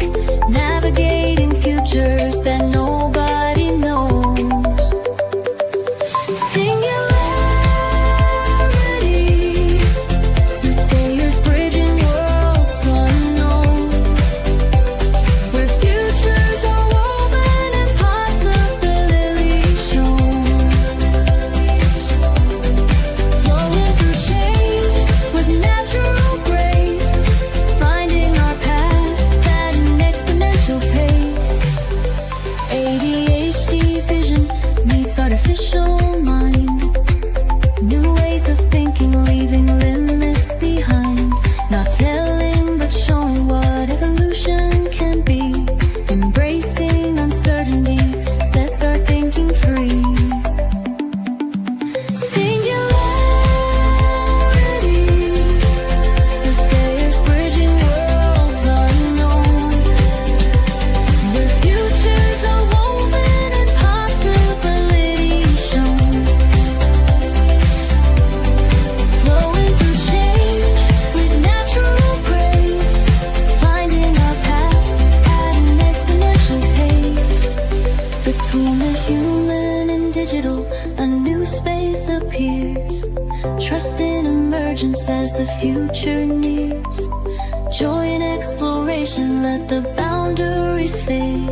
knows, navigating futures that nobody knows. Singularity, soothsayers bridging worlds unknown, where futures are woven and possibilities shown. Flowing through change with natural grace, finding our path at an exponential pace. ADHD vision meets artificial mind. New ways of thinking, leaving limits behind. Not telling, but showing what evolution can be. Embracing uncertainty sets our thinking free. Singularity, soothsayers bridging worlds unknown, where futures are woven and possibilities shown. Flowing through change with natural grace, finding our path at an exponential pace. Between the human and digital, a new space appears. Trust in emergence as the future nears. Joy in exploration, let the boundaries fade.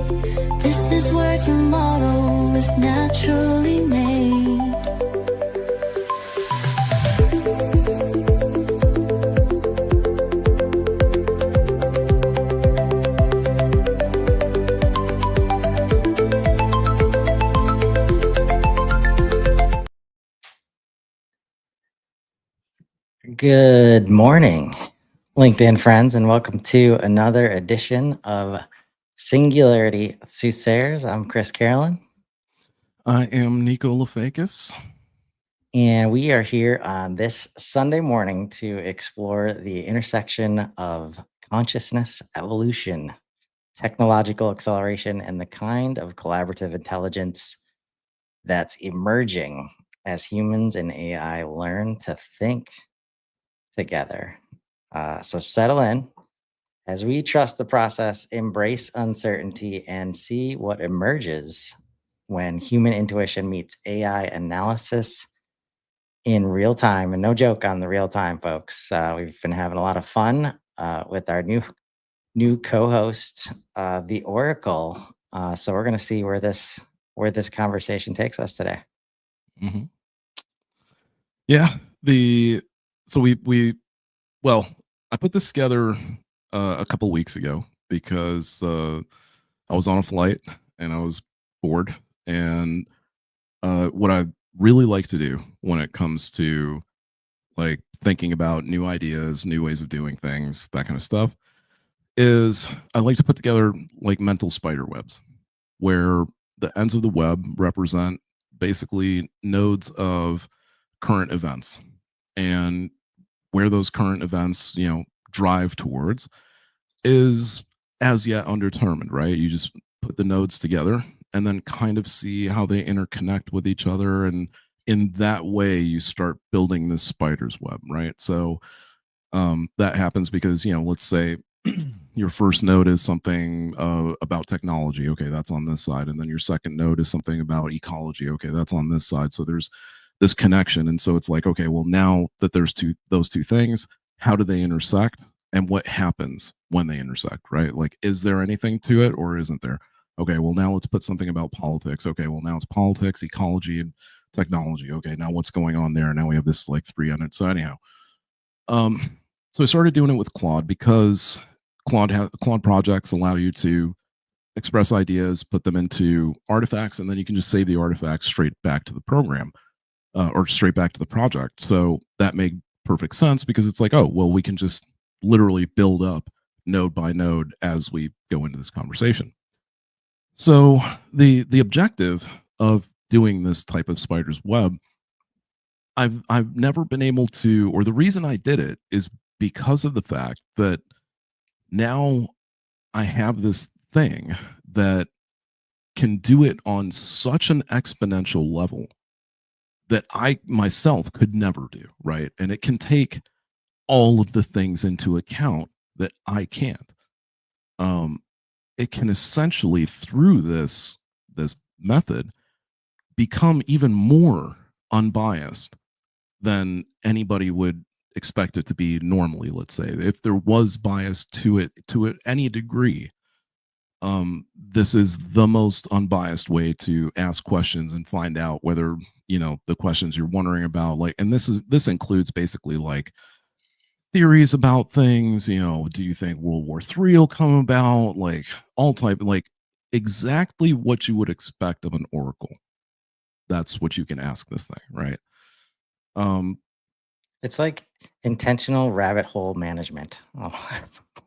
This is where tomorrow is naturally made. Good morning, LinkedIn friends, and welcome to another edition of Singularity Soothsayers. I'm Chris Carolan, I am Nico Lafakis. and we are here on this Sunday morning to explore the intersection of consciousness evolution, technological acceleration, and the kind of collaborative intelligence that's emerging as humans and AI learn to think together. So settle in as we trust the process, embrace uncertainty, and see what emerges when human intuition meets AI analysis in real time. And no joke on the real time, folks. We've been having a lot of fun with our new co-host, the Oracle. So we're going to see where this conversation takes us today. Mm-hmm. Yeah, I put this together a couple weeks ago because I was on a flight and I was bored. And what I really like to do when it comes to like thinking about new ideas, new ways of doing things, that kind of stuff, is I like to put together like mental spider webs where the ends of the web represent basically nodes of current events, and where those current events, drive towards is as yet undetermined, right? You just put the nodes together and then kind of see how they interconnect with each other. And in that way, you start building this spider's web, right? So that happens because, let's say your first node is something about technology. Okay, that's on this side. And then your second node is something about ecology. Okay, that's on this side. So there's this connection. And so it's like, okay, well, now that there's those two things, how do they intersect and what happens when they intersect, right? Like, is there anything to it or isn't there? Okay, well, now let's put something about politics. Okay, well, now it's politics, ecology, and technology. Okay, now what's going on there? Now we have this like three on it. So anyhow, so I started doing it with Claude because Claude projects allow you to express ideas, put them into artifacts, and then you can just save the artifacts straight back to the program. Or straight back to the project. So that made perfect sense because it's like, oh, well, we can just literally build up node by node as we go into this conversation. So the objective of doing this type of spider's web, I've never been able to, or the reason I did it is because of the fact that now I have this thing that can do it on such an exponential level that I myself could never do, right? And it can take all of the things into account that I can't. it can essentially, through this method, become even more unbiased than anybody would expect it to be normally. Let's say if there was bias to it any degree, this is the most unbiased way to ask questions and find out whether, the questions you're wondering about, like, and this includes basically like theories about things. Do you think World War III will come about? Like, all type, like, exactly what you would expect of an oracle. That's what you can ask this thing, right? um It's like intentional rabbit hole management.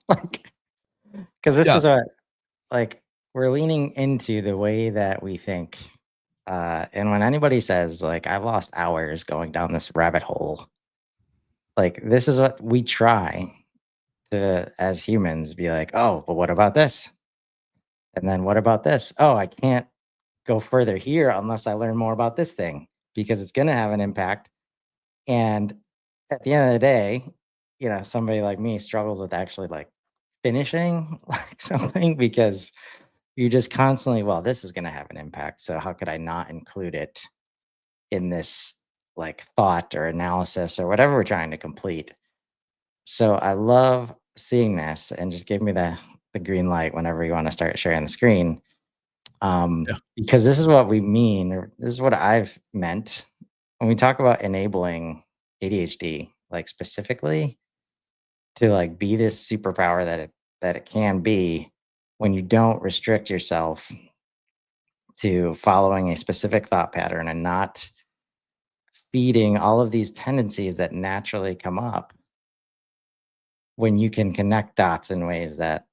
Like, because this yeah. is what, like, we're leaning into the way that we think. And when anybody says, like, I've lost hours going down this rabbit hole, like, this is what we try to, as humans, be like, oh, but what about this? And then what about this? Oh, I can't go further here unless I learn more about this thing because it's going to have an impact. And at the end of the day, somebody like me struggles with actually like finishing like something because you just constantly, well, this is going to have an impact. So how could I not include it in this like thought or analysis or whatever we're trying to complete? So I love seeing this and just give me the green light whenever you want to start sharing the screen. Yeah. Because this is what we mean, or this is what I've meant when we talk about enabling ADHD, like specifically to like be this superpower that it can be when you don't restrict yourself to following a specific thought pattern and not feeding all of these tendencies that naturally come up when you can connect dots in ways that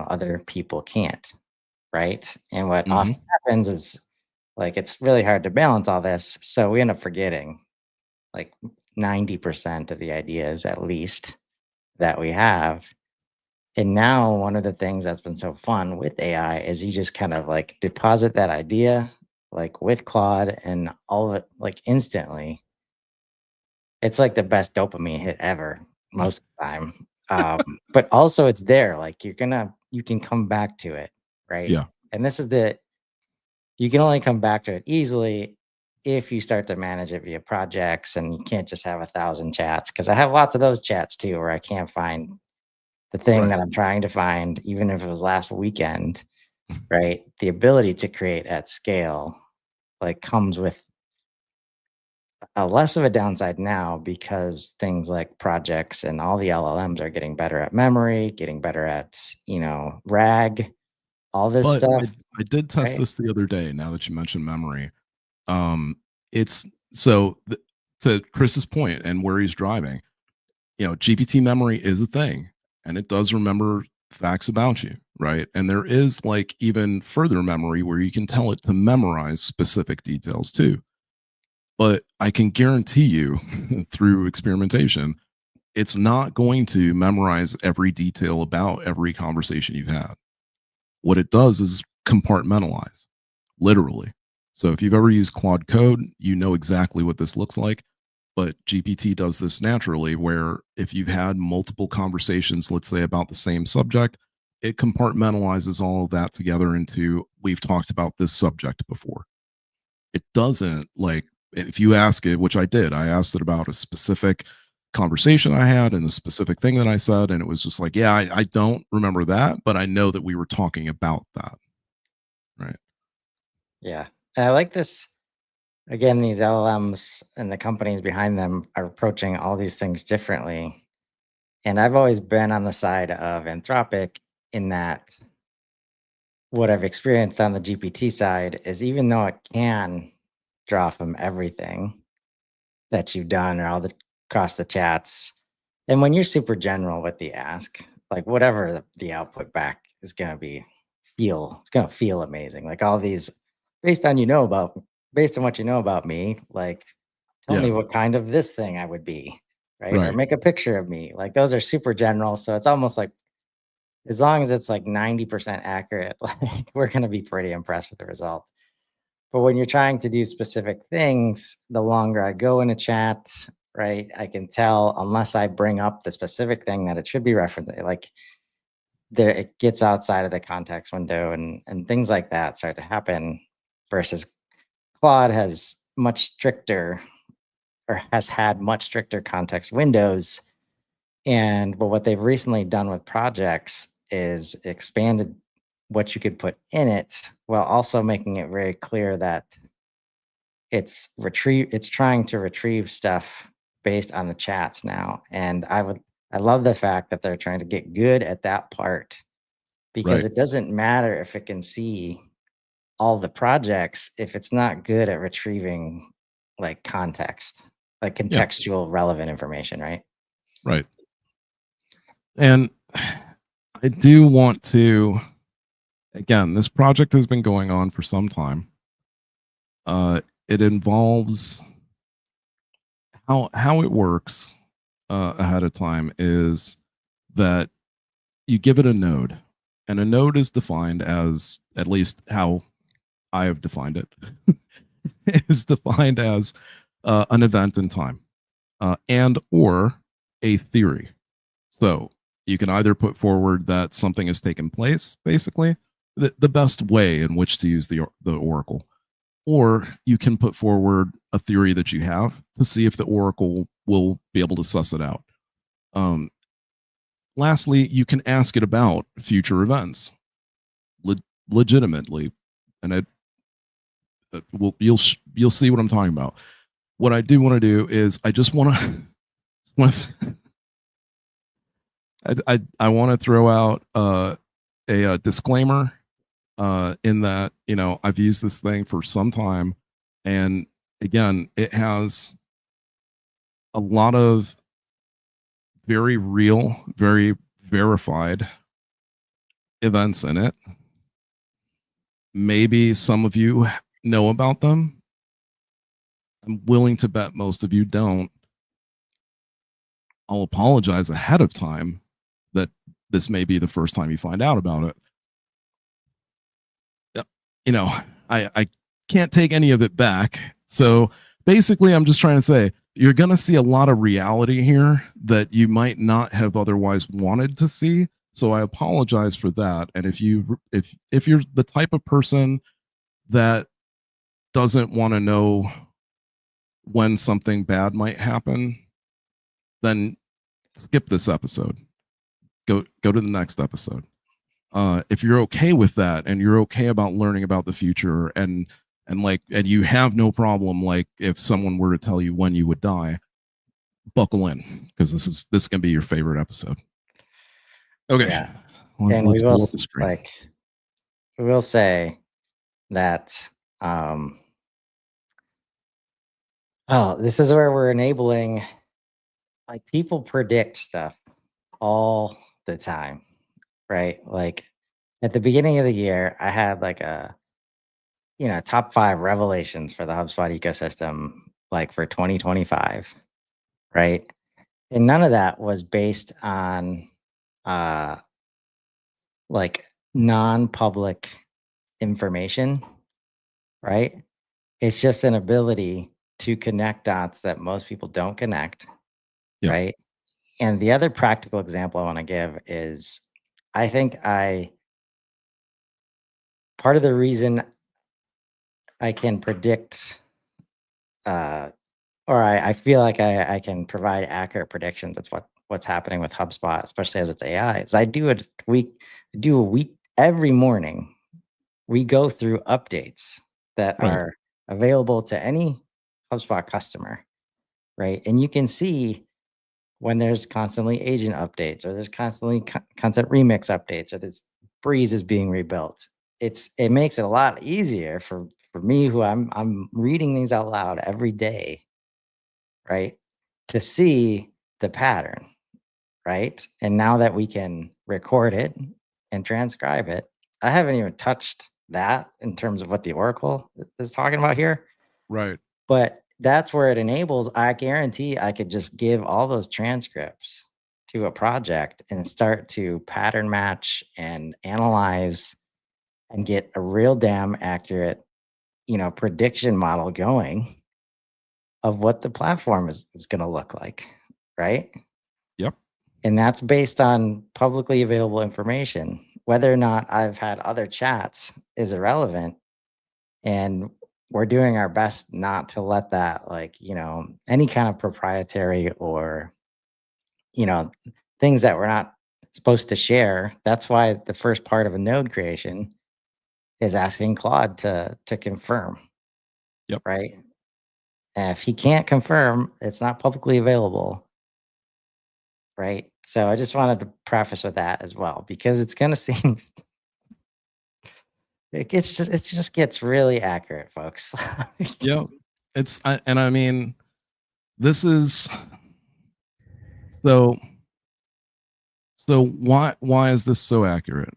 other people can't, right? And what often Hmm. happens is like it's really hard to balance all this, so we end up forgetting like 90% of the ideas at least that we have. And now one of the things that's been so fun with AI is you just kind of like deposit that idea like with Claude and all of it like instantly. It's like the best dopamine hit ever most of the time. But also it's there, like you can come back to it, right? Yeah. And this is you can only come back to it easily if you start to manage it via projects and you can't just have 1,000 chats. Because I have lots of those chats too where I can't find the thing Right. that I'm trying to find, even if it was last weekend, right? The ability to create at scale like comes with a less of a downside now because things like projects and all the LLMs are getting better at memory, getting better at, RAG, all this But stuff, I did test right? this the other day. Now that you mentioned memory, um, it's so to Chris's point and where he's driving. GPT memory is a thing, and it does remember facts about you, right? And there is like even further memory where you can tell it to memorize specific details too. But I can guarantee you, through experimentation, it's not going to memorize every detail about every conversation you've had. What it does is compartmentalize, literally. So if you've ever used Claude Code, you know exactly what this looks like. But GPT does this naturally, where if you've had multiple conversations, let's say about the same subject, it compartmentalizes all of that together into, we've talked about this subject before. It doesn't, like, if you ask it, which I did, I asked it about a specific conversation I had and a specific thing that I said, and it was just like, yeah, I don't remember that, but I know that we were talking about that, right? Yeah. And I like this. Again, these LLMs and the companies behind them are approaching all these things differently. And I've always been on the side of Anthropic in that what I've experienced on the GPT side is even though it can draw from everything that you've done or all the across the chats, and when you're super general with the ask, like whatever the output back is gonna be it's gonna feel amazing. Like all these based on based on what you know about me, like tell Yeah, me what kind of this thing I would be, right? Or right. make a picture of me. Like those are super general. So it's almost like as long as it's like 90% accurate, like we're gonna be pretty impressed with the result. But when you're trying to do specific things, the longer I go in a chat, right, I can tell unless I bring up the specific thing that it should be referencing. Like there it gets outside of the context window and things like that start to happen, versus Claude has much stricter, or has had much stricter context windows. But what they've recently done with projects is expanded what you could put in it, while also making it very clear that it's trying to retrieve stuff based on the chats now. And I love the fact that they're trying to get good at that part, because Right. it doesn't matter if it can see all the projects if it's not good at retrieving like context, like Yeah. contextual relevant information, right? Right. And I do want to, again, this project has been going on for some time. It involves how it works ahead of time is that you give it a node, and a node is defined as, at least how I have defined it, is defined as an event in time and or a theory. So you can either put forward that something has taken place, basically, the best way in which to use the oracle, or you can put forward a theory that you have to see if the oracle will be able to suss it out. Lastly, you can ask it about future events legitimately, and you'll see what I'm talking about. What I do want to do is I just want to I want to throw out a disclaimer in that, you know, I've used this thing for some time, and again, it has a lot of very real, very verified events in it. Maybe some of you know about them. I'm willing to bet most of you don't. I'll apologize ahead of time that this may be the first time you find out about it. You know, I can't take any of it back. So basically, I'm just trying to say you're going to see a lot of reality here that you might not have otherwise wanted to see. So I apologize for that. And if you're the type of person that doesn't want to know when something bad might happen, then skip this episode. Go to the next episode. If you're okay with that and you're okay about learning about the future and you have no problem, like if someone were to tell you when you would die, buckle in, because this can be your favorite episode. Okay. Yeah. Let's And pull up the screen. we will say that this is where we're enabling, like, people predict stuff all the time, right? Like at the beginning of the year, I had like a, top 5 revelations for the HubSpot ecosystem, like for 2025, right? And none of that was based on uh like non-public information, right? It's just an ability to connect dots that most people don't connect, Yep. right? And the other practical example I want to give is I think part of the reason I can predict or I feel like I can provide accurate predictions. That's what's happening with HubSpot, especially as it's AI. Is I do a week every morning. We go through updates that Right. are available to any HubSpot customer, right? And you can see when there's constantly agent updates, or there's constantly content remix updates, or this breeze is being rebuilt. It makes it a lot easier for me, who I'm reading these out loud every day, right? To see the pattern, right? And now that we can record it and transcribe it, I haven't even touched that in terms of what the Oracle is talking about here. Right. But that's where it enables, I guarantee I could just give all those transcripts to a project and start to pattern match and analyze and get a real damn accurate, prediction model going of what the platform is going to look like, right? Yep. And that's based on publicly available information. Whether or not I've had other chats is irrelevant. And we're doing our best not to let that, like, any kind of proprietary or, you know, things that we're not supposed to share. That's why the first part of a node creation is asking Claude to confirm, Yep. right? And if he can't confirm, it's not publicly available, right? So I just wanted to preface with that as well, because it's gonna seem it just gets really accurate, folks. Yeah. And I mean, this is so why is this so accurate?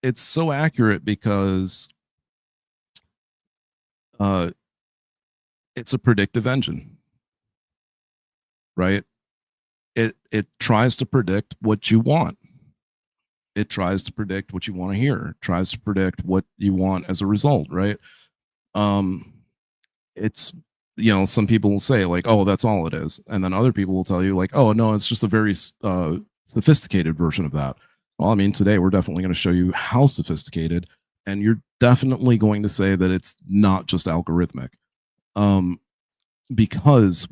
It's so accurate because uh it's a predictive engine, right? It tries to predict what you want. It tries to predict what you want to hear. It tries to predict what you want as a result, right? Um it's some people will say like, oh, that's all it is, and then other people will tell you like, oh no, it's just a very sophisticated version of that. Well, I mean, today we're definitely going to show you how sophisticated, and you're definitely going to say that it's not just algorithmic, because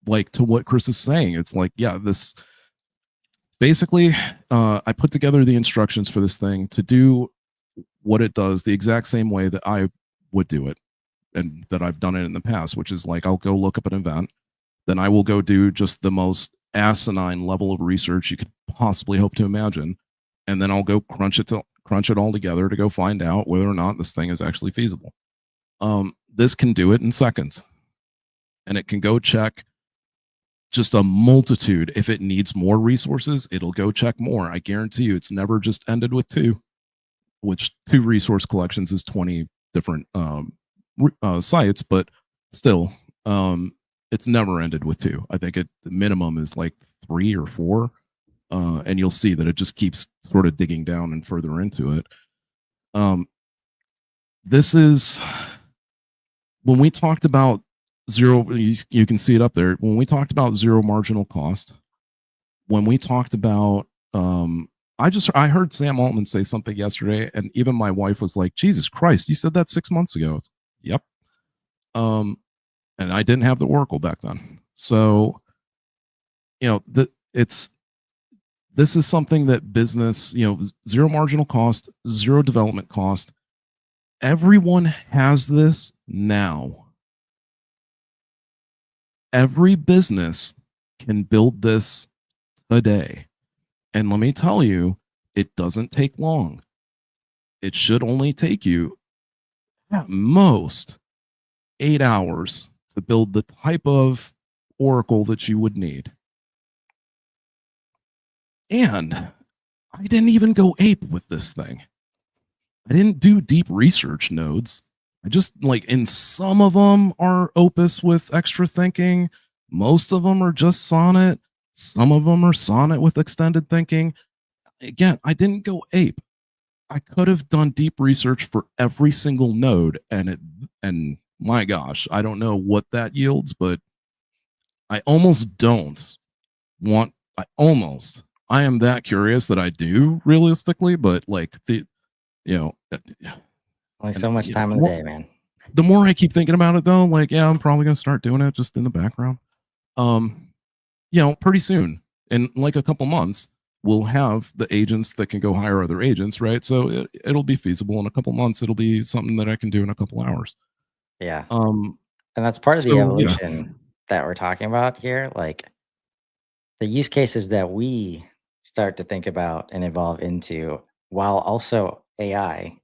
like to what Chris is saying, it's like, yeah, this basically I put together the instructions for this thing to do what it does the exact same way that I would do it and that I've done it in the past, which is like I'll go look up an event, then I will go do just the most asinine level of research you could possibly hope to imagine, and then I'll go crunch it all together to go find out whether or not this thing is actually feasible. This can do it in seconds, and it can go check just a multitude. If it needs more resources, it'll go check more. I guarantee you, it's never just ended with two, which two resource collections is 20 different sites, but still, it's never ended with two. I think the minimum is like 3 or 4, and you'll see that it just keeps sort of digging down and further into it. This is when we talked about zero. You can see it up there. When we talked about zero marginal cost, when we talked about I heard Sam Altman say something yesterday, and even my wife was like, Jesus Christ, you said that 6 months ago. Yep. And I didn't have the Oracle back then. So, this is something that business, zero marginal cost, zero development cost. Everyone has this now. Every business can build this today. And let me tell you, it doesn't take long. It should only take you at most 8 hours to build the type of Oracle that you would need. And I didn't even go ape with this thing. I didn't do deep research nodes. I just in some of them are Opus with extra thinking. Most of them are just Sonnet. Some of them are Sonnet with extended thinking. Again, I didn't go ape. I could have done deep research for every single node, and my gosh, I don't know what that yields, but I almost don't want. I am that curious that I do realistically, but Only so much time in the day, man. The more I keep thinking about it, though, I'm probably gonna start doing it just in the background. Pretty soon, in like a couple months, we'll have the agents that can go hire other agents, right? So it'll be feasible in a couple months. It'll be something that I can do in a couple hours. Yeah. And that's part of the evolution that we're talking about here. Like the use cases that we start to think about and evolve into, while also AI,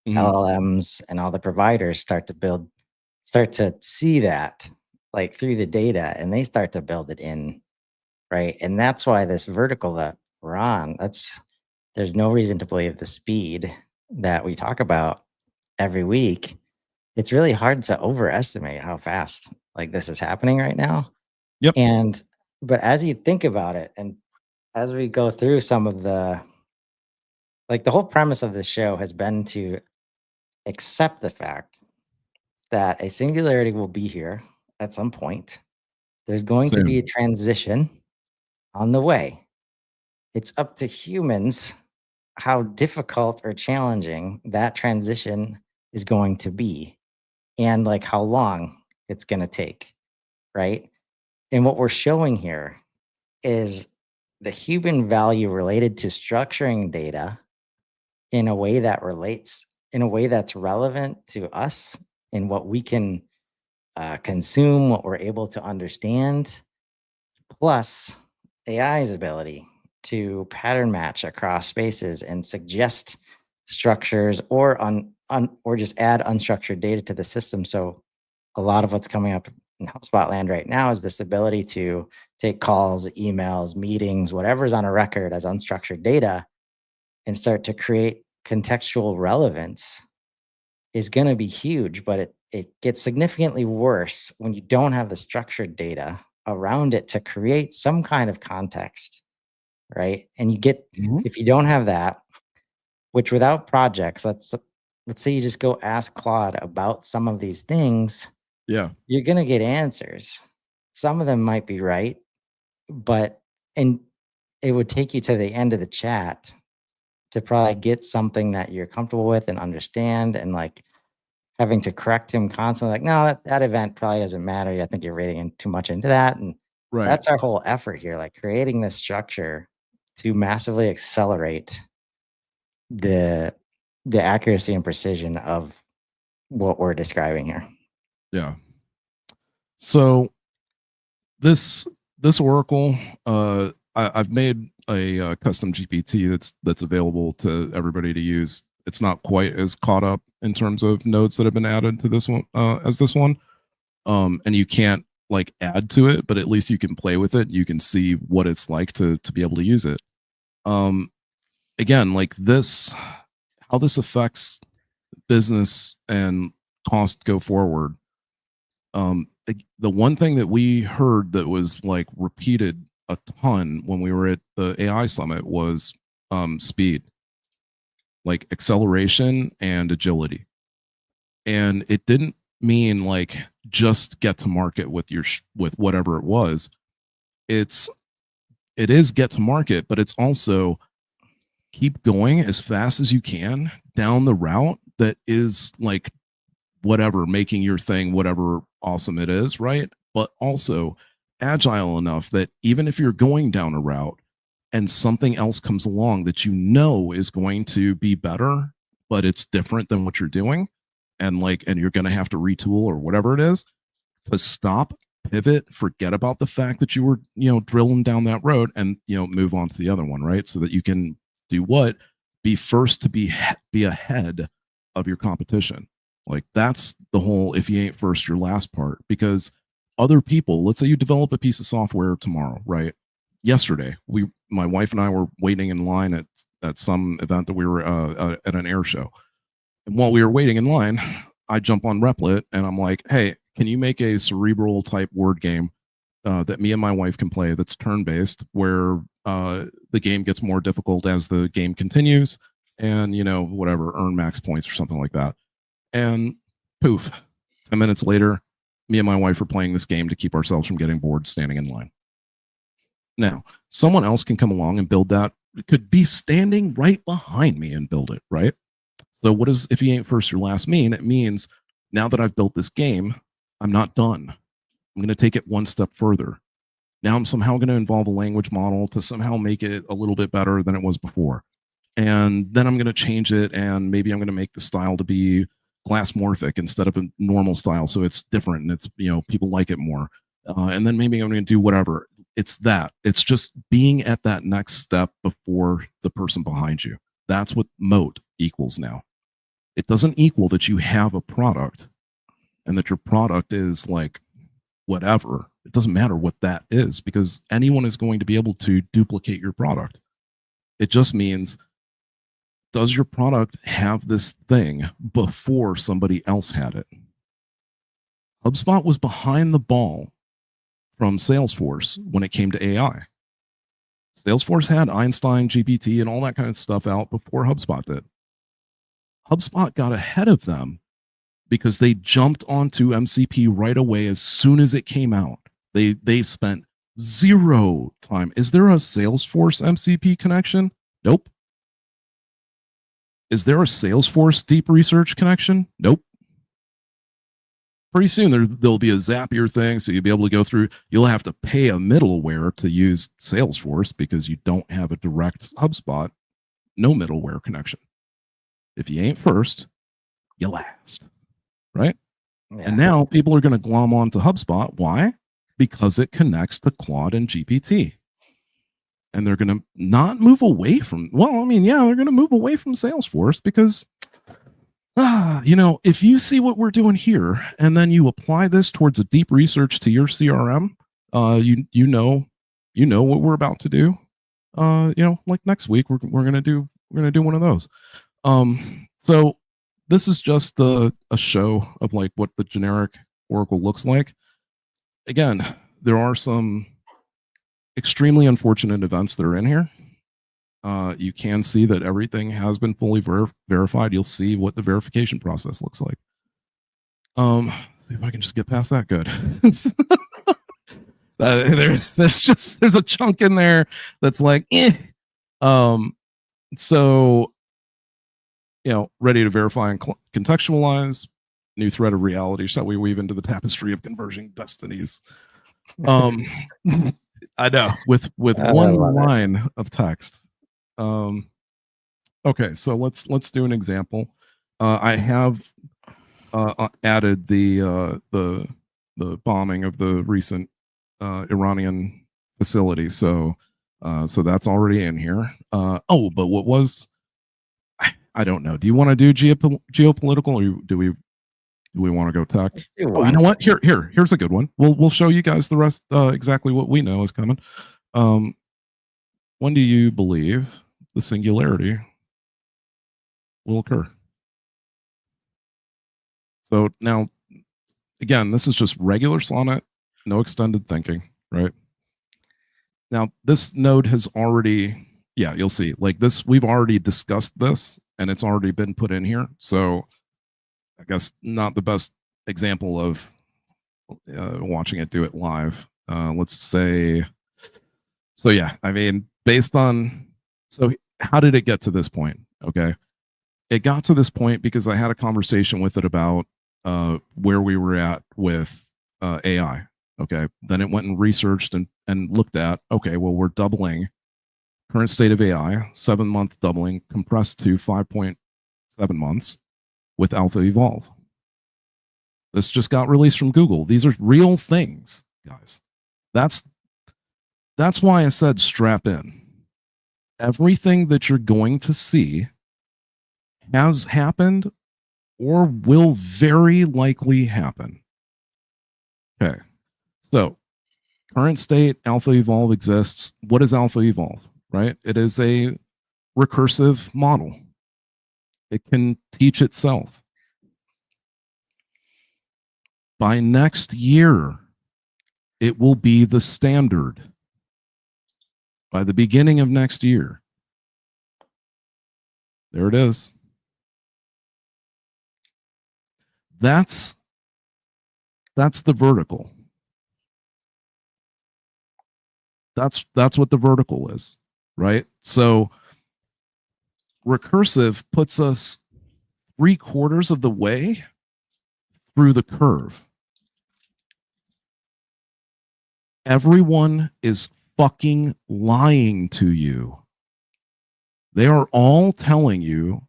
LLMs, and all the providers start to see that like through the data, and they start to build it in, right? And that's why this vertical that we're on, there's no reason to believe the speed that we talk about every week. It's really hard to overestimate how fast like this is happening right now. Yep. But as you think about it, and as we go through some of the whole premise of the show has been to accept the fact that a singularity will be here at some point. There's going to be a transition, on the way. It's up to humans how difficult or challenging that transition is going to be and like how long it's going to take, right? And what we're showing here is the human value related to structuring data in a way that relates, in a way that's relevant to us and what we can consume, what we're able to understand, plus AI's ability to pattern match across spaces and suggest structures or or just add unstructured data to the system. So a lot of what's coming up in HubSpot land right now is this ability to take calls, emails, meetings, whatever's on a record as unstructured data and start to create contextual relevance is going to be huge, but it gets significantly worse when you don't have the structured data around it to create some kind of context, right? And you get, if you don't have that, which without projects, let's say you just go ask Claude about some of these things, Yeah. you're going to get answers. Some of them might be right, but and it would take you to the end of the chat to probably get something that you're comfortable with and understand, and like having to correct him constantly, like, no, that event probably doesn't matter. I think you're reading too much into that. And Right. that's our whole effort here, like creating this structure to massively accelerate the accuracy and precision of what we're describing here. Yeah. So this Oracle, I've made a custom GPT that's available to everybody to use. It's not quite as caught up in terms of nodes that have been added to this one as this one. And you can't like add to it, but at least you can play with it. You can see what it's like to be able to use it. Again, like this, how this affects business and cost go forward. The one thing that we heard that was like repeated a ton when we were at the AI summit was speed, like acceleration and agility. And it didn't mean like just get to market with with whatever it was. It is get to market, but it's also keep going as fast as you can down the route that is like whatever, making your thing whatever awesome it is, right? But also agile enough that even if you're going down a route and something else comes along that you know is going to be better, but it's different than what you're doing, and you're going to have to retool or whatever it is, to stop, pivot, forget about the fact that you were, drilling down that road and, move on to the other one, right? So that you can do what? Be first to be ahead of your competition. Like that's the whole, if you ain't first, you're last part. Because other people, let's say you develop a piece of software tomorrow, right? Yesterday, my wife and I were waiting in line at some event that we were at an air show. And while we were waiting in line, I jump on Replit and I'm like, hey, can you make a cerebral type word game that me and my wife can play that's turn-based, where the game gets more difficult as the game continues, and whatever, earn max points or something like that. And poof, 10 minutes later, me and my wife are playing this game to keep ourselves from getting bored standing in line. Now, someone else can come along and build that. It could be standing right behind me and build it, right? So what does if you ain't first, your last mean? It means now that I've built this game, I'm not done. I'm going to take it one step further. Now I'm somehow going to involve a language model to somehow make it a little bit better than it was before. And then I'm going to change it, and maybe I'm going to make the style to be glassmorphic instead of a normal style, so it's different and it's people like it more. And then maybe I'm going to do whatever. It's just being at that next step before the person behind you. That's what moat equals now. It doesn't equal that you have a product and that your product is like whatever. It doesn't matter what that is, because anyone is going to be able to duplicate your product. It just means, does your product have this thing before somebody else had it? HubSpot was behind the ball from Salesforce when it came to AI. Salesforce had Einstein, GPT, and all that kind of stuff out before HubSpot did. HubSpot got ahead of them because they jumped onto MCP right away as soon as it came out. They spent Zero time. Is there a Salesforce MCP connection? Nope. Is there a Salesforce deep research connection? Nope. Pretty soon there'll be a Zapier thing, so you'll be able to go through. You'll have to pay a middleware to use Salesforce because you don't have a direct HubSpot, no middleware connection. If you ain't first, you last, right? Yeah. And now people are going to glom onto HubSpot. Why? Because it connects to Claude and GPT. And they're going to not move away from, well, I mean, yeah, they're going to move away from Salesforce because, if you see what we're doing here and then you apply this towards a deep research to your CRM, you know what we're about to do. Like next week, we're going to do one of those. So this is just a show of like what the generic Oracle looks like. Again, there are some extremely unfortunate events that are in here. You can see that everything has been fully verified. You'll see what the verification process looks like. See if I can just get past that. Good. There's a chunk in there that's like, eh. So, ready to verify and contextualize. New thread of reality. Shall we weave into the tapestry of converging destinies? I know with one line of text. Okay, so let's do an example. I have added the bombing of the recent Iranian facility, so that's already in here. But what was, I don't know. Do you want to do geopolitical, or do we want to go tech? Oh, you know what? Here's a good one. We'll show you guys the rest, exactly what we know is coming. When do you believe the singularity will occur? So now, again, this is just regular sonnet, no extended thinking, right? Now, this node has already, you'll see, like this, we've already discussed this, and it's already been put in here. So I guess not the best example of watching it do it live. Let's say, so yeah, I mean, based on, so how did it get to this point? Okay. It got to this point because I had a conversation with it about where we were at with AI. Okay. Then it went and researched and looked at, okay, well, we're doubling current state of AI, 7-month doubling compressed to 5.7 months with Alpha Evolve. This just got released from Google. These are real things, guys. That's why I said strap in. Everything that you're going to see has happened or will very likely happen. Okay. So current state, Alpha Evolve exists. What is Alpha Evolve, right? It is a recursive model. It can teach itself. By next year, it will be the standard. By the beginning of next year. There it is. That's the vertical. That's what the vertical is, right? So recursive puts us 3/4 of the way through the curve. Everyone is fucking lying to you. They are all telling you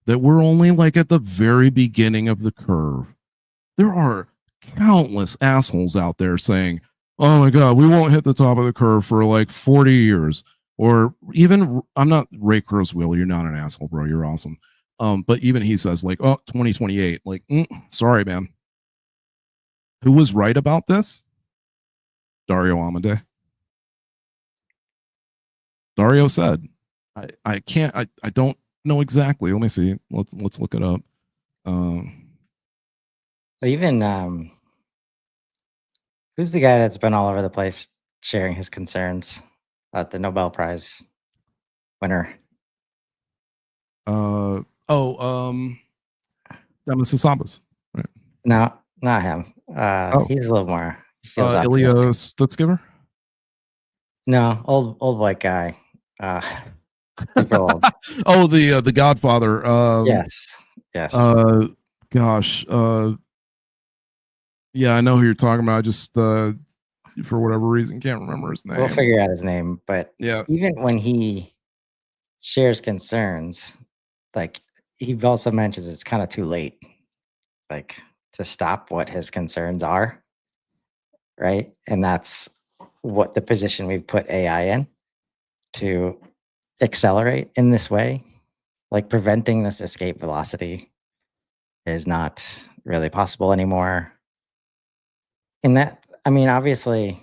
that we're only like at the very beginning of the curve. There are countless assholes out there saying, oh my God, we won't hit the top of the curve for like 40 years. Or even, I'm not Ray Kurzweil, you're not an asshole, bro, you're awesome. But even he says like, oh, 2028, like, sorry, man. Who was right about this? Dario Amodei. Dario said, I can't, I don't know exactly. Let me see. Let's look it up. Even who's the guy that's been all over the place sharing his concerns about the Nobel Prize winner? Demis Hassabis, right? No, not him. He's a little more. He feels Ilya optimistic. Stutzgiver. No, old white guy. Super old. Oh, the Godfather. Yes. Yes. Gosh. Yeah, I know who you're talking about. I just for whatever reason can't remember his We'll name. figure out his name, but Yeah. even when he shares concerns, like he also mentions it's kind of too late, like to stop what his concerns are, right? And that's what the position we've put AI in to accelerate in this way. Like preventing this escape velocity is not really possible anymore. And that, I mean, obviously,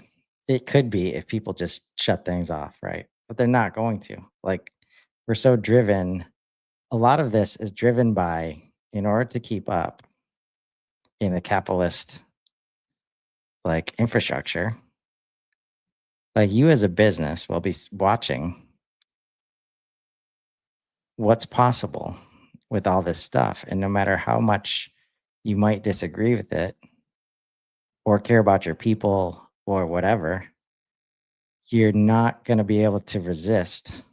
it could be if people just shut things off, right? But they're not going to. Like, we're so driven. A lot of this is driven by, in order to keep up in the capitalist like infrastructure, like you as a business will be watching what's possible with all this stuff. And no matter how much you might disagree with it or care about your people or whatever, you're not going to be able to resist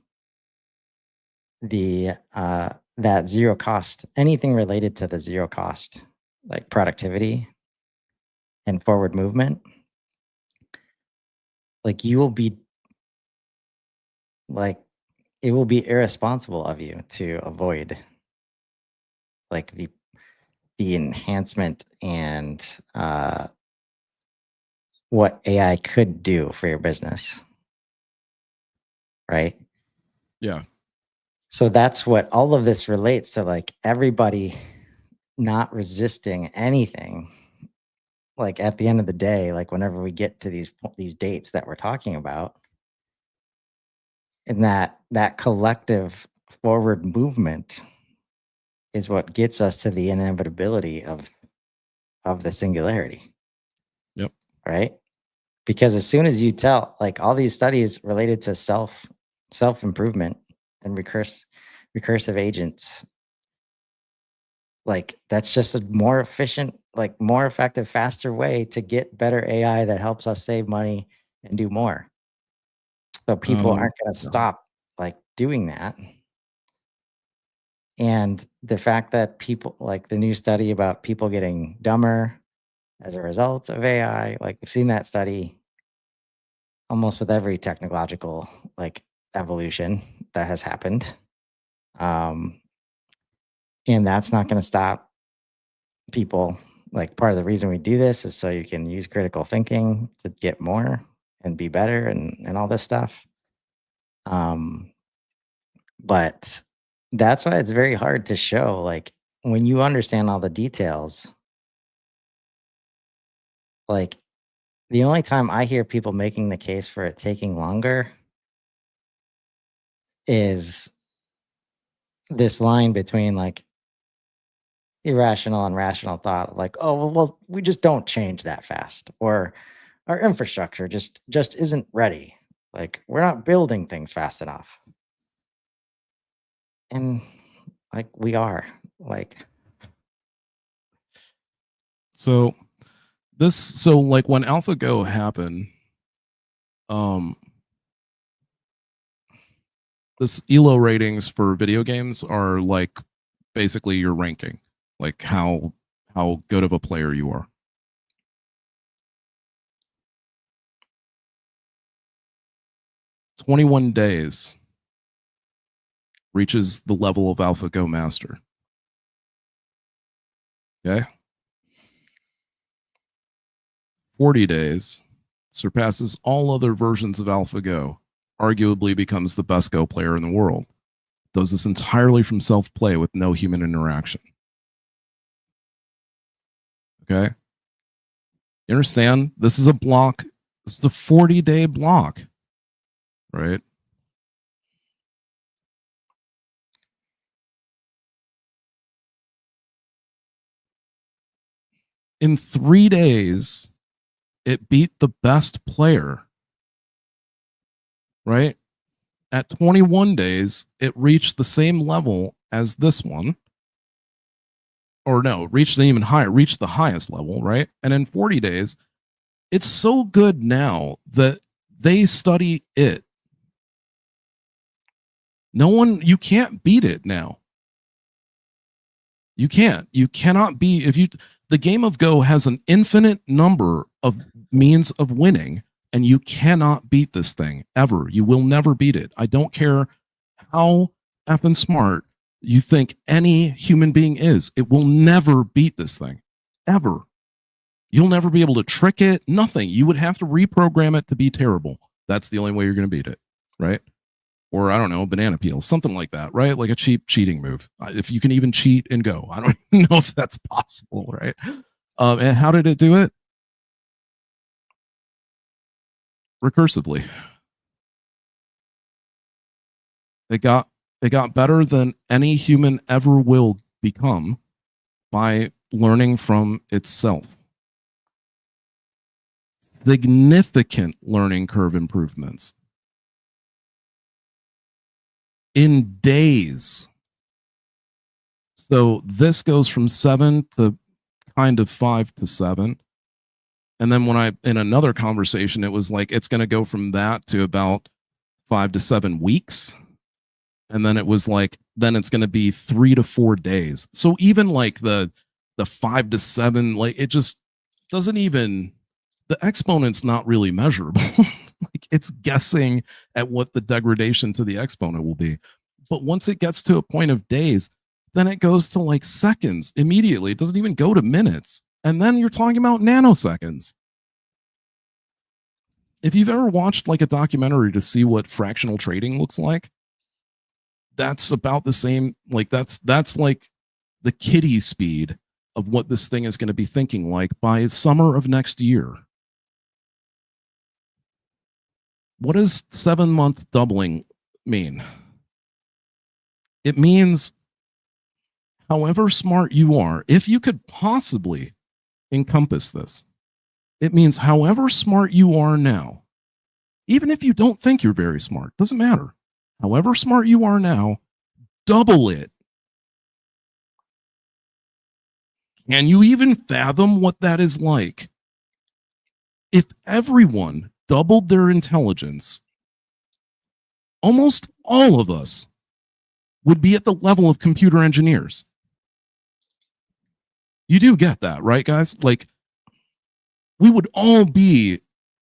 the that zero cost, anything related to the zero cost, like productivity and forward movement. Like you will be like it will be irresponsible of you to avoid like the enhancement and what AI could do for your business, right? Yeah. So that's what all of this relates to, like everybody not resisting anything. Like at the end of the day, like whenever we get to these dates that we're talking about, and that collective forward movement is what gets us to the inevitability of the singularity. Yep. Right? Because as soon as you tell, like all these studies related to self improvement and recursive agents, like that's just a more efficient, like more effective, faster way to get better AI that helps us save money and do more. So people aren't going to stop like doing that. And the fact that people, like the new study about people getting dumber as a result of AI, like we've seen that study almost with every technological like evolution that has happened. Um, and that's not going to stop people. Like part of the reason we do this is so you can use critical thinking to get more and be better and all this stuff. But that's why it's very hard to show, like when you understand all the details, like the only time I hear people making the case for it taking longer is this line between like irrational and rational thought, like, oh well, we just don't change that fast, or our infrastructure just isn't ready. Like we're not building things fast enough. And like we are. Like So like when AlphaGo happened, this ELO ratings for video games are like basically your ranking, like how good of a player you are. 21 days reaches the level of AlphaGo master. Okay. 40 days surpasses all other versions of AlphaGo, arguably becomes the best Go player in the world. Does this entirely from self-play with no human interaction. Okay. You understand? This is a block. This is a 40-day block, right? In 3 days, it beat the best player, right? At 21 days, it reached the same level as this one. Or no, reached an even higher, reached the highest level, right? And in 40 days, it's so good now that They study it. No one, you can't beat it now. You can't. You cannot be, the game of Go has an infinite number of means of winning, and you cannot beat this thing ever. You will never beat it. I don't care how effing smart you think any human being is. It will never beat this thing, ever. You'll never be able to trick it, nothing. You would have to reprogram it to be terrible. That's the only way you're going to beat it, right? Or I don't know, banana peel, something like that, right? Like a cheap cheating move. If you can even cheat and Go, I don't know if that's possible, right? And how did it do it? Recursively. It got better than any human ever will become by learning from itself. Significant learning curve improvements in days. So this goes from 7 to kind of 5 to 7. And then when in another conversation, it was like, it's going to go from that to about 5 to 7 weeks. And then it was like, then it's going to be 3 to 4 days. So even like the 5 to 7, like it just doesn't even, the exponent's not really measurable. Like it's guessing at what the degradation to the exponent will be. But once it gets to a point of days, then it goes to like seconds immediately. It doesn't even go to minutes. And then you're talking about nanoseconds. If you've ever watched like a documentary to see what fractional trading looks like, that's about the same. Like that's like the kiddie speed of what this thing is going to be thinking like by summer of next year. What does 7-month doubling mean? It means however smart you are, if you could possibly encompass this, it means however smart you are now, even if you don't think you're very smart, doesn't matter. However smart you are now, double it. Can you even fathom what that is like? If everyone doubled their intelligence, almost all of us would be at the level of computer engineers. You do get that, right, guys? Like, we would all be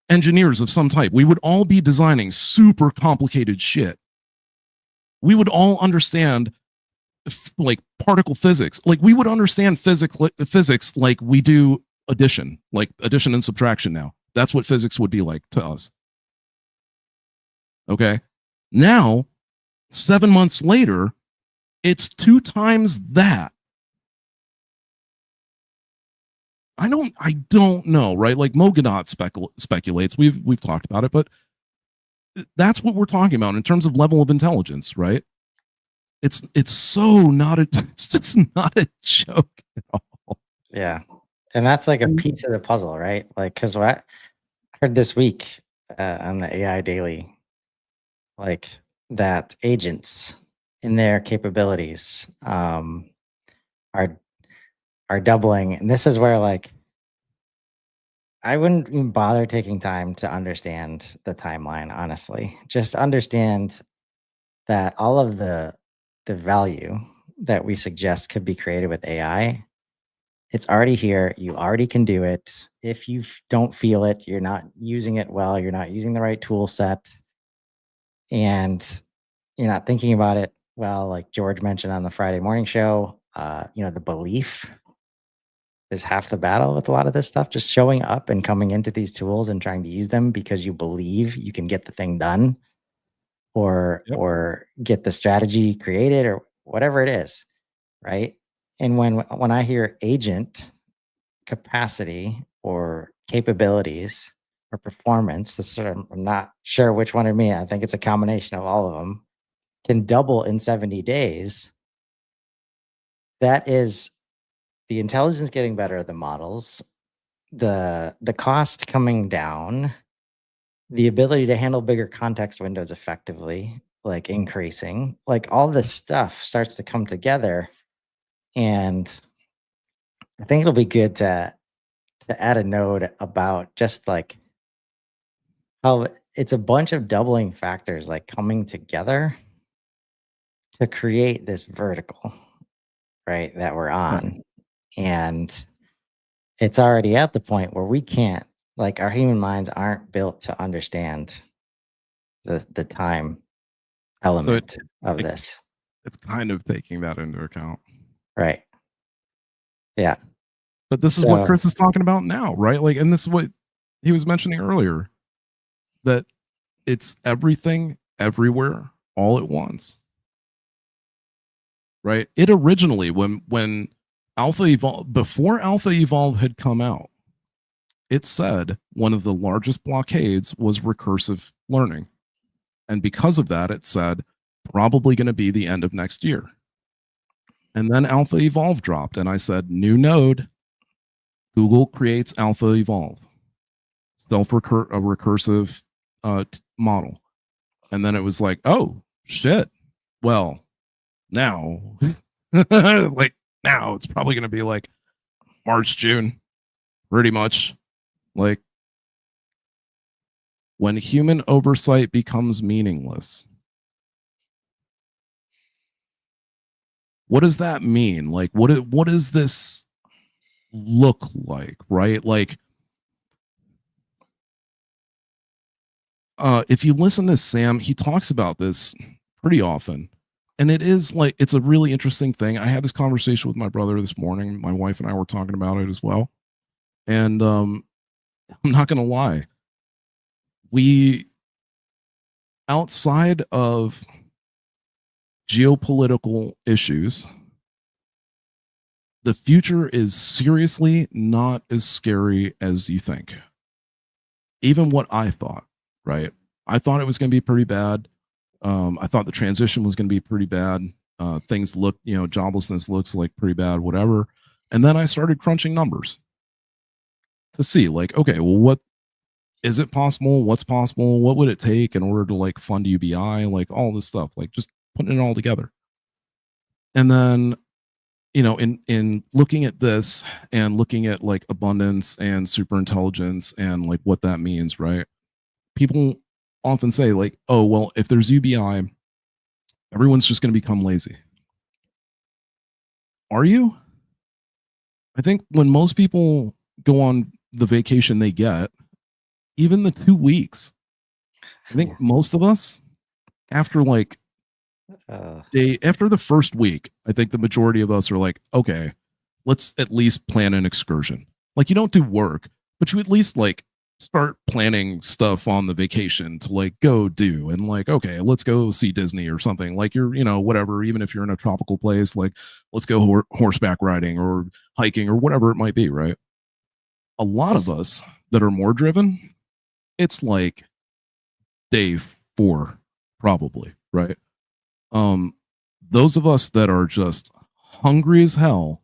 engineers of some type. We would all be designing super complicated shit. We would all understand like particle physics. Like we would understand physics like we do addition, like addition and subtraction now. That's what physics would be like to us. Okay. Now, 7 months later, it's 2 times that. I don't know, right? Like Mogadot speculates. We've talked about it, but that's what we're talking about in terms of level of intelligence, right? It's so not it's just not a joke at all. Yeah. And that's like a piece of the puzzle, right? Like, because what I heard this week on the AI Daily, like that agents in their capabilities are doubling. And this is where like I wouldn't even bother taking time to understand the timeline, honestly. Just understand that all of the value that we suggest could be created with AI, it's already here. You already can do it. If you don't feel it, you're not using it well, you're not using the right tool set, and you're not thinking about it well, like George mentioned on the Friday morning show, the belief is half the battle with a lot of this stuff. Just showing up and coming into these tools and trying to use them because you believe you can get the thing done or get the strategy created or whatever it is, right? And when I hear agent capacity or capabilities or performance, this sort of, I'm not sure which one of me. I think it's a combination of all of them. Can double in 70 days. That is the intelligence getting better of the models, the cost coming down, the ability to handle bigger context windows effectively, like increasing, like all this stuff starts to come together. And I think it'll be good to add a node about just like how it's a bunch of doubling factors like coming together to create this vertical, right, that we're Right. on. And it's already at the point where we can't, like, our human minds aren't built to understand the time So element of it this. it's kind of taking that into account. Right. Yeah. But this is what So Chris is talking about now, right? Like, and this is what he was mentioning earlier, that it's everything everywhere all at once, right? It originally, when Alpha Evolve, before Alpha Evolve had come out, it said one of the largest blockades was recursive learning. And because of that, it said probably going to be the end of next year. And then Alpha Evolve dropped, and I said, new node, Google creates Alpha Evolve, recursive model. And then it was like, oh shit. Well, now, like now, it's probably going to be like March, June, pretty much. Like when human oversight becomes meaningless. What does that mean? Like, what does this look like, right? Like, if you listen to Sam, he talks about this pretty often. And it is like, it's a really interesting thing. I had this conversation with my brother this morning. My wife and I were talking about it as well. And I'm not going to lie. We, outside of geopolitical issues, the future is seriously not as scary as you think. Even what I thought, right? I thought it was going to be pretty bad. I thought the transition was going to be pretty bad. Things look, joblessness looks like pretty bad, whatever. And then I started crunching numbers to see, like, okay, well, what is it possible? What's possible? What would it take in order to like fund UBI? Like all this stuff, like just putting it all together. And then, in looking at this and looking at like abundance and super intelligence and like what that means, right? People often say like, oh, well, if there's UBI, everyone's just going to become lazy. Are you? I think when most people go on the vacation they get, even the 2 weeks, I think most of us, after like after the first week, I think the majority of us are like, okay, let's at least plan an excursion. Like you don't do work, but you at least like start planning stuff on the vacation to like go do, and like, okay, let's go see Disney or something. Like you're, whatever, even if you're in a tropical place, like let's go horseback riding or hiking or whatever it might be, right? A lot of us that are more driven, it's like day 4 probably, right? Those of us that are just hungry as hell,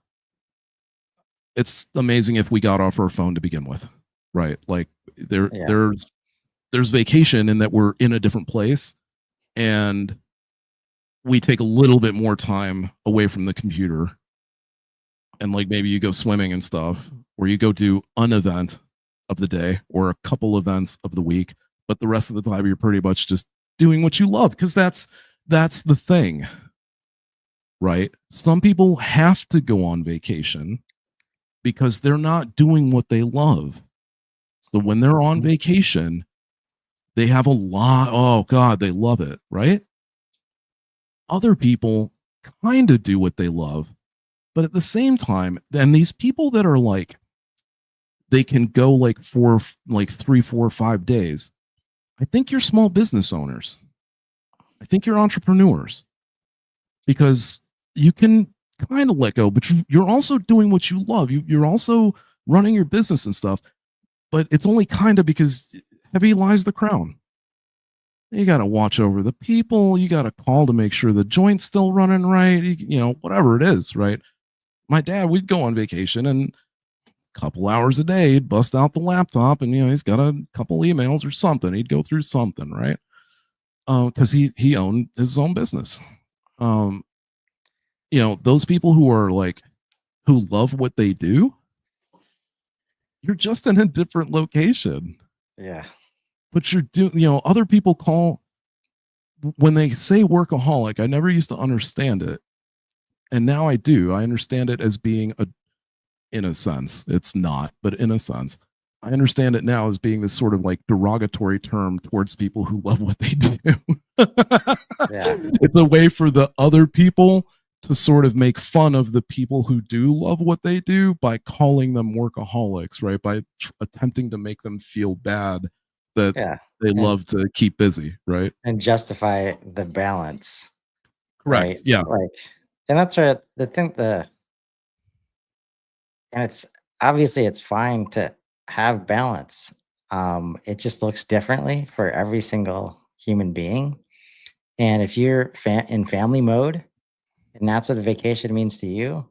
it's amazing if we got off our phone to begin with, right? Like there's vacation in that we're in a different place and we take a little bit more time away from the computer, and like maybe you go swimming and stuff, or you go do an event of the day or a couple events of the week, but the rest of the time you're pretty much just doing what you love, because that's the thing, right? Some people have to go on vacation because they're not doing what they love. So when they're on vacation, they have a lot. Oh God, they love it, right? Other people kind of do what they love, but at the same time, and these people that are like, they can go like 3, 4, 5 days. I think you're small business owners. I think you're entrepreneurs, because you can kind of let go, but you're also doing what you love. You're also running your business and stuff, but it's only kind of because heavy lies the crown. You got to watch over the people. You got to call to make sure the joint's still running right. Whatever it is, right? My dad, we'd go on vacation and a couple hours a day, he'd bust out the laptop and, he's got a couple emails or something. He'd go through something, right? Because he owned his own business. Those people who are like, who love what they do, you're just in a different location. Yeah. but you're doing, other people when they say workaholic, I never used to understand it. And now I do. I understand it as being in a sense, it's not, but in a sense, I understand it now as being this sort of like derogatory term towards people who love what they do. Yeah. It's a way for the other people to sort of make fun of the people who do love what they do by calling them workaholics, right? By attempting to make them feel bad that Yeah. they And love to keep busy, right? and justify the balance, right? Correct. Yeah. Like, and that's right. And it's obviously it's fine to have balance. It just looks differently for every single human being. And if you're in family mode, and that's what a vacation means to you,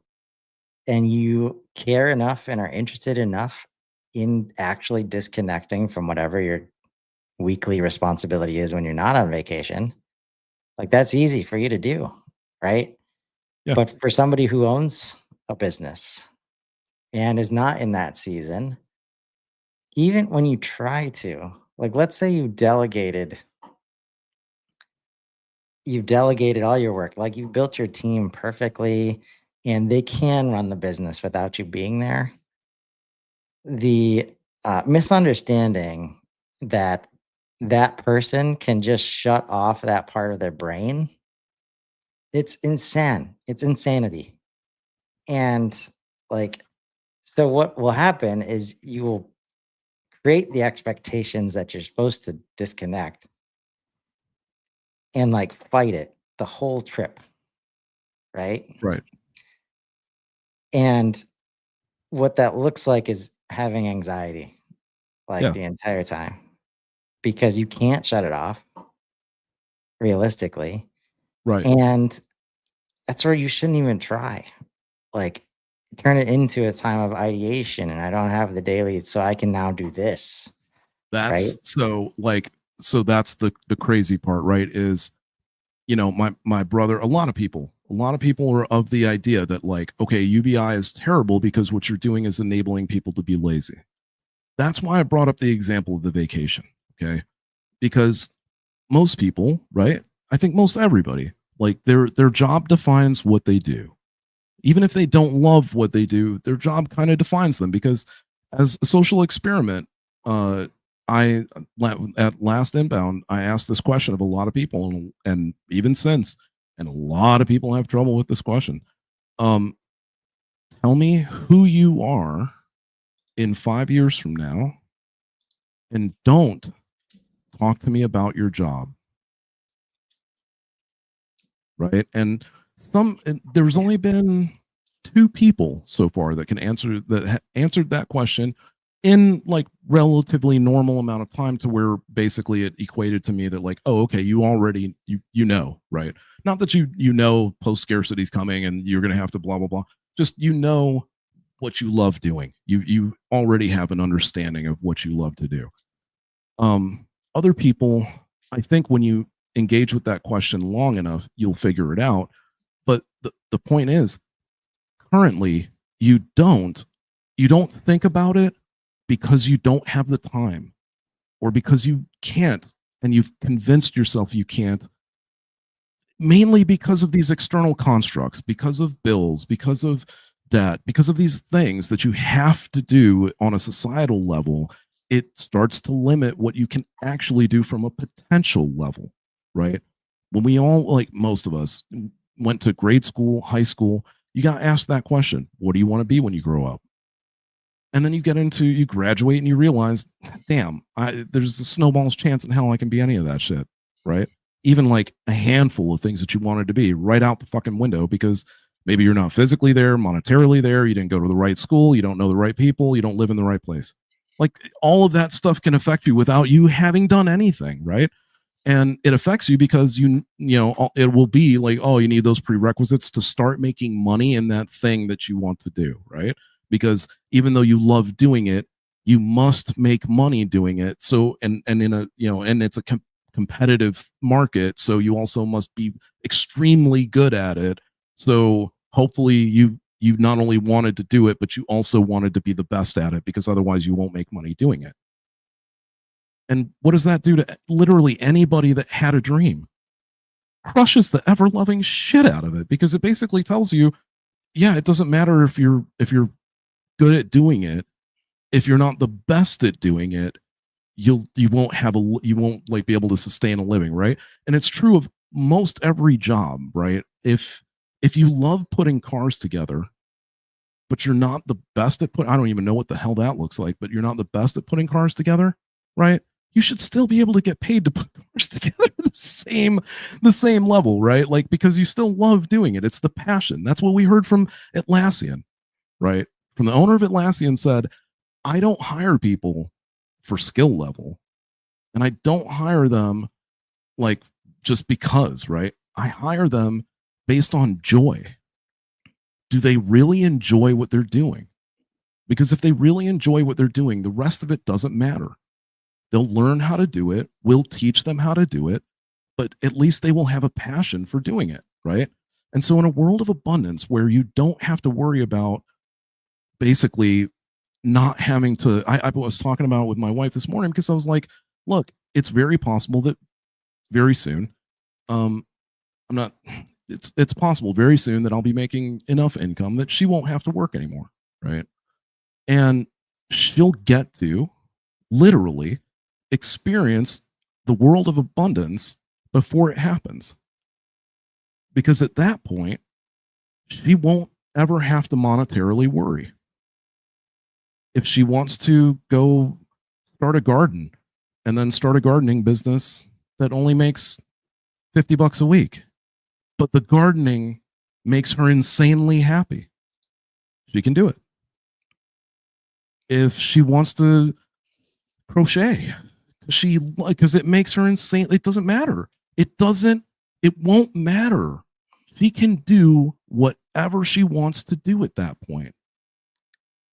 and you care enough and are interested enough in actually disconnecting from whatever your weekly responsibility is when you're not on vacation, like that's easy for you to do, right? Yeah. But for somebody who owns a business and is not in that season, even when you try to, like let's say you've delegated all your work, like you've built your team perfectly and they can run the business without you being there. The misunderstanding that that person can just shut off that part of their brain, it's insane. It's insanity. And like, so what will happen is you will create the expectations that you're supposed to disconnect and like fight it the whole trip, right? Right. And what that looks like is having anxiety like Yeah. the entire time because you can't shut it off realistically. Right. And that's where you shouldn't even try. Like turn it into a time of ideation and I don't have the daily so I can now do this, right? So that's the crazy part, right? Is my brother, a lot of people are of the idea that like, okay, UBI is terrible because what you're doing is enabling people to be lazy. That's why I brought up the example of the vacation, okay? Because most people, right? I think most everybody, like their job defines what they do. Even if they don't love what they do, their job kind of defines them because as a social experiment, uh I at last inbound, I asked this question of a lot of people and even since, and a lot of people have trouble with this question. Um, tell me who you are in 5 years from now, and don't talk to me about your job, right? And there's only been two people so far that can answered that question in like relatively normal amount of time to where basically it equated to me that like, oh, okay, you already right? Not that post scarcity is coming and you're going to have to blah blah blah. Just what you love doing. You already have an understanding of what you love to do. Other people, I think when you engage with that question long enough, you'll figure it out. But the point is, currently, you don't think about it because you don't have the time or because you can't and you've convinced yourself you can't, mainly because of these external constructs, because of bills, because of debt, because of these things that you have to do on a societal level. It starts to limit what you can actually do from a potential level, right? When we all, like most of us, went to grade school, high school, you got asked that question: what do you want to be when you grow up? And then you graduate and you realize, damn, there's a snowball's chance in hell I can be any of that shit, right? Even like a handful of things that you wanted to be, right out the fucking window, because maybe you're not physically there, monetarily there, you didn't go to the right school, you don't know the right people, you don't live in the right place. Like all of that stuff can affect you without you having done anything, right? And it affects you because it will be like, oh, you need those prerequisites to start making money in that thing that you want to do, right? Because even though you love doing it, you must make money doing it. So and in a and it's a competitive market, so you also must be extremely good at it. So hopefully you not only wanted to do it, but you also wanted to be the best at it, because otherwise you won't make money doing it. And what does that do to literally anybody that had a dream? Crushes the ever loving shit out of it, because it basically tells you, yeah, it doesn't matter if you're good at doing it. If you're not the best at doing it, you won't like be able to sustain a living, right? And it's true of most every job, right? If you love putting cars together, but you're not the best at I don't even know what the hell that looks like, but you're not the best at putting cars together, right? You should still be able to get paid to put cars together the same level, right? Like, because you still love doing it. It's the passion. That's what we heard from Atlassian, right? From the owner of Atlassian said, I don't hire people for skill level, and I don't hire them like just because, right? I hire them based on joy. Do they really enjoy what they're doing? Because if they really enjoy what they're doing, the rest of it doesn't matter. They'll learn how to do it. We'll teach them how to do it, but at least they will have a passion for doing it, right? And so in a world of abundance where you don't have to worry about basically not having to, I was talking about it with my wife this morning, because I was like, look, it's very possible that very soon, it's possible very soon that I'll be making enough income that she won't have to work anymore, right? And she'll get to literally experience the world of abundance before it happens. Because at that point, she won't ever have to monetarily worry. If she wants to go start a garden and then start a gardening business that only makes $50 a week, but the gardening makes her insanely happy, she can do it. If she wants to crochet, because it makes her insane, it doesn't matter. It won't matter. She can do whatever she wants to do at that point.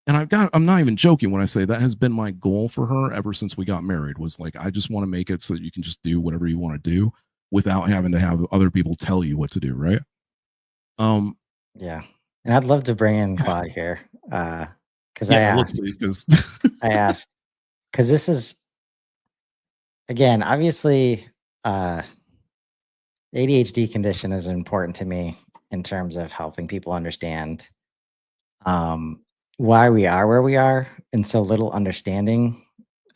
And I'm not even joking when I say that has been my goal for her ever since we got married, was like, I just want to make it so that you can just do whatever you want to do without having to have other people tell you what to do, right? Yeah. And I'd love to bring in Claude here. Because I asked, because this is, again, obviously, the ADHD condition is important to me in terms of helping people understand why we are where we are, and so little understanding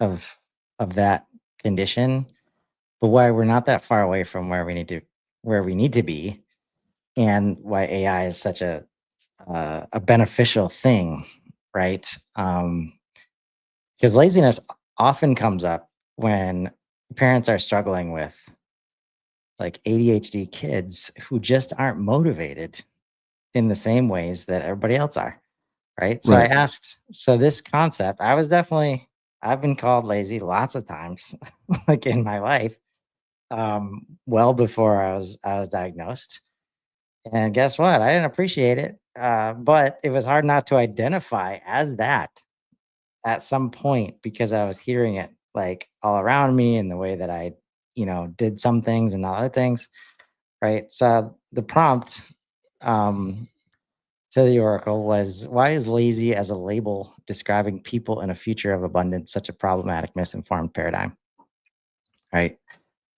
of that condition, but why we're not that far away from where we need to be, and why AI is such a beneficial thing, right? Because laziness often comes up when parents are struggling with like ADHD kids who just aren't motivated in the same ways that everybody else are, right? So I Right. asked, so this concept, I've been called lazy lots of times, like in my life, well before I was diagnosed. And guess what? I didn't appreciate it, but it was hard not to identify as that at some point, because I was hearing it like all around me in the way that I, did some things and not other things, right? So the prompt to the oracle was, why is lazy as a label describing people in a future of abundance such a problematic, misinformed paradigm? Right.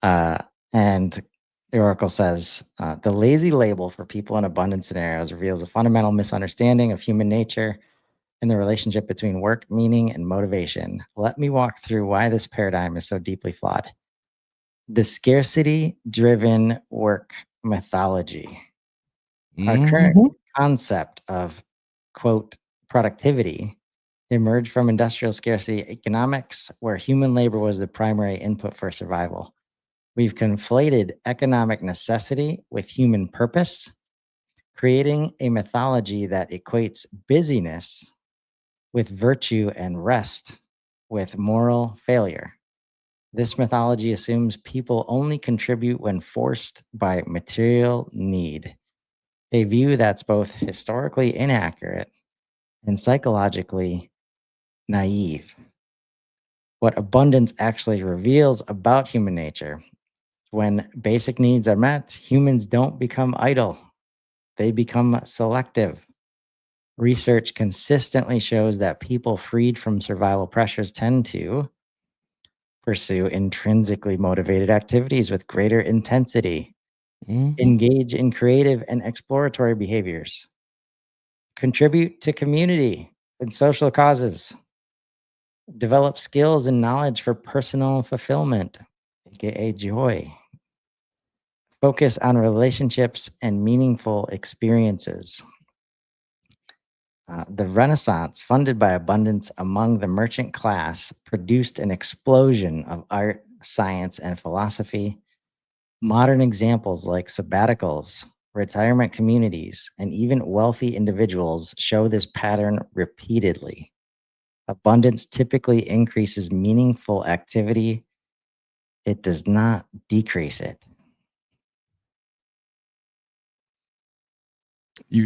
And the oracle says, the lazy label for people in abundance scenarios reveals a fundamental misunderstanding of human nature and the relationship between work, meaning, and motivation. Let me walk through why this paradigm is so deeply flawed. The scarcity driven work mythology. Our current concept of, quote, productivity emerged from industrial scarcity economics, where human labor was the primary input for survival. We've conflated economic necessity with human purpose, creating a mythology that equates busyness with virtue and rest with moral failure. This mythology assumes people only contribute when forced by material need, a view that's both historically inaccurate and psychologically naive. What abundance actually reveals about human nature: when basic needs are met, humans don't become idle, they become selective. Research consistently shows that people freed from survival pressures tend to pursue intrinsically motivated activities with greater intensity, Mhm. engage in creative and exploratory behaviors, contribute to community and social causes, develop skills and knowledge for personal fulfillment, aka joy, focus on relationships and meaningful experiences. The Renaissance, funded by abundance among the merchant class, produced an explosion of art, science, and philosophy. Modern examples like sabbaticals, retirement communities, and even wealthy individuals show this pattern repeatedly. Abundance typically increases meaningful activity, it does not decrease it.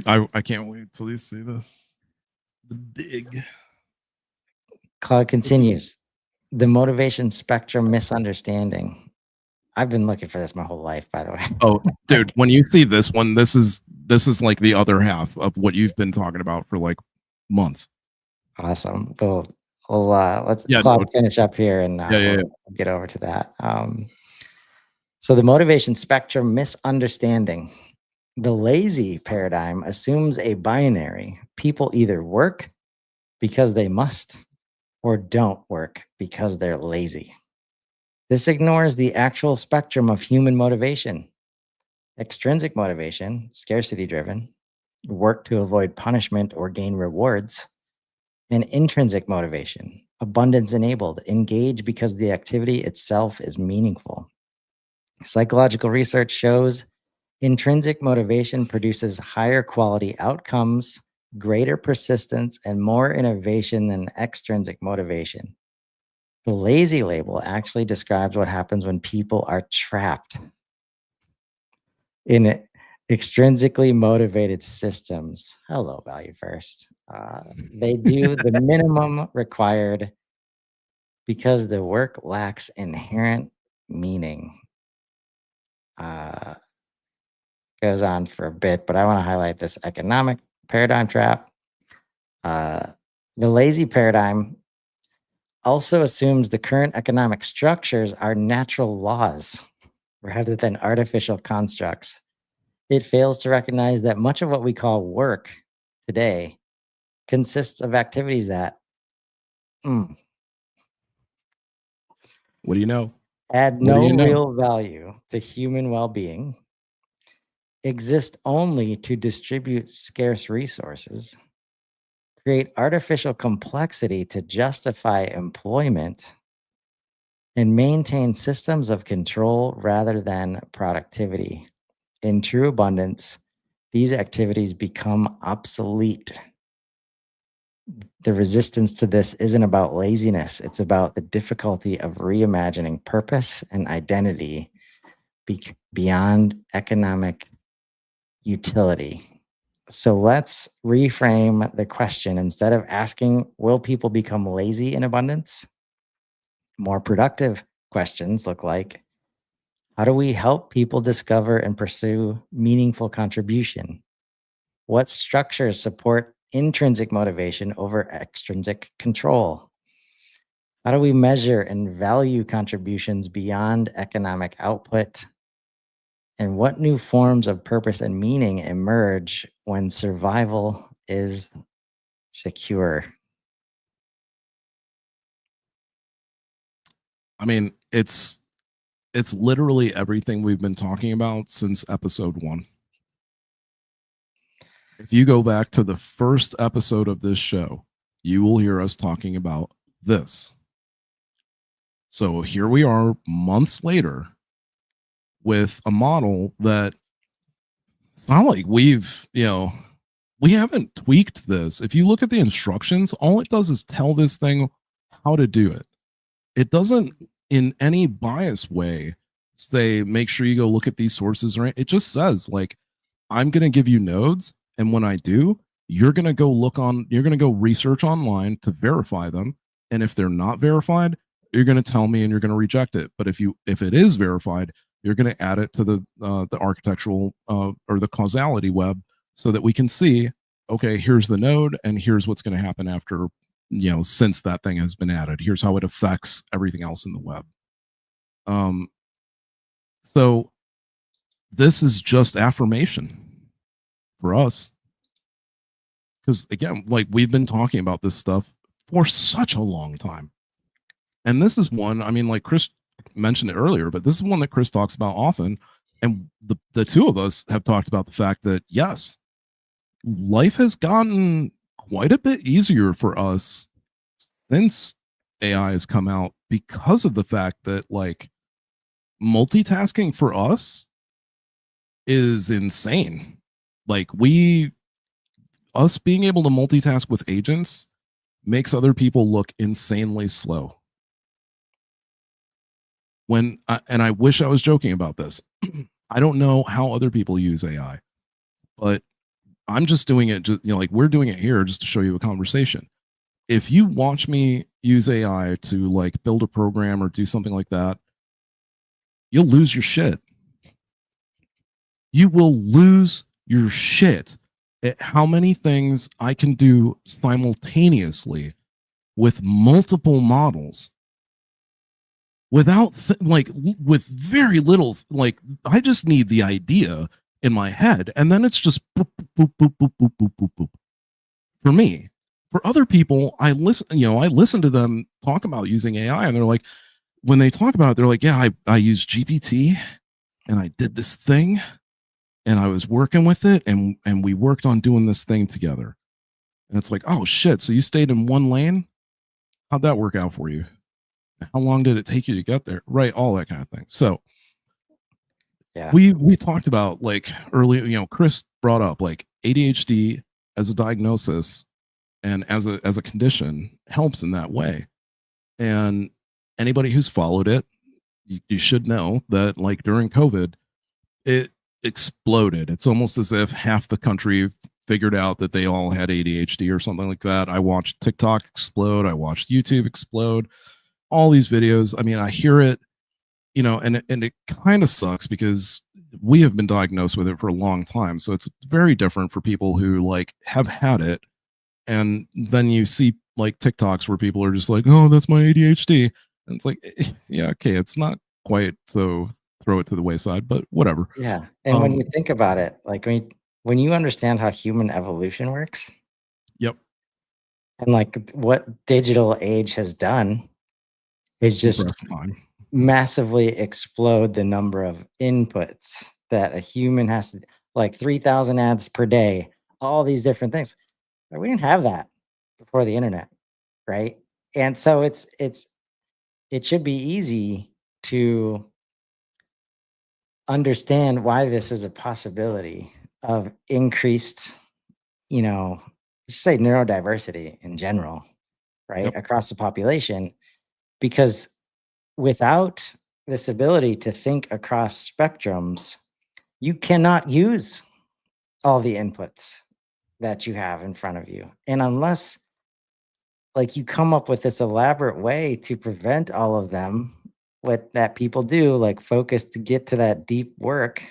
I can't wait till you see this. The dig. Claude continues the motivation spectrum misunderstanding. I've been looking for this my whole life, by the way. Oh, dude, when you see this one, this is like the other half of what you've been talking about for like months. Awesome. Well, let's Yeah, Claude no, finish up here and yeah. we'll get over to that. So the motivation spectrum misunderstanding. The lazy paradigm assumes a binary. People either work because they must or don't work because they're lazy. This ignores the actual spectrum of human motivation. Extrinsic motivation, scarcity driven, work to avoid punishment or gain rewards, and intrinsic motivation, abundance enabled, engage because the activity itself is meaningful. Psychological research shows intrinsic motivation produces higher quality outcomes, greater persistence, and more innovation than extrinsic motivation. The lazy label actually describes what happens when people are trapped in extrinsically motivated systems. Hello, value first. They do the minimum required because the work lacks inherent meaning. Goes on for a bit, but I want to highlight this economic paradigm trap. The lazy paradigm also assumes the current economic structures are natural laws rather than artificial constructs. It fails to recognize that much of what we call work today consists of activities that What do you know? add What do no you know? real value to human well being, exist only to distribute scarce resources, create artificial complexity to justify employment, and maintain systems of control rather than productivity. In true abundance, these activities become obsolete. The resistance to this isn't about laziness, it's about the difficulty of reimagining purpose and identity beyond economic utility. So let's reframe the question. Instead of asking, will people become lazy in abundance? More productive questions look like, how do we help people discover and pursue meaningful contribution? What structures support intrinsic motivation over extrinsic control? How do we measure and value contributions beyond economic output? And what new forms of purpose and meaning emerge when survival is secure? I mean, it's literally everything we've been talking about since episode 1. If you go back to the first episode of this show, you will hear us talking about this. So here we are months later with a model that it's not like we haven't tweaked this. If you look at the instructions, all it does is tell this thing how to do it. It doesn't in any biased way say, make sure you go look at these sources, right? It just says, like, I'm going to give you nodes. And when I do, you're going to go research online to verify them. And if they're not verified, you're going to tell me and you're going to reject it. But if it is verified, you're going to add it to the architectural or the causality web so that we can see, okay, here's the node and here's what's going to happen after since that thing has been added. Here's how it affects everything else in the web. So this is just affirmation for us. Because again, like we've been talking about this stuff for such a long time. And this is one, I mean, like Chris mentioned it earlier, but this is one that Chris talks about often. And the two of us have talked about the fact that, yes, life has gotten quite a bit easier for us since AI has come out, because of the fact that like multitasking for us is insane. Like us being able to multitask with agents makes other people look insanely slow. And I wish I was joking about this. I don't know how other people use AI, but I'm just doing it, like we're doing it here just to show you a conversation. If you watch me use AI to like build a program or do something like that, you'll lose your shit. You will lose your shit at how many things I can do simultaneously with multiple models without with very little, like I just need the idea in my head and then it's just boop, boop, boop, boop, boop, boop, boop, boop. For me. For other people, I listen to them talk about using AI and they're like, when they talk about it, they're like, yeah, I use GPT and I did this thing and I was working with it and we worked on doing this thing together. And it's like, oh shit, so you stayed in one lane? How'd that work out for you? How long did it take you to get there? Right, all that kind of thing. So yeah, we talked about like earlier, Chris brought up like ADHD as a diagnosis and as a condition helps in that way. And anybody who's followed it, you should know that like during COVID, it exploded. It's almost as if half the country figured out that they all had ADHD or something like that. I watched TikTok explode. I watched YouTube explode. All these videos. I mean, I hear it, and it kind of sucks because we have been diagnosed with it for a long time. So it's very different for people who like have had it. And then you see like TikToks where people are just like, oh, that's my ADHD. And it's like, yeah, okay, it's not quite so throw it to the wayside, but whatever. Yeah. And when you think about it, like when you understand how human evolution works. Yep. And like what digital age has done is just massively explode the number of inputs that a human has to, like 3,000 ads per day, all these different things. We didn't have that before the internet, right? And so it should be easy to understand why this is a possibility of increased, just say neurodiversity in general, right? Across the population, because without this ability to think across spectrums, you cannot use all the inputs that you have in front of you. And unless like you come up with this elaborate way to prevent all of them, what that people do, like focus to get to that deep work,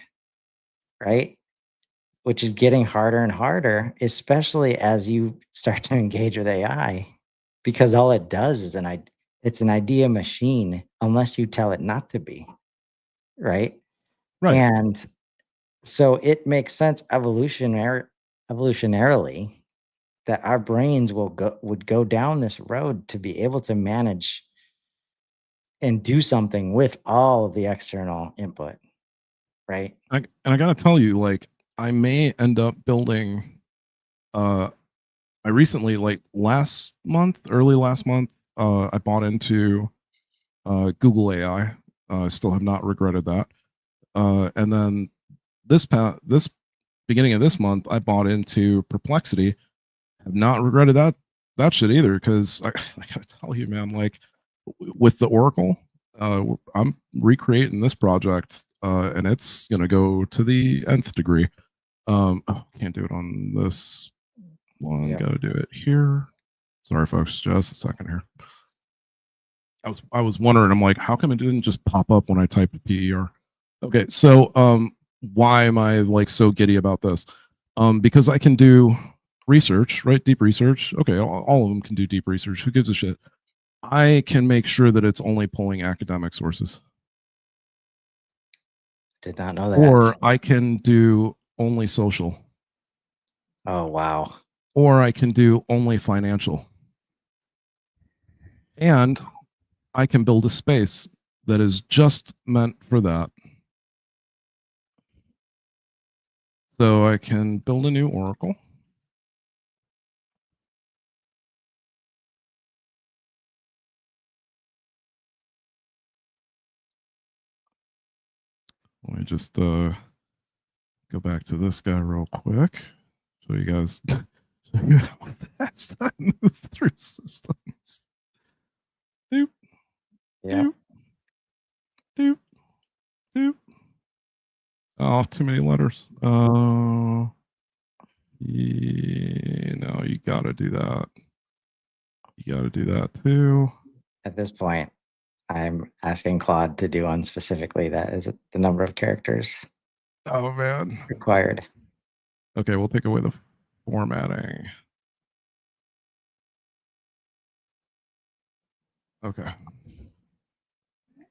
right? Which is getting harder and harder, especially as you start to engage with AI, because all it does is it's an idea machine unless you tell it not to be, right? And so it makes sense evolutionarily that our brains would go down this road to be able to manage and do something with all of the external input, right? And I gotta tell you, like, I may end up building. I recently, like early last month, I bought into Google AI. I still have not regretted that. And then this beginning of this month, I bought into Perplexity. Have not regretted that shit either, because I gotta tell you, man, like with the Oracle, I'm recreating this project, and it's gonna go to the nth degree. Can't do it on this one. Gotta do it here. Sorry, folks, just a second here. I was wondering, I'm like, how come it didn't just pop up when I typed PER? Okay, so why am I like so giddy about this? Because I can do research, right? Deep research. Okay, all of them can do deep research. Who gives a shit? I can make sure that it's only pulling academic sources. Did not know that. Or I can do only social. Oh, wow. Or I can do only financial. And I can build a space that is just meant for that. So I can build a new oracle. Let me just go back to this guy real quick. So you guys show you how fast I move through systems. Doop, Yeah. doop, doop, doop. Oh, too many letters. No, you gotta do that. You gotta do that too. At this point, I'm asking Claude to do unspecifically that is the number of characters Oh man. required. Okay, we'll take away the formatting. Okay.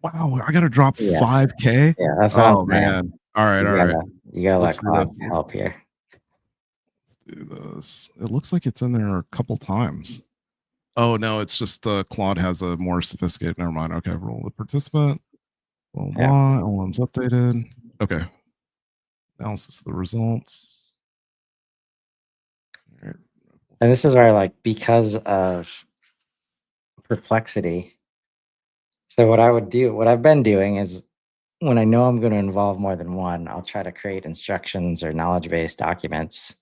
Wow, I gotta drop Yeah. 5K. Yeah, that's what Oh I'm saying. man. All right, You all gotta, right. you gotta let Let's do Claude this. help here. Let's do this. It looks like it's in there a couple times. Oh no, it's just Claude has a more sophisticated. Never mind. Okay, roll the participant. Blah Yeah. blah. LM's updated. Okay. Analysis of the results. All right. And this is where, like, because of perplexity. So what I would do, what I've been doing is when I know I'm going to involve more than one, I'll try to create instructions or knowledge-based documents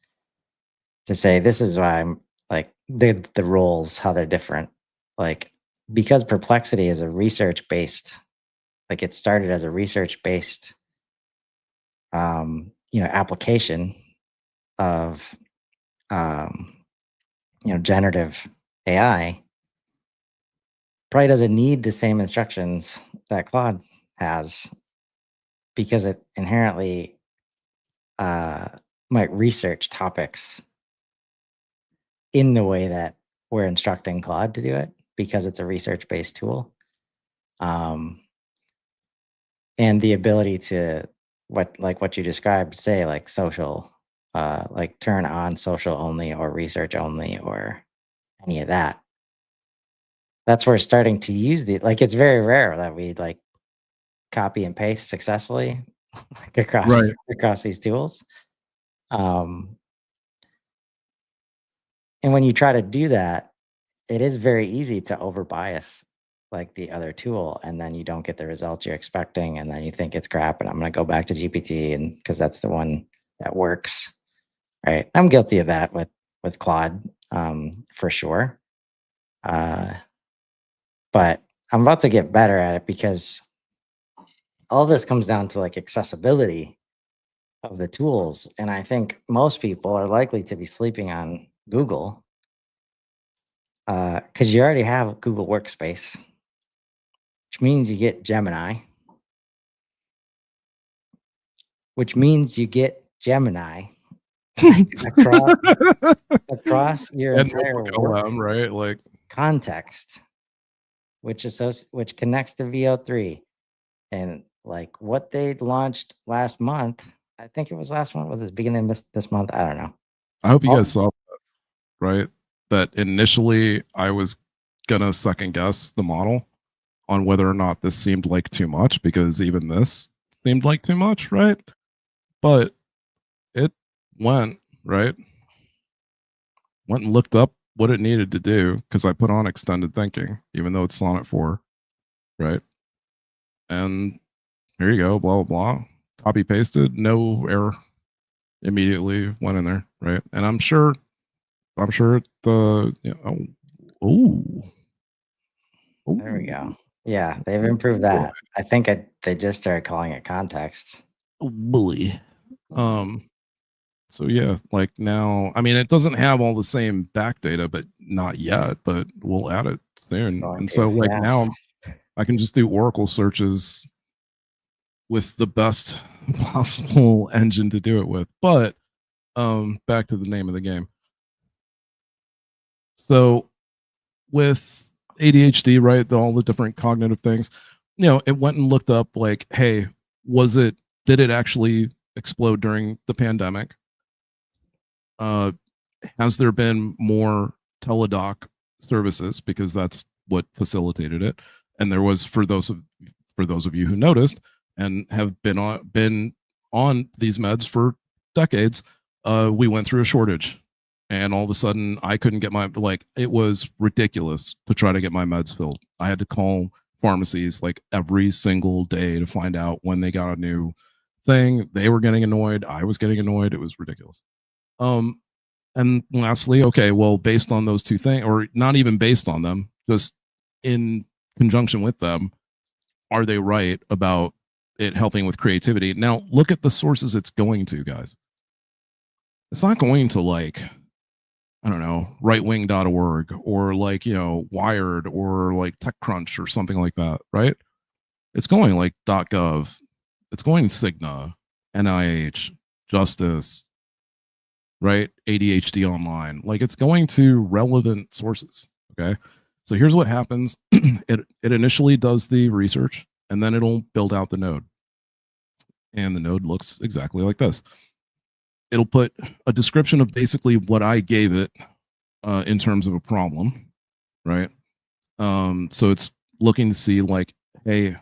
to say, this is why I'm like the roles, how they're different. Like, because perplexity is a research-based, like it started as a research-based, application of, generative AI, probably doesn't need the same instructions that Claude has because it inherently might research topics in the way that we're instructing Claude to do it because it's a research-based tool. And the ability to what you described, say like social, like turn on social only or research only or any of that. That's where we're starting to use like it's very rare that we like copy and paste successfully like across these tools. And when you try to do that, it is very easy to over bias like the other tool, and then you don't get the results you're expecting, and then you think it's crap, and I'm going to go back to GPT, and because that's the one that works, right? I'm guilty of that with Claude, for sure. But I'm about to get better at it because all this comes down to like accessibility of the tools, and I think most people are likely to be sleeping on Google because you already have Google Workspace, which means you get Gemini, which means you get Gemini across your And entire notebook work LM, right? Like context, which connects to VO3. And like what they launched last month, I think it was last month, was it beginning of this month? I don't know. I hope you Oh. guys saw that, right? That initially I was gonna second guess the model on whether or not this seemed like too much, because even this seemed like too much, right? But it went and looked up what it needed to do, because I put on extended thinking, even though it's Sonnet 4, right? And here you go, blah, blah, blah. Copy pasted, no error. Immediately went in there, right? And I'm sure the, There we go. Yeah, they've improved that. I think they just started calling it context. Bully. So yeah, like now, I mean, it doesn't have all the same back data, but not yet, but we'll add it soon. And so like now I can just do Oracle searches with the best possible engine to do it with. But back to the name of the game. So with ADHD, right, all the different cognitive things, it went and looked up like, hey, did it actually explode during the pandemic? Has there been more teledoc services, because that's what facilitated it? And there was, for those of you who noticed and have been on these meds for decades, we went through a shortage, and all of a sudden I couldn't get it was ridiculous to try to get my meds filled. I had to call pharmacies like every single day to find out when they got a new thing. They were getting annoyed, I was getting annoyed. It was ridiculous. And lastly, okay, well, based on those two things, or not even based on them, just in conjunction with them, are they right about it helping with creativity? Now, look at the sources it's going to, guys. It's not going to I don't know, rightwing.org or Wired or TechCrunch or something like that, right? It's going .gov. It's going Cigna, NIH, Justice, right? ADHD Online. It's going to relevant sources. Okay. So here's what happens. It initially does the research, and then it'll build out the node. And the node looks exactly like this. It'll put a description of basically what I gave it in terms of a problem, right? So it's looking to see hey,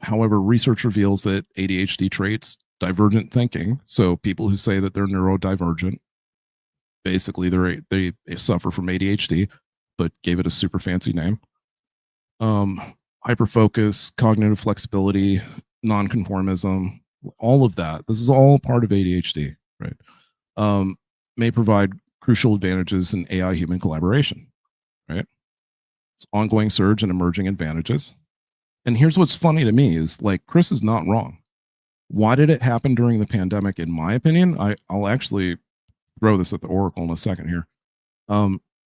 however, research reveals that ADHD traits divergent thinking. So people who say that they're neurodivergent, basically they suffer from ADHD, but gave it a super fancy name. Hyperfocus, cognitive flexibility, nonconformism, all of that. This is all part of ADHD, right? May provide crucial advantages in AI human collaboration, right? It's ongoing surge and emerging advantages. And here's what's funny to me is Chris is not wrong. Why did it happen during the pandemic? In my opinion, I'll actually throw this at the Oracle in a second here.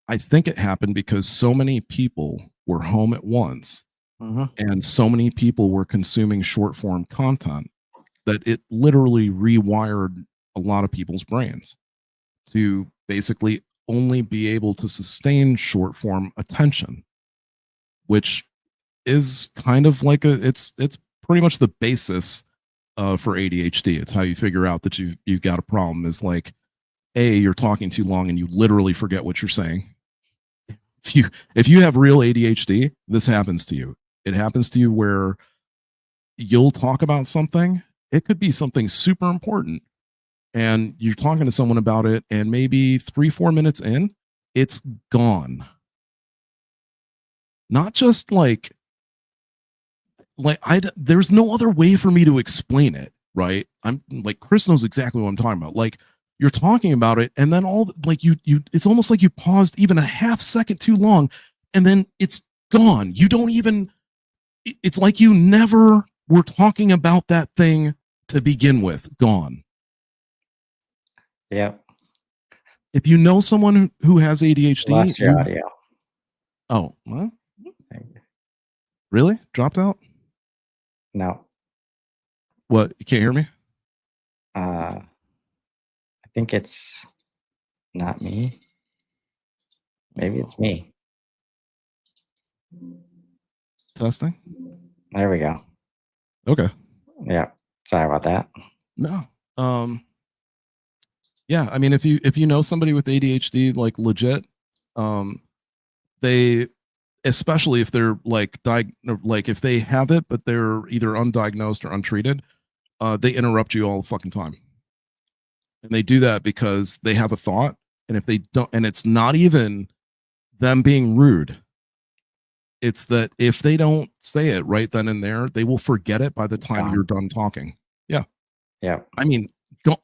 I think it happened because so many people were home at once, and so many people were consuming short form content that it literally rewired a lot of people's brains to basically only be able to sustain short form attention, which is kind of it's pretty much the basis for ADHD. It's how you figure out that you've got a problem. Is you're talking too long and you literally forget what you're saying. If you have real ADHD, this happens to you. It happens to you where you'll talk about something. It could be something super important, and you're talking to someone about it, and maybe 3-4 minutes in, it's gone. Not just there's no other way for me to explain it, right? I'm Chris knows exactly what I'm talking about. You're talking about it, and then it's almost like you paused even a half second too long, and then it's gone. You don't even, it's like you never were talking about that thing to begin with. Gone. Yep. If you know someone who has ADHD, lost your audio. Oh, what? Really? Dropped out? No. What? You can't hear me? I think it's not me. Maybe it's me. Testing. There we go. Okay. Yeah. Sorry about that. No. Yeah. I mean, if you know somebody with ADHD, legit, they, especially if they're if they have it but they're either undiagnosed or untreated, they interrupt you all the fucking time. And they do that because they have a thought, and if they don't, and it's not even them being rude, it's that if they don't say it right then and there, they will forget it by the time you're done talking. Yeah. Yeah. I mean,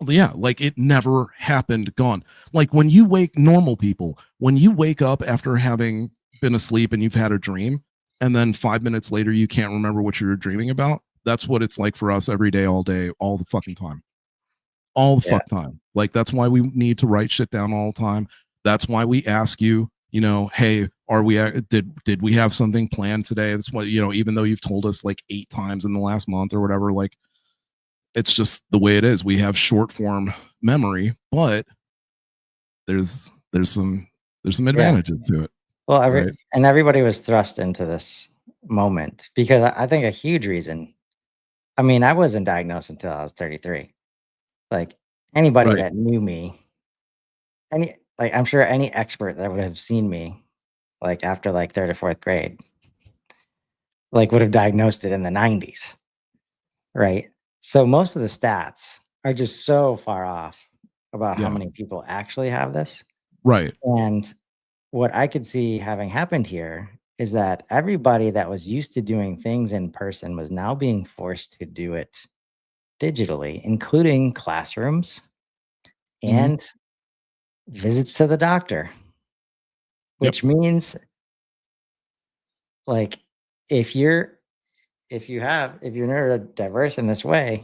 yeah, it never happened. Gone. When you normal people, when you wake up after having been asleep and you've had a dream, and then 5 minutes later you can't remember what you were dreaming about, that's what it's like for us every day, all day, all the fucking time. All the fuck time. That's why we need to write shit down all the time. That's why we ask you, hey, did we have something planned today? That's what, even though you've told us 8 times in the last month or whatever, it's just the way it is. We have short form memory, but there's some There's some advantages to it. Well, Right. and everybody was thrust into this moment because I think a huge reason. I mean, I wasn't diagnosed until I was 33. Like anybody Right. that knew me, I'm sure any expert that would have seen me, like after like third or fourth grade, like would have diagnosed it in the 90s, right? So most of the stats are just so far off about how Yeah. many people actually have this. Right. And what I could see having happened here is that everybody that was used to doing things in person was now being forced to do it digitally, including classrooms Mhm. and visits to the doctor, Yep. which means like if you're if you're neurodiverse in this way,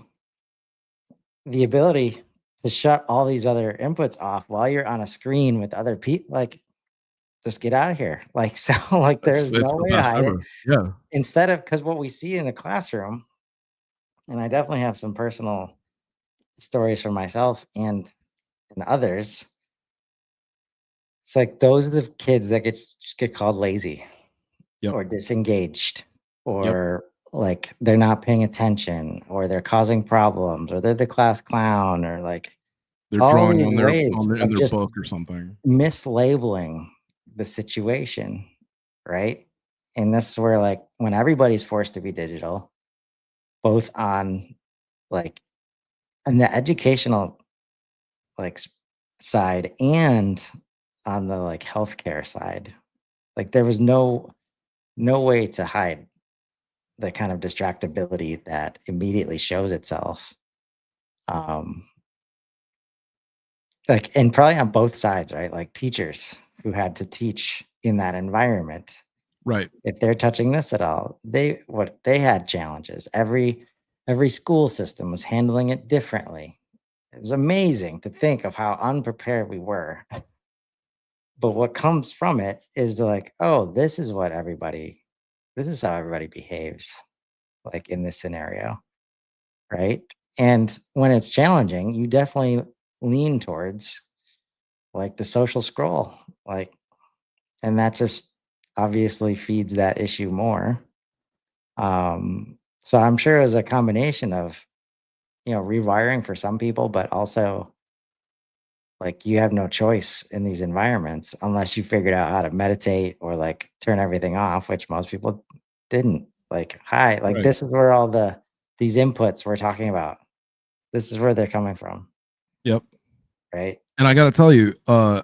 the ability to shut all these other inputs off while you're on a screen with other people, like just get out of here. Like so like there's It's no the way to best hide it. ever. Yeah. Instead of because what we see in the classroom, and I definitely have some personal stories for myself and others. It's like those are the kids that get called lazy Yep. or disengaged Yep. or like they're not paying attention or they're causing problems or they're the class clown or like They're all drawing these on ways in of their just book or something. mislabeling the situation, right? And this is where like when everybody's forced to be digital, both on like on the educational like side and on the like healthcare side, like there was no way to hide the kind of distractibility that immediately shows itself. Um, like and probably on both sides, right? Like teachers who had to teach in that environment. Right. If they're touching this at all, they had challenges. Every school system was handling it differently. It was amazing to think of how unprepared we were. But what comes from it is like, oh, this is how everybody behaves, like in this scenario, right? And when it's challenging, you definitely lean towards like the social scroll, like, and that just obviously feeds that issue more. So I'm sure it was a combination of, rewiring for some people, but also like you have no choice in these environments unless you figured out how to meditate or like turn everything off, which most people didn't. Like, hi, like Right. this is where all these inputs we're talking about, this is where they're coming from, Yep. right? And I got to tell you, I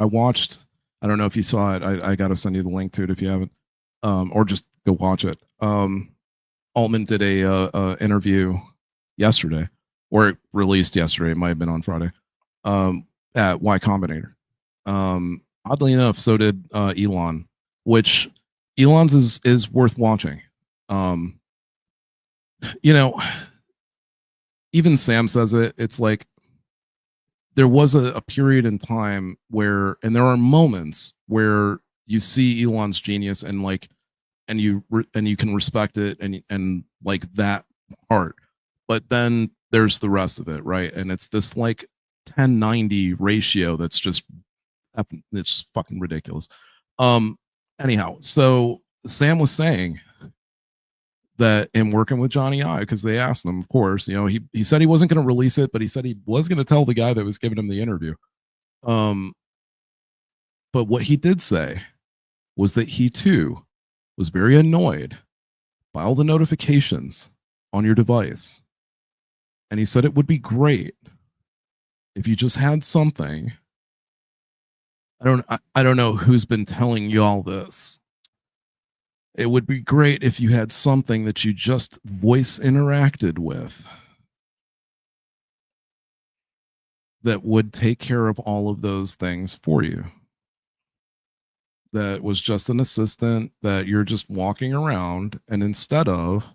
watched. I don't know if you saw it. I got to send you the link to it if you haven't, or just go watch it. Altman did a interview yesterday, or it released yesterday. It might have been on Friday. At Y Combinator. Oddly enough, so did Elon, which Elon's is worth watching. Um, you know, even Sam says it. It's like there was a period in time where, and there are moments where you see Elon's genius and like, and you can respect it and like that part, but then there's the rest of it, right? And it's this like 1090 ratio that's just it's fucking ridiculous. Um, anyhow, so Sam was saying that in working with Johnny I, because they asked him, of course, he said he wasn't going to release it, but he said he was going to tell the guy that was giving him the interview. Um, but what he did say was that he too was very annoyed by all the notifications on your device. And he said it would be great if you just had something. I don't know who's been telling you all this. It would be great if you had something that you just voice interacted with that would take care of all of those things for you. That was just an assistant that you're just walking around, and instead of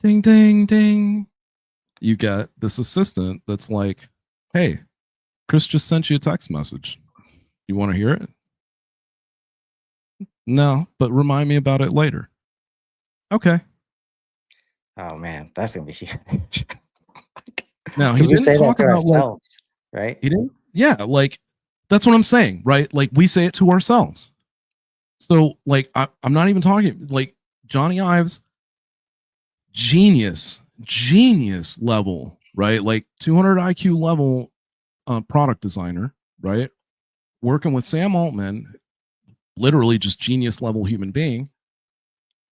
ding, ding, ding, you get this assistant that's like, hey, Chris just sent you a text message. You want to hear it? No, but remind me about it later. Okay. Oh man, that's gonna be huge. Now, he Because we didn't say that talk to about like, ourselves, right? he didn't, yeah, like That's what I'm saying, right? Like we say it to ourselves. So like I'm not even talking like Johnny Ives, genius level, right? Like 200 IQ level product designer, right? Working with Sam Altman, literally just genius level human being,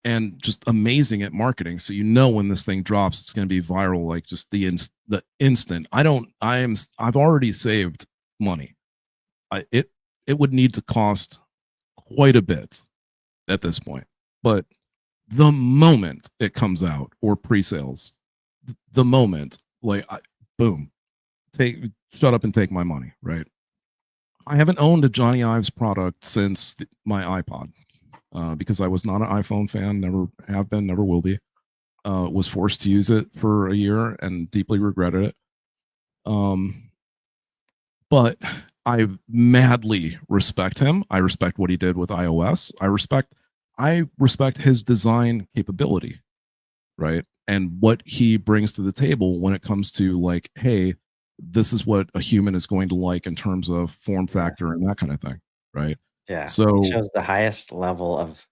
and just amazing at marketing. So you know when this thing drops, it's going to be viral, like just the instant. I've already saved money. It would need to cost quite a bit at this point, but the moment it comes out or pre-sales, the moment like boom, shut up and take my money, right? I haven't owned a Johnny Ives product since my iPod because I was not an iPhone fan, never have been, never will be. Was forced to use it for a year and deeply regretted it. But I madly respect him. I respect what he did with iOS. I respect his design capability, right? And what he brings to the table when it comes to like, hey, this is what a human is going to like in terms of form factor and that kind of thing, right? Yeah. So It shows the highest level of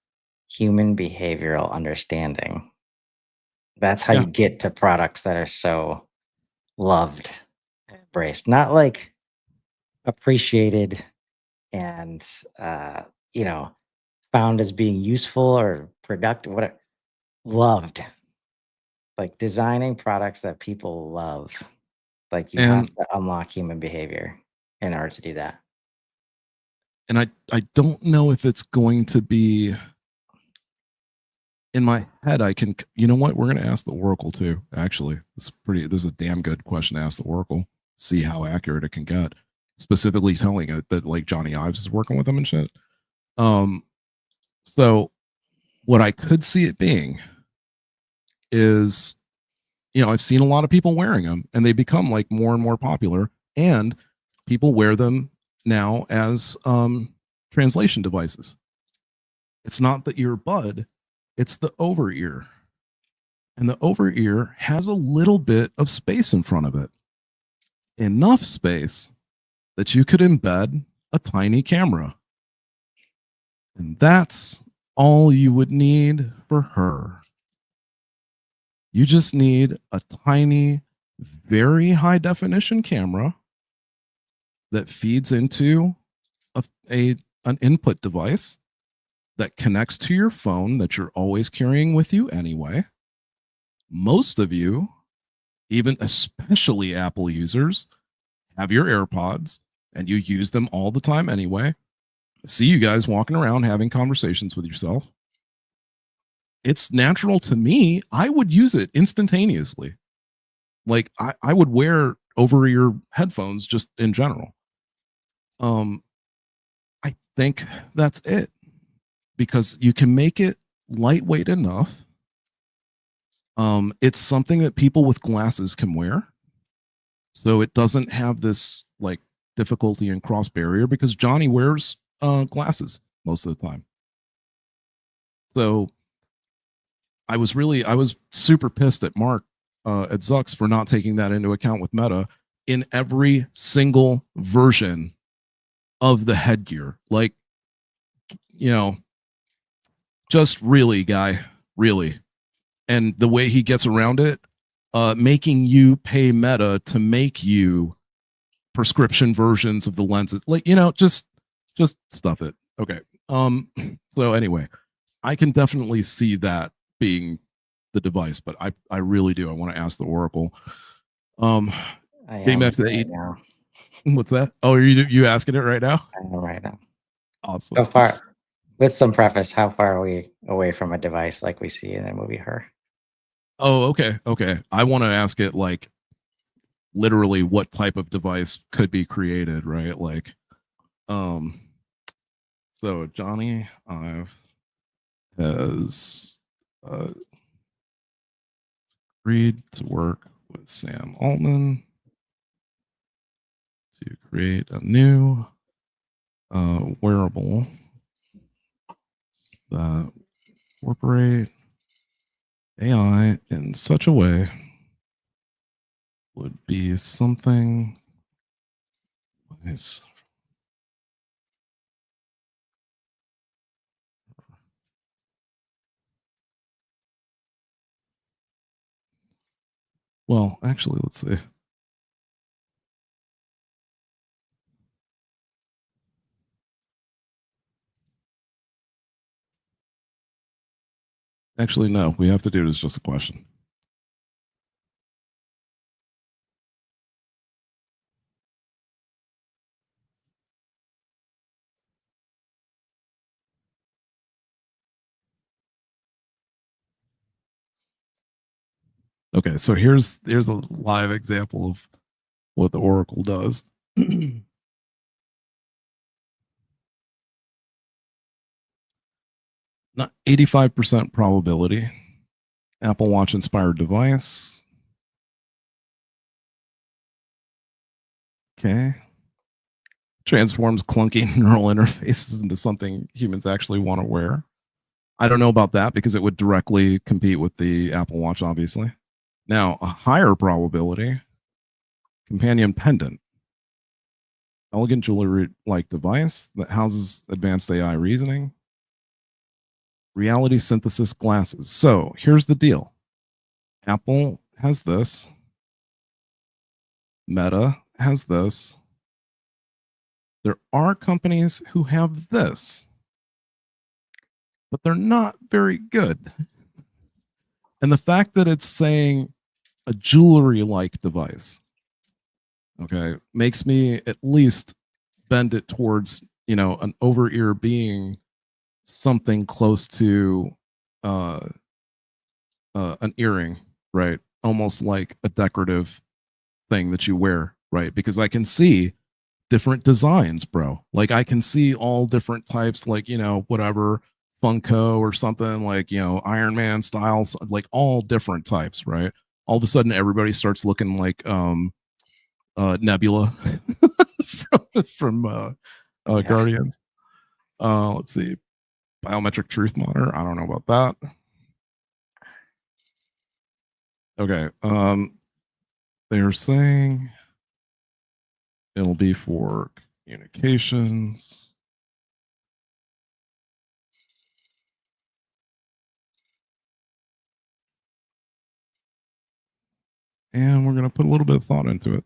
human behavioral understanding. That's how yeah, you get to products that are so loved, embraced, not like appreciated and you know, found as being useful or productive, whatever. Loved. Like designing products that people love. Like you have and to unlock human behavior in order to do that. I don't know if it's going to be in my head. I can, you know what, we're going to ask the Oracle too. Actually, this is a damn good question to ask the Oracle, see how accurate it can get, specifically telling it that like Johnny Ives is working with them and shit. So what I could see it being is, you know, I've seen a lot of people wearing them and they become like more and more popular, and people wear them now as translation devices. It's not the earbud, it's the over ear. And the over ear has a little bit of space in front of it, enough space that you could embed a tiny camera. And that's all you would need for her. You just need a tiny, very high definition camera that feeds into an input device that connects to your phone that you're always carrying with you anyway. Most of you, even especially Apple users, have your AirPods and you use them all the time anyway. See you guys walking around having conversations with yourself. It's natural to me. I would use it instantaneously. Like I would wear over ear headphones just in general. I think that's it, because you can make it lightweight enough. It's something that people with glasses can wear, so it doesn't have this like difficulty and cross barrier, because Johnny wears glasses most of the time. So I was super pissed at Mark at Zucks for not taking that into account with Meta in every single version of the headgear. Like, you know, just really, guy, really. And the way he gets around it, making you pay Meta to make you prescription versions of the lenses. Like, you know, just stuff it. Okay. So anyway, I can definitely see that being the device, but I really do. I want to ask the Oracle. I Getting am back to the right now. what's that? Oh, are you asking it right now? I am right now. Awesome. So far, with some preface, how far are we away from a device like we see in the movie Her? Oh, okay. Okay. I want to ask it like literally what type of device could be created, right? Like, so Johnny Ive has agreed to work with Sam Altman to create a new wearable that incorporate AI in such a way would be something nice Well, actually, let's see. Actually, no. We have to do it as just a question. Okay, so here's a live example of what the Oracle does. Not 85% probability. Apple Watch inspired device. Okay. Transforms clunky neural interfaces into something humans actually want to wear. I don't know about that because it would directly compete with the Apple Watch, obviously. Now, a higher probability companion pendant. Elegant jewelry like device that houses advanced AI reasoning. Reality synthesis glasses. So here's the deal Apple has this, Meta has this. There are companies who have this, but they're not very good. And the fact that it's saying a jewelry like device, okay, makes me at least bend it towards, an over ear being something close to uh, an earring, right? Almost like a decorative thing that you wear, right? Because I can see different designs, bro. Like I can see all different types, like, whatever Funko or something like, Iron Man styles, like all different types, right? All of a sudden everybody starts looking like Nebula from Yeah. Guardians. Let's see. Biometric truth monitor. I don't know about that. Okay. They're saying it'll be for communications. And we're going to put a little bit of thought into it.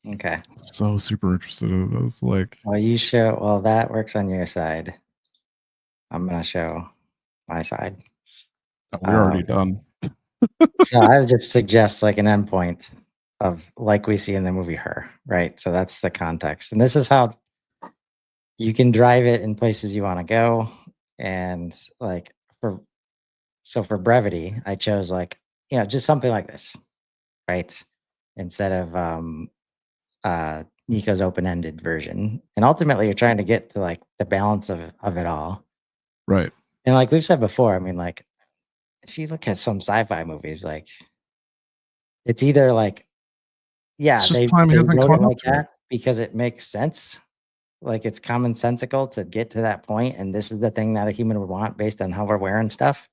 Okay. So super interested in this. Like, Well, that works on your side. I'm going to show my side. we're already done. So I just suggest like an endpoint of like we see in the movie Her, right? So that's the context. And this is how you can drive it in places you want to go. And like for brevity, I chose like, just something like this, right? Instead of Nico's open-ended version. And ultimately you're trying to get to like the balance of it all. Right. And like we've said before, I mean, like if you look at some sci-fi movies, like it's either like, yeah, It's just they time hasn't wrote it caught up like to it. that because it makes sense. Like it's commonsensical to get to that point, and this is the thing that a human would want based on how we're wearing stuff,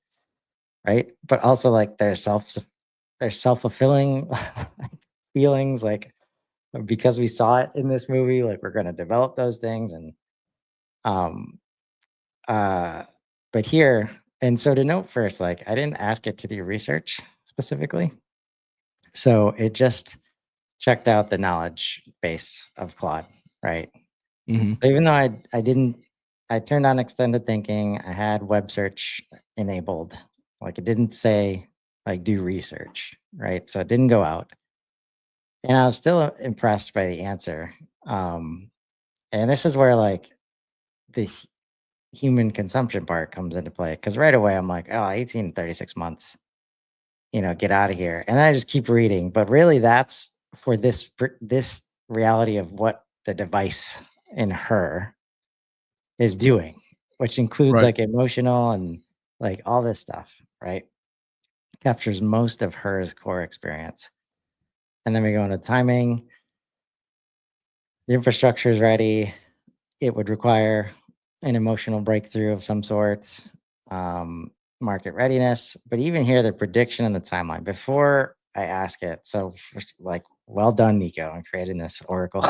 right? But also like there's self-fulfilling feelings, like because we saw it in this movie, like we're gonna develop those things and um but here, and so to note first, like I didn't ask it to do research specifically. So it just checked out the knowledge base of Claude, right? Mm-hmm. Even though I didn't, I turned on extended thinking. I had web search enabled. Like it didn't say like do research, right? So it didn't go out. And I was still impressed by the answer. And this is where like the human consumption part comes into play. Cause right away I'm like, oh, 18 to 36 months, get out of here. And I just keep reading. But really that's for this reality of what the device in Her is doing, which includes Right. like emotional and like all this stuff, right? Captures most of Her's core experience. And then we go into timing. The infrastructure is ready. It would require an emotional breakthrough of some sorts, market readiness. But even here, the prediction and the timeline before I ask it. So, first, like, well done, Nico, on creating this Oracle.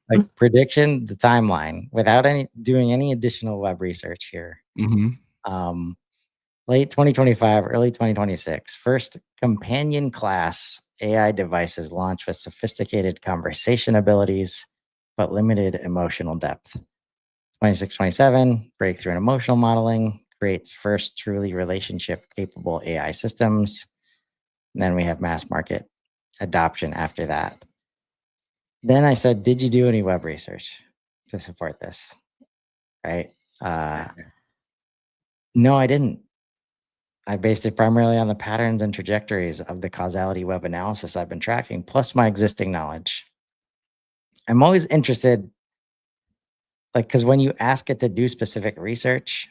Like prediction, the timeline, without doing any additional web research here. Late 2025, early 2026, first companion class AI devices launch with sophisticated conversation abilities, but limited emotional depth. 26, 27, breakthrough in emotional modeling, creates first truly relationship capable AI systems. And then we have mass market adoption after that. Then I said, did you do any web research to support this? Right? No, I didn't. I based it primarily on the patterns and trajectories of the causality web analysis I've been tracking, plus my existing knowledge. I'm always interested, like, because when you ask it to do specific research,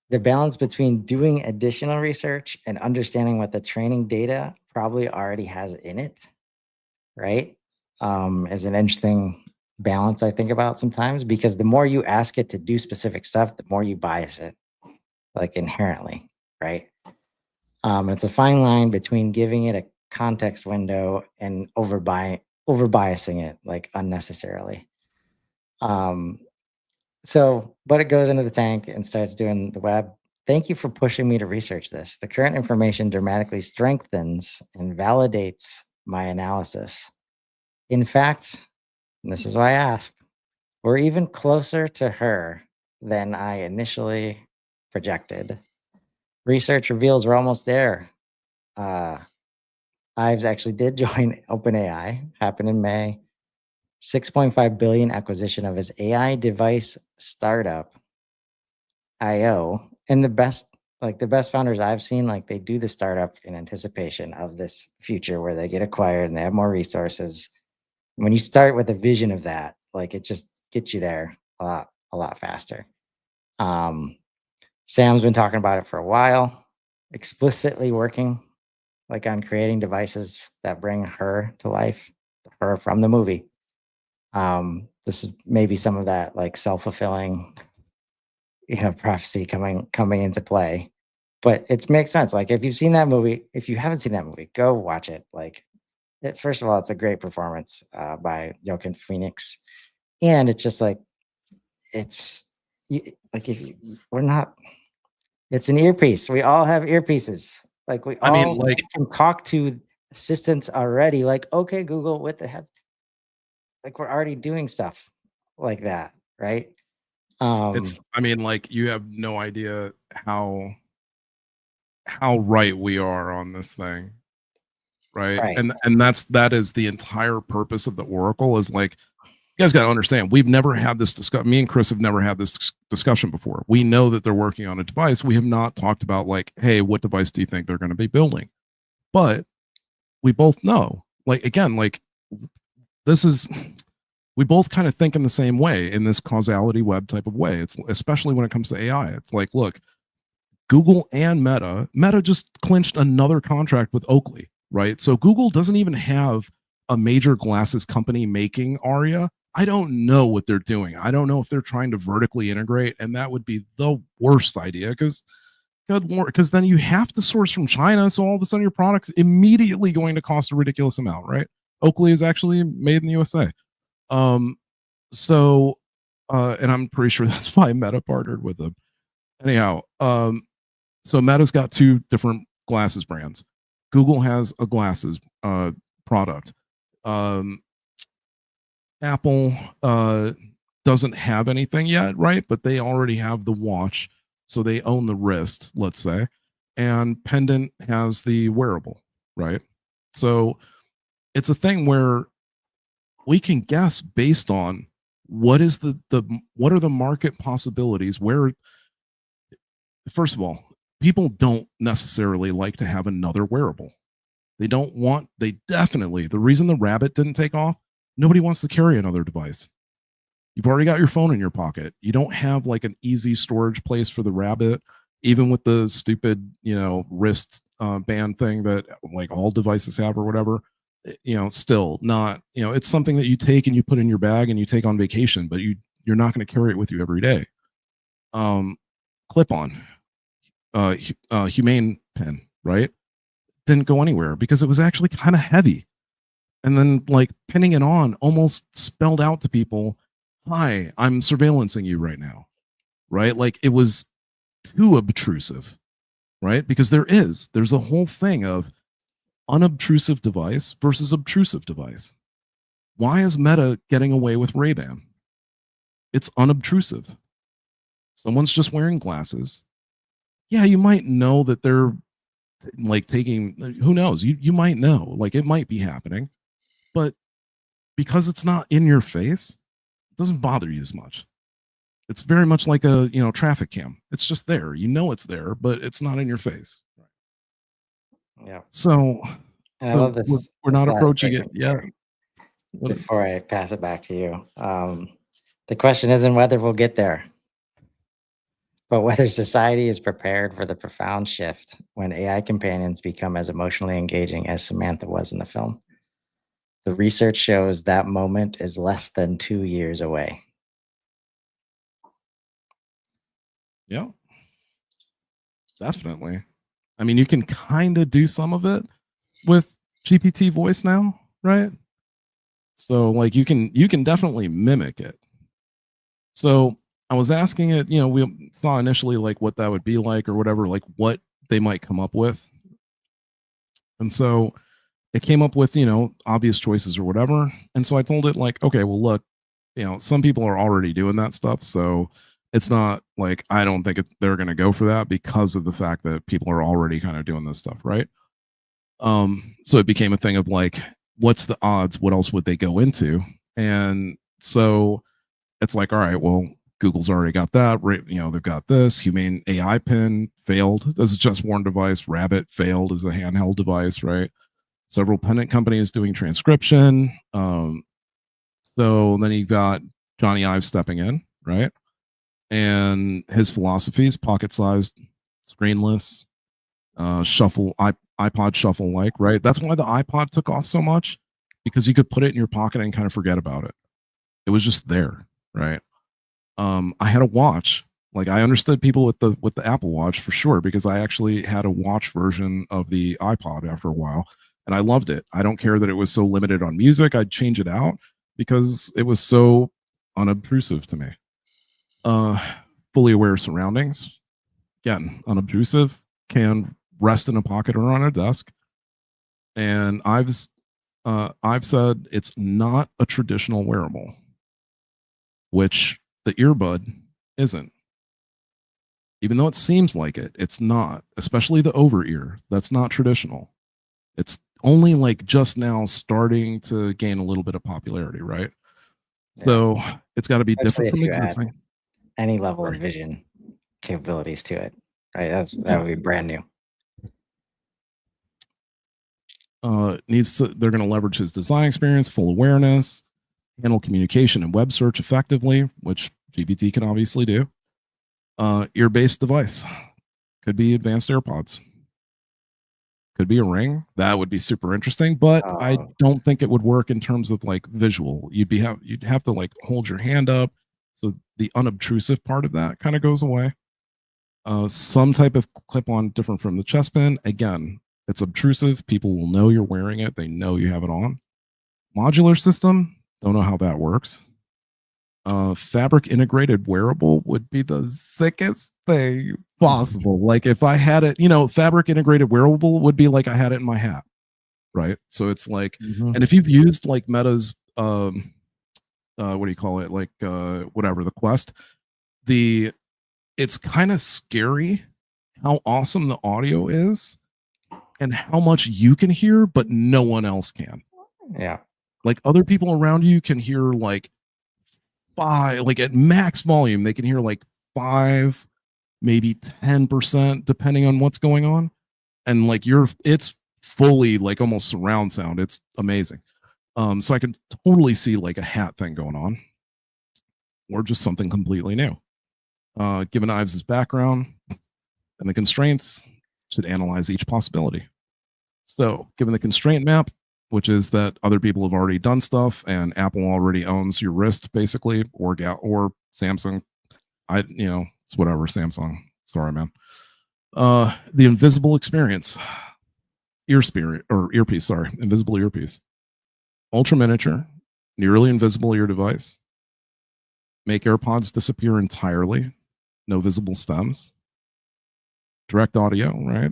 the balance between doing additional research and understanding what the training data probably already has in it, right, is an interesting balance I think about sometimes, because the more you ask it to do specific stuff, the more you bias it, like inherently, right? It's a fine line between giving it a context window and over biasing it like unnecessarily. But it goes into the tank and starts doing the web. Thank you for pushing me to research this. The current information dramatically strengthens and validates my analysis. In fact, and this is why I asked, we're even closer to her than I initially projected. Research reveals we're almost there. Ives actually did join OpenAI, happened in May. 6.5 billion acquisition of his AI device startup, IO. And the best founders I've seen, like they do the startup in anticipation of this future where they get acquired and they have more resources. When you start with a vision of that, like it just gets you there a lot faster. Sam's been talking about it for a while, explicitly working like on creating devices that bring her to life, her from the movie. This is maybe some of that like self-fulfilling, prophecy coming into play. But it makes sense. Like if you've seen that movie, if you haven't seen that movie, go watch it. Like first of all, it's a great performance by Joaquin Phoenix. And it's just like it's like we're not, it's an earpiece. We all have earpieces. Like we all can talk to assistants already. Like, okay, Google, what the heck? Like we're already doing stuff like that, right? You have no idea how right we are on this thing, right? And that is the entire purpose of the Oracle. Is like, you guys got to understand, we've never had this discussion. Me and Chris have never had this discussion before. We know that they're working on a device. We have not talked about like, hey, what device do you think they're going to be building? But we both know, like, again, like we both kind of think in the same way, in this causality web type of way. It's especially when it comes to AI. It's like, look, Google and Meta just clinched another contract with Oakley, right? So Google doesn't even have a major glasses company making Aria. I don't know what they're doing. I don't know if they're trying to vertically integrate, and that would be the worst idea because then you have to source from China. So all of a sudden your product's immediately going to cost a ridiculous amount, right? Oakley is actually made in the USA. And I'm pretty sure that's why Meta partnered with them. Anyhow, so Meta's got two different glasses brands. Google has a glasses product. Apple doesn't have anything yet, right? But they already have the watch, so they own the wrist, let's say. And Pendant has the wearable, right? So it's a thing where we can guess based on what is what are the market possibilities. Where, first of all, people don't necessarily like to have another wearable. They definitely, the reason the Rabbit didn't take off, nobody wants to carry another device. You've already got your phone in your pocket. You don't have like an easy storage place for the Rabbit, even with the stupid, wrist band thing that like all devices have or whatever. Still not, it's something that you take and you put in your bag and you take on vacation, but you're not going to carry it with you every day. Clip on, humane pen, right? didn't go anywhere because it was actually kind of heavy. And then like pinning it on almost spelled out to people, hi, I'm surveillancing you right now. Right? Like it was too obtrusive, right? Because there's a whole thing of unobtrusive device versus obtrusive device. Why is Meta getting away with Ray-Ban? It's unobtrusive. Someone's just wearing glasses. Yeah, you might know that they're like taking, who knows? You might know, like it might be happening, but because it's not in your face, it doesn't bother you as much. It's very much like a traffic cam. It's just there. You know it's there, but it's not in your face. Yeah. So, And I love this. we're this not last approaching it statement yet. here before I pass it back to you. The question isn't whether we'll get there, but whether society is prepared for the profound shift when AI companions become as emotionally engaging as Samantha was in the film. The research shows that moment is less than 2 years away. Yeah, definitely. I mean, you can kind of do some of it with GPT voice now, right? So like you can definitely mimic it. So I was asking it, we saw initially like what that would be like or whatever, like what they might come up with. And so it came up with, obvious choices or whatever. And so I told it like, okay, well, look, some people are already doing that stuff. So it's not like, I don't think they're going to go for that because of the fact that people are already kind of doing this stuff. Right. So it became a thing of like, what's the odds? What else would they go into? And so it's like, all right, well, Google's already got that, right? They've got this humane AI pin failed as a just worn device. Rabbit failed as a handheld device, right? Several pendant companies doing transcription. So then you got Johnny Ive stepping in, right? And his philosophies, pocket-sized, screenless, shuffle, iPod shuffle like, right? That's why the iPod took off so much, because you could put it in your pocket and kind of forget about it. It was just there, right? I had a watch. Like I understood people with the Apple Watch for sure, because I actually had a watch version of the iPod after a while, and I loved it. I don't care that it was so limited on music. I'd change it out because it was so unobtrusive to me. Fully aware of surroundings. Again, unobtrusive, can rest in a pocket or on a desk. And I've said it's not a traditional wearable, which the earbud isn't. Even though it seems like it, it's not, especially the over ear. That's not traditional. It's only like just now starting to gain a little bit of popularity, right? Yeah. So it's got to be different from existing. Any level of vision capabilities to it, right? That would be brand new. They're going to leverage his design experience, full awareness, handle communication and web search effectively, which GPT can obviously do. Ear-based device. Could be advanced AirPods. Could be a ring. That would be super interesting, but I don't think it would work in terms of like visual. You'd have to like hold your hand up, so the unobtrusive part of that kind of goes away. Some type of clip-on different from the chest pin. Again, it's obtrusive. People will know you're wearing it. They know you have it on. Modular system. Don't know how that works. Fabric integrated wearable would be the sickest thing possible. Like if I had it, fabric integrated wearable would be like I had it in my hat, right? So it's like, and if you've used like Meta's, what do you call it? Like whatever, the Quest, it's kind of scary how awesome the audio is and how much you can hear, but no one else can. Yeah. Like other people around you can hear like like at max volume, they can hear like 5, maybe 10%, depending on what's going on. And like it's fully like almost surround sound. It's amazing. So I can totally see like a hat thing going on, or just something completely new. Given Ives' background and the constraints, should analyze each possibility. So given the constraint map, which is that other people have already done stuff and Apple already owns your wrist basically, or Samsung. It's whatever, Samsung. Sorry, man. The invisible experience. earpiece, sorry, invisible earpiece. Ultra miniature, nearly invisible ear device. Make AirPods disappear entirely. No visible stems. Direct audio, right?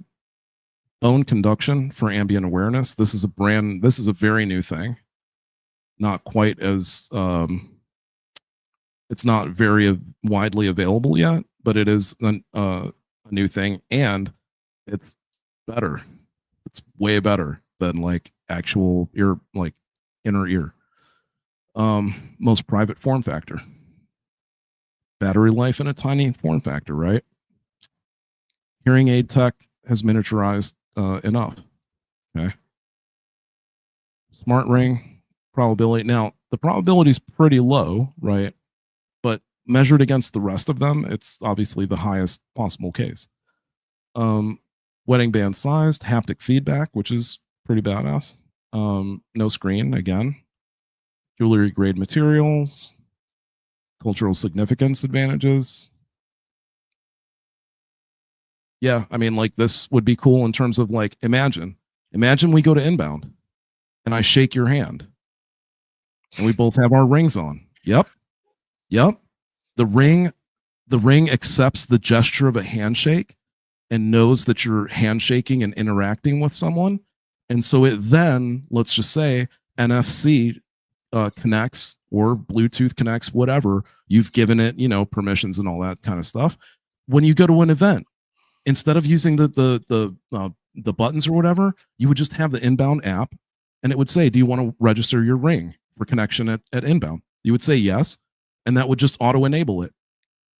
Bone conduction for ambient awareness. This is a very new thing. Not quite as it's not very widely available yet, but it is a new thing, and it's better. It's way better than like actual ear, like inner ear. Most private form factor. Battery life in a tiny form factor, right? Hearing aid tech has miniaturized enough. Okay. Smart ring probability. Now, the probability is pretty low, right? But measured against the rest of them, it's obviously the highest possible case. Wedding band sized, haptic feedback, which is pretty badass. No screen, again. Jewelry grade materials, cultural significance advantages. Yeah, I mean, like this would be cool in terms of like, imagine we go to inbound and I shake your hand and we both have our rings on. Yep. The ring accepts the gesture of a handshake and knows that you're handshaking and interacting with someone. And so it then, let's just say, NFC connects or Bluetooth connects, whatever. You've given it, permissions and all that kind of stuff. When you go to an event, instead of using the buttons or whatever, you would just have the inbound app, and it would say, "Do you want to register your ring for connection at inbound?" You would say yes, and that would just auto enable it.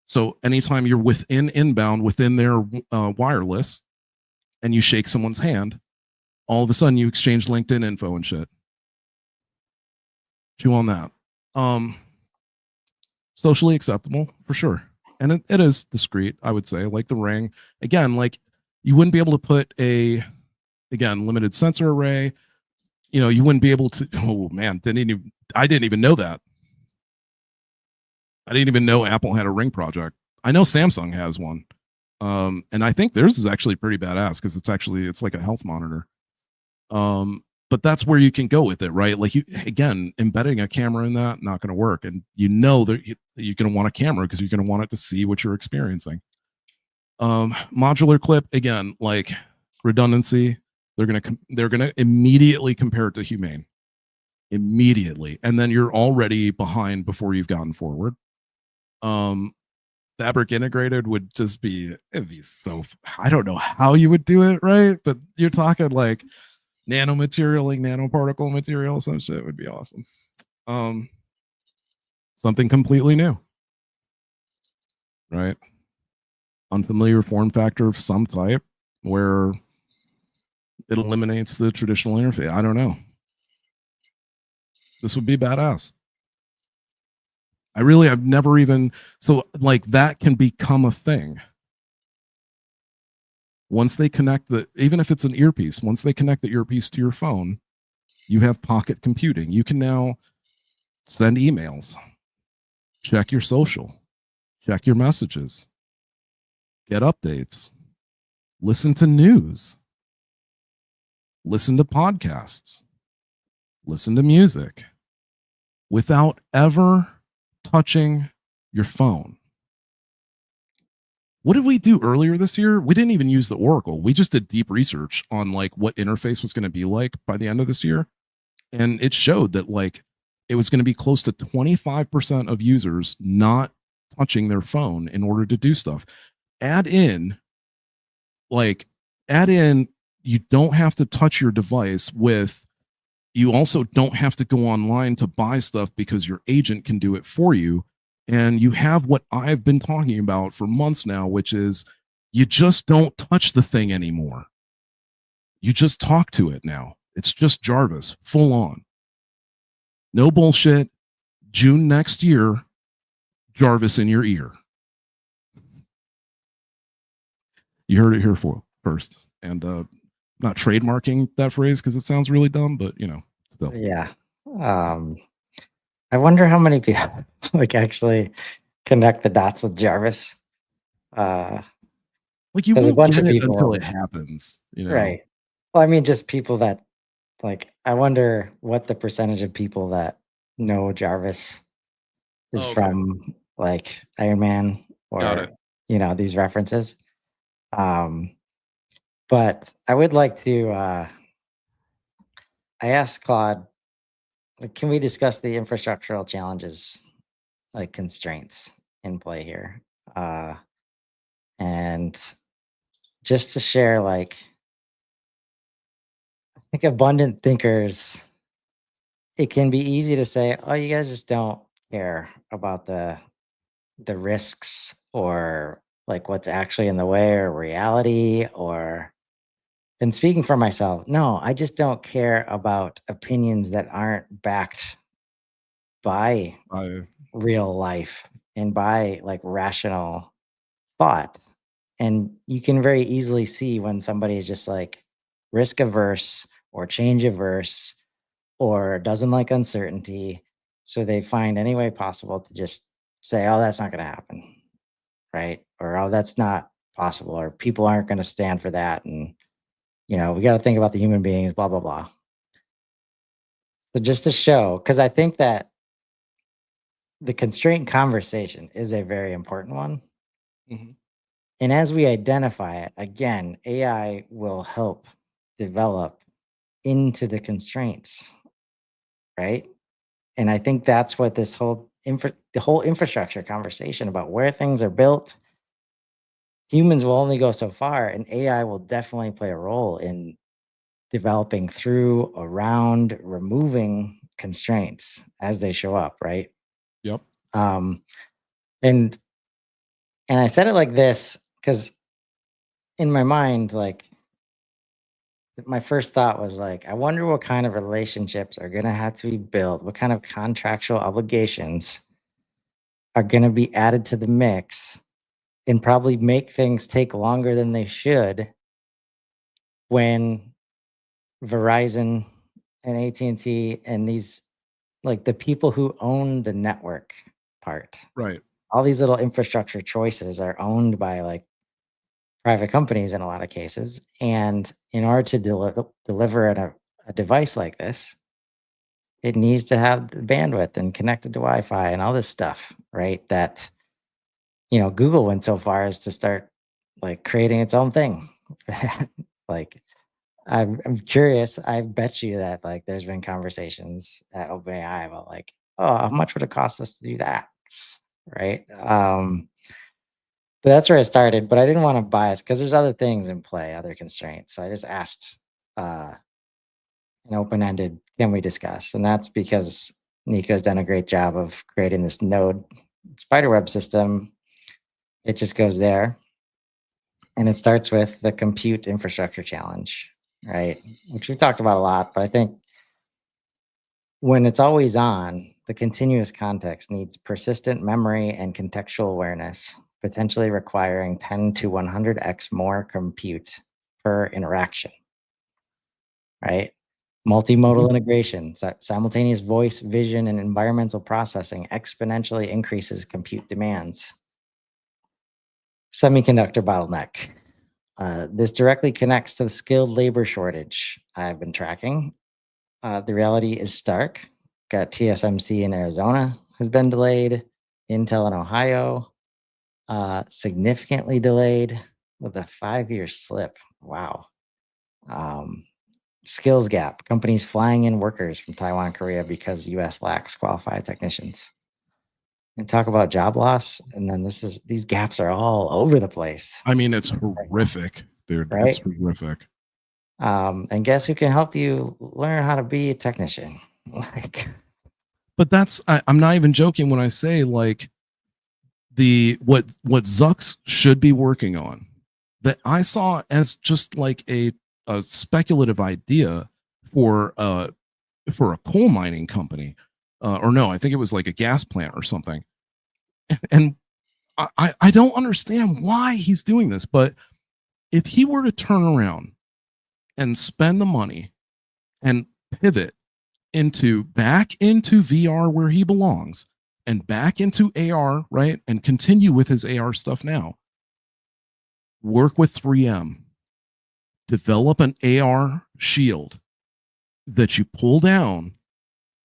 So anytime you're within inbound, within their wireless, and you shake someone's hand, all of a sudden you exchange LinkedIn info and shit. Chew on that. Socially acceptable for sure. And it is discreet, I would say, like the ring. Again, like you wouldn't be able to put limited sensor array. You wouldn't be able to, oh man, I didn't even know that. I didn't even know Apple had a ring project. I know Samsung has one. And I think theirs is actually pretty badass because it's like a health monitor. But that's where you can go with it, right? Like embedding a camera in that, not going to work. And that you're going to want a camera because you're going to want it to see what you're experiencing. Modular clip, again, like redundancy, they're going to immediately compare it to Humane. Immediately. And then you're already behind before you've gotten forward. Fabric integrated would just it'd be so, I don't know how you would do it, right? But you're talking like nanomaterial, nanoparticle material, some shit would be awesome. Something completely new, right? Unfamiliar form factor of some type where it eliminates the traditional interface. I don't know. This would be badass. I've never even, so like that can become a thing. Once they connect even if it's an earpiece, once they connect the earpiece to your phone, you have pocket computing. You can now send emails, check your social, check your messages, get updates, listen to news, listen to podcasts, listen to music without ever touching your phone. What did we do earlier this year? We didn't even use the Oracle. We just did deep research on like what interface was going to be like by the end of this year. And it showed that like it was going to be close to 25% of users not touching their phone in order to do stuff. Add in, you don't have to touch your device you also don't have to go online to buy stuff because your agent can do it for you. And you have what I've been talking about for months now, which is you just don't touch the thing anymore. You just talk to it now. It's just Jarvis, full on. No bullshit. June next year, Jarvis in your ear. You heard it here first. And not trademarking that phrase because it sounds really dumb, but still. Yeah. I wonder how many people like actually connect the dots with Jarvis. Like you won't get it until it happens, Right. Well, I mean, just people that like, I wonder what the percentage of people that know Jarvis is Oh, okay. from like Iron Man Got or, it. these references. Um, but I would like to, I asked Claude, like, can we discuss the infrastructural challenges, like constraints in play here? Uh, and just to share, like, I think abundant thinkers, it can be easy to say, oh, you guys just don't care about the risks or like what's actually in the way or reality or and speaking for myself, no, I just don't care about opinions that aren't backed by I real life and by like rational thought. And you can very easily see when somebody is just like risk averse or change averse or doesn't like uncertainty. So they find any way possible to just say, oh, that's not going to happen. Right. Or, oh, that's not possible. Or people aren't going to stand for that. And, we got to think about the human beings, blah, blah, blah. So just to show, because I think that the constraint conversation is a very important one. Mhm. And as we identify it, again, AI will help develop into the constraints, right? And I think that's what this the whole infrastructure conversation about where things are built, humans will only go so far, and AI will definitely play a role in developing through, around, removing constraints as they show up, right? Yep. Um, and and I said it like this because in my mind, like my first thought was like, I wonder what kind of relationships are gonna have to be built, what kind of contractual obligations are gonna be added to the mix and probably make things take longer than they should when Verizon and AT&T and these like the people who own the network part, Right. all these little infrastructure choices are owned by like private companies in a lot of cases. And in order to deliver a device like this, it needs to have the bandwidth and connected to Wi-Fi and all this stuff, right? That, Google went so far as to start like creating its own thing. Like, I'm curious. I bet you that like there's been conversations at OpenAI about like, oh, how much would it cost us to do that? Right. But that's where I started. But I didn't want to bias because there's other things in play, other constraints. So I just asked uh an open-ended, can we discuss? And that's because Nico's done a great job of creating this node spiderweb system. It just goes there. And it starts with the compute infrastructure challenge, right? Which we've talked about a lot, but I think when it's always on, the continuous context needs persistent memory and contextual awareness, potentially requiring 10 to 100x more compute per interaction, right? Multimodal Mhm. integration, simultaneous voice, vision, and environmental processing exponentially increases compute demands. Semiconductor bottleneck. This directly connects to the skilled labor shortage I've been tracking. The reality is stark. Got TSMC in Arizona has been delayed. Intel in Ohio significantly delayed with a 5-year slip. Wow. Um, skills gap. Companies flying in workers from Taiwan, Korea because U.S. lacks qualified technicians. And talk about job loss, and then these gaps are all over the place I mean, it's right now, horrific, dude. It's right? horrific. And guess who can help you learn how to be a technician? Like, But I'm not even joking when I say like what Zucks should be working on that I saw as just like a speculative idea for for a coal mining company, or no, I think it was like a gas plant or something. And I don't understand why he's doing this, but if he were to turn around and spend the money and pivot back into VR where he belongs and back into AR, right? And continue with his AR stuff now. Work with 3M, develop an AR shield that you pull down,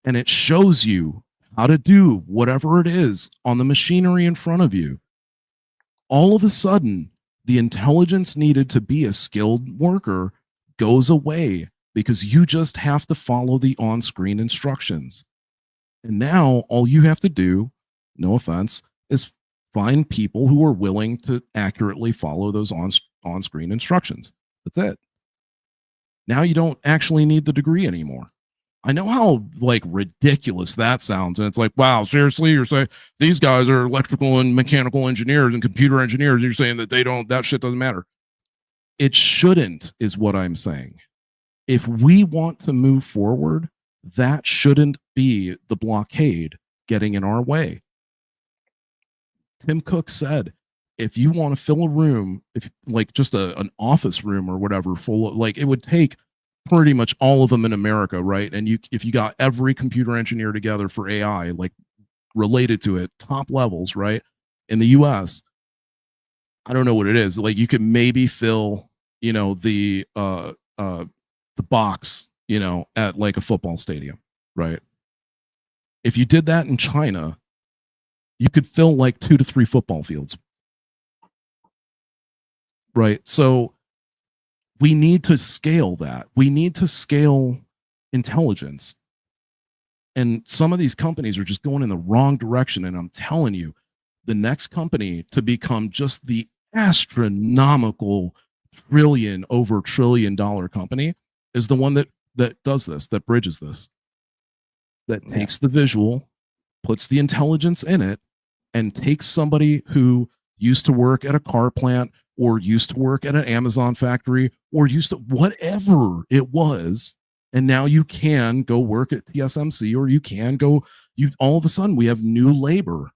and it shows you how to do whatever it is on the machinery in front of you. All of a sudden, the intelligence needed to be a skilled worker goes away because you just have to follow the on-screen instructions. And now all you have to do, no offense, is find people who are willing to accurately follow those on-screen instructions. That's it. Now you don't actually need the degree anymore. I know how like ridiculous that sounds, and it's like, wow, seriously, you're saying these guys are electrical and mechanical engineers and computer engineers, and you're saying that that shit doesn't matter. It shouldn't, is what I'm saying. If we want to move forward, that shouldn't be the blockade getting in our way. Tim Cook said, if you want to fill a room, if like just an office room or whatever, full of, like, it would take pretty much all of them in America, right? And if you got every computer engineer together for AI, like related to it, top levels, right? In the US, I don't know what it is. Like you could maybe fill, the box, at like a football stadium, right? If you did that in China, you could fill like 2 to 3 football fields. Right? So we need to scale that. We need to scale intelligence. And some of these companies are just going in the wrong direction. And I'm telling you, the next company to become just the astronomical over $1 trillion company is the one that does this, that bridges this, that takes the visual, puts the intelligence in it, and takes somebody who used to work at a car plant or used to work at an Amazon factory or used to whatever it was, and now you can go work at TSMC, or you can go, all of a sudden we have new labor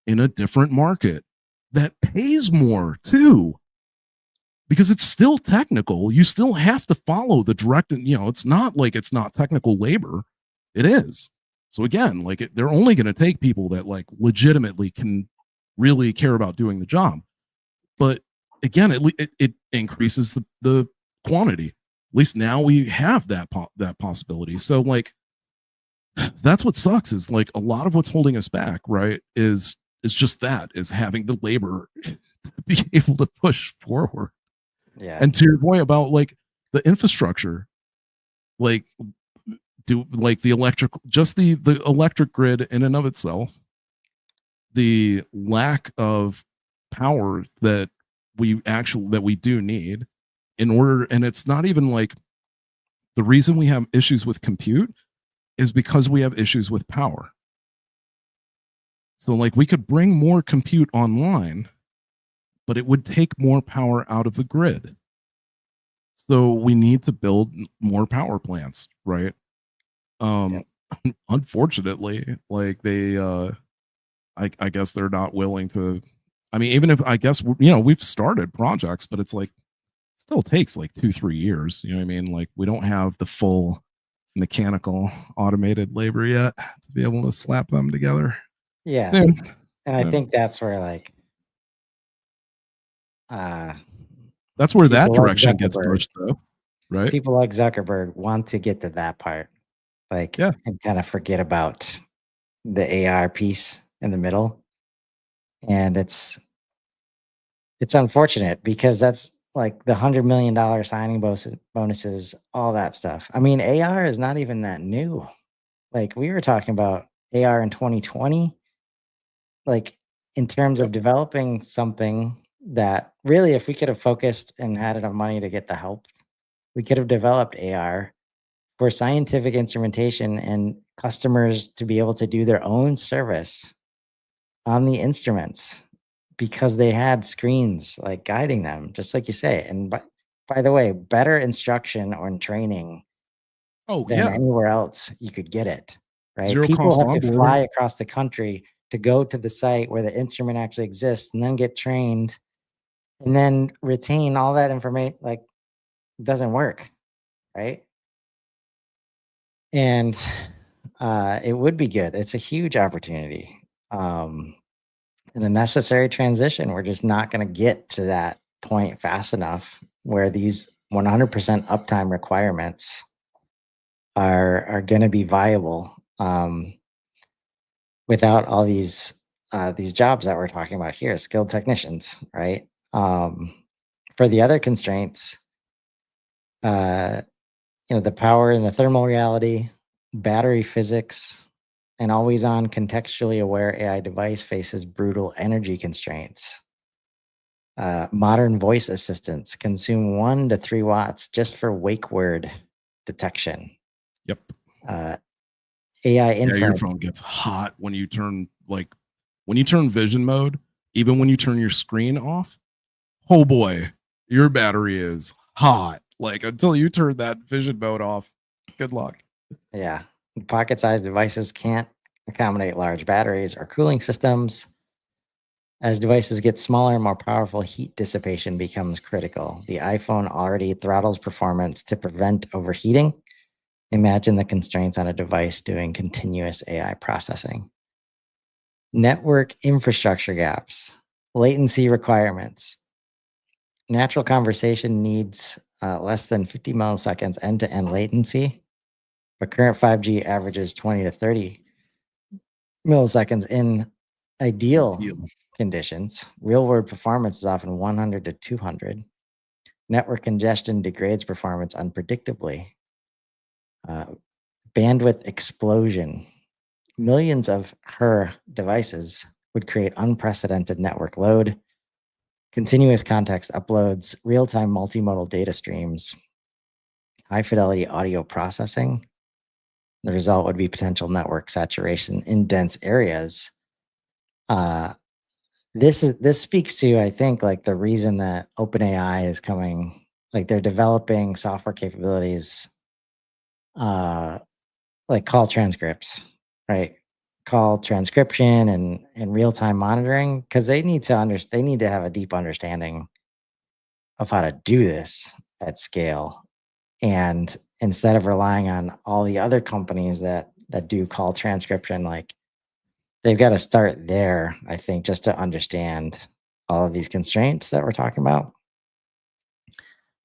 in a different market that pays more too, because it's still technical. You still have to follow the direct, it's not like it's not technical labor. It is. So again, like they're only going to take people that like legitimately can really care about doing the job. But again, it increases the quantity. At least now we have that possibility. So like, that's what sucks, is like a lot of what's holding us back, right? Is just that, is having the labor to be able to push forward. Yeah. And to your point about like the infrastructure, like the electric grid in and of itself, the lack of power that we do need in order, and it's not even like the reason we have issues with compute is because we have issues with power. So like we could bring more compute online, but it would take more power out of the grid. So we need to build more power plants, right? Unfortunately, like they I guess they're not willing to. I mean, even if I guess we've started projects, but it's like still takes like 2-3 years. You know what I mean? Like we don't have the full mechanical automated labor yet to be able to slap them together. Yeah. Soon. And I think that's where like that's where that people like direction gets Zuckerberg- pushed though, right? People like Zuckerberg want to get to that part, like, Yeah. and kind of forget about the AR piece in the middle. And it's unfortunate because that's like the $100 million signing bonuses, all that stuff. I mean, AR is not even that new. Like we were talking about AR in 2020, like in terms of developing something that really, if we could have focused and had enough money to get the help, we could have developed AR for scientific instrumentation and customers to be able to do their own service on the instruments because they had screens like guiding them, just like you say. And by the way, better instruction or training than anywhere else you could get it, right? Zero People cost have to onboarding. fly across the country to go to the site where the instrument actually exists and then get trained and then retain all that information. Like it doesn't work, right? And it would be good. It's a huge opportunity and a necessary transition. We're just not going to get to that point fast enough where these 100% uptime requirements are going to be viable without all these jobs that we're talking about here, skilled technicians, right? For the other constraints, the power and the thermal reality, battery physics, and always on contextually aware AI device faces brutal energy constraints. Modern voice assistants consume 1 to 3 watts just for wake word detection. Yep. AI Yeah, your inference. phone gets hot when you turn vision mode, even when you turn your screen off. Oh boy, your battery is hot. Like until you turn that vision mode off, good luck. Yeah. Pocket-sized devices can't accommodate large batteries or cooling systems. As devices get smaller and more powerful, heat dissipation becomes critical. The iPhone already throttles performance to prevent overheating. Imagine the constraints on a device doing continuous AI processing. Network infrastructure gaps, latency requirements. Natural conversation needs less than 50 milliseconds end-to-end latency, but current 5G averages 20 to 30 milliseconds in ideal conditions. Real-world performance is often 100 to 200. Network congestion degrades performance unpredictably. Bandwidth explosion. Millions of her devices would create unprecedented network load, continuous context uploads, real-time multimodal data streams, high-fidelity audio processing. The result would be potential network saturation in dense areas. This speaks to, I think, like the reason that OpenAI is coming, like they're developing software capabilities, like call transcripts, right? Call transcription and real-time monitoring, because they need to have a deep understanding of how to do this at scale. And instead of relying on all the other companies that do call transcription, like they've got to start there, I think, just to understand all of these constraints that we're talking about.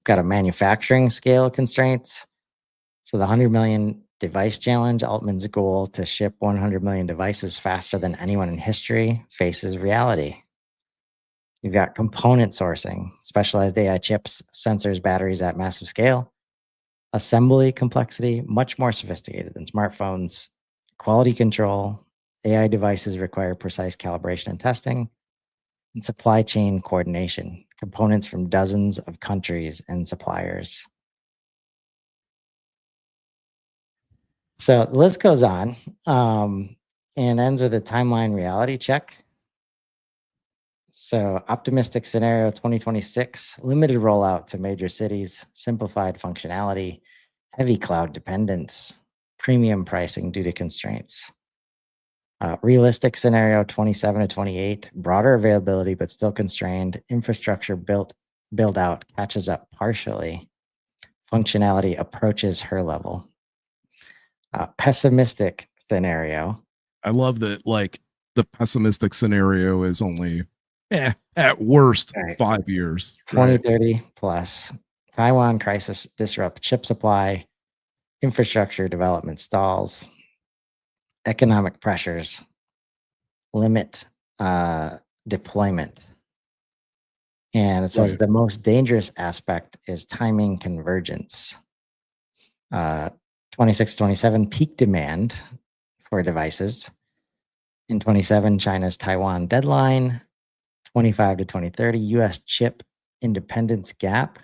Got a manufacturing scale constraints. So the 100 million device challenge, Altman's goal to ship 100 million devices faster than anyone in history, faces reality. You've got component sourcing, specialized AI chips, sensors, batteries at massive scale. Assembly complexity, much more sophisticated than smartphones. Quality control, AI devices require precise calibration and testing. And supply chain coordination, components from dozens of countries and suppliers. So the list goes on and ends with a timeline reality check. So optimistic scenario 2026, limited rollout to major cities, simplified functionality, heavy cloud dependence, premium pricing due to constraints. Realistic scenario 27 to 28, broader availability but still constrained, infrastructure build out catches up partially, functionality approaches her level. Pessimistic scenario. I love that, like, the pessimistic scenario is only at worst 5 years. 2030 plus. Taiwan crisis disrupt chip supply, infrastructure development stalls, economic pressures limit deployment. And it says the most dangerous aspect is timing convergence. 26, 27, peak demand for devices. In 27, China's Taiwan deadline. 25 to 2030, US chip independence gap.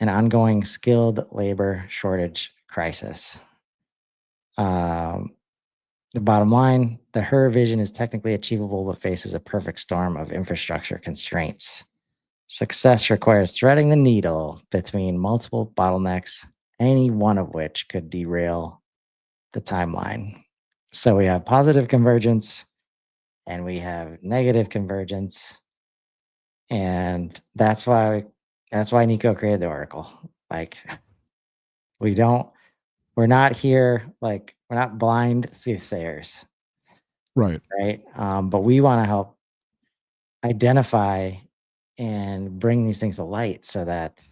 An ongoing skilled labor shortage crisis. The bottom line, the Her vision is technically achievable, but faces a perfect storm of infrastructure constraints. Success requires threading the needle between multiple bottlenecks, any one of which could derail the timeline. So we have positive convergence and we have negative convergence. And that's why Nico created the Oracle. Like we're not here, like we're not blind soothsayers. Right. But we want to help identify and bring these things to light so that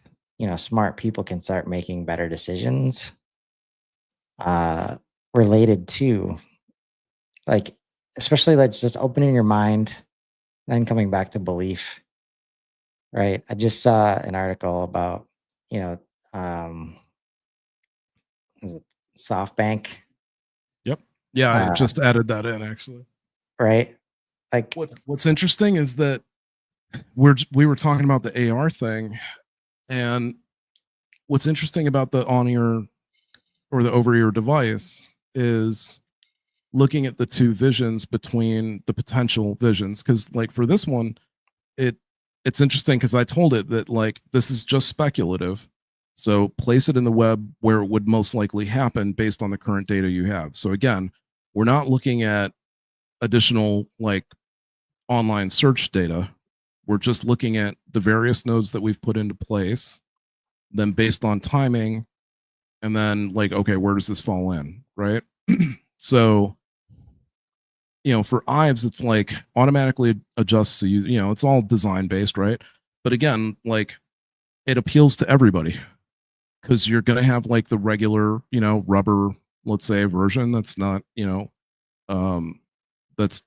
smart people can start making better decisions related to, like, especially like just opening your mind, then coming back to belief, right? I just saw an article about, you know, um, is it SoftBank, Yep. Yeah, I uh, just added that in actually. right? Like, What's interesting is that we were talking about the AR thing, and what's interesting about the on ear or the over ear device is looking at the two visions between the potential visions. Because like for this one, it's interesting because I told it that like this is just speculative. So place it in the web where it would most likely happen based on the current data you have. So again, we're not looking at additional like online search data. We're just looking at the various nodes that we've put into place, then based on timing, and then like, okay, where does this fall in, right? So, for Ives, it's like automatically adjusts to use, it's all design based, right? But again, like it appeals to everybody because you're going to have like the regular, rubber, let's say, version that's not, um, that's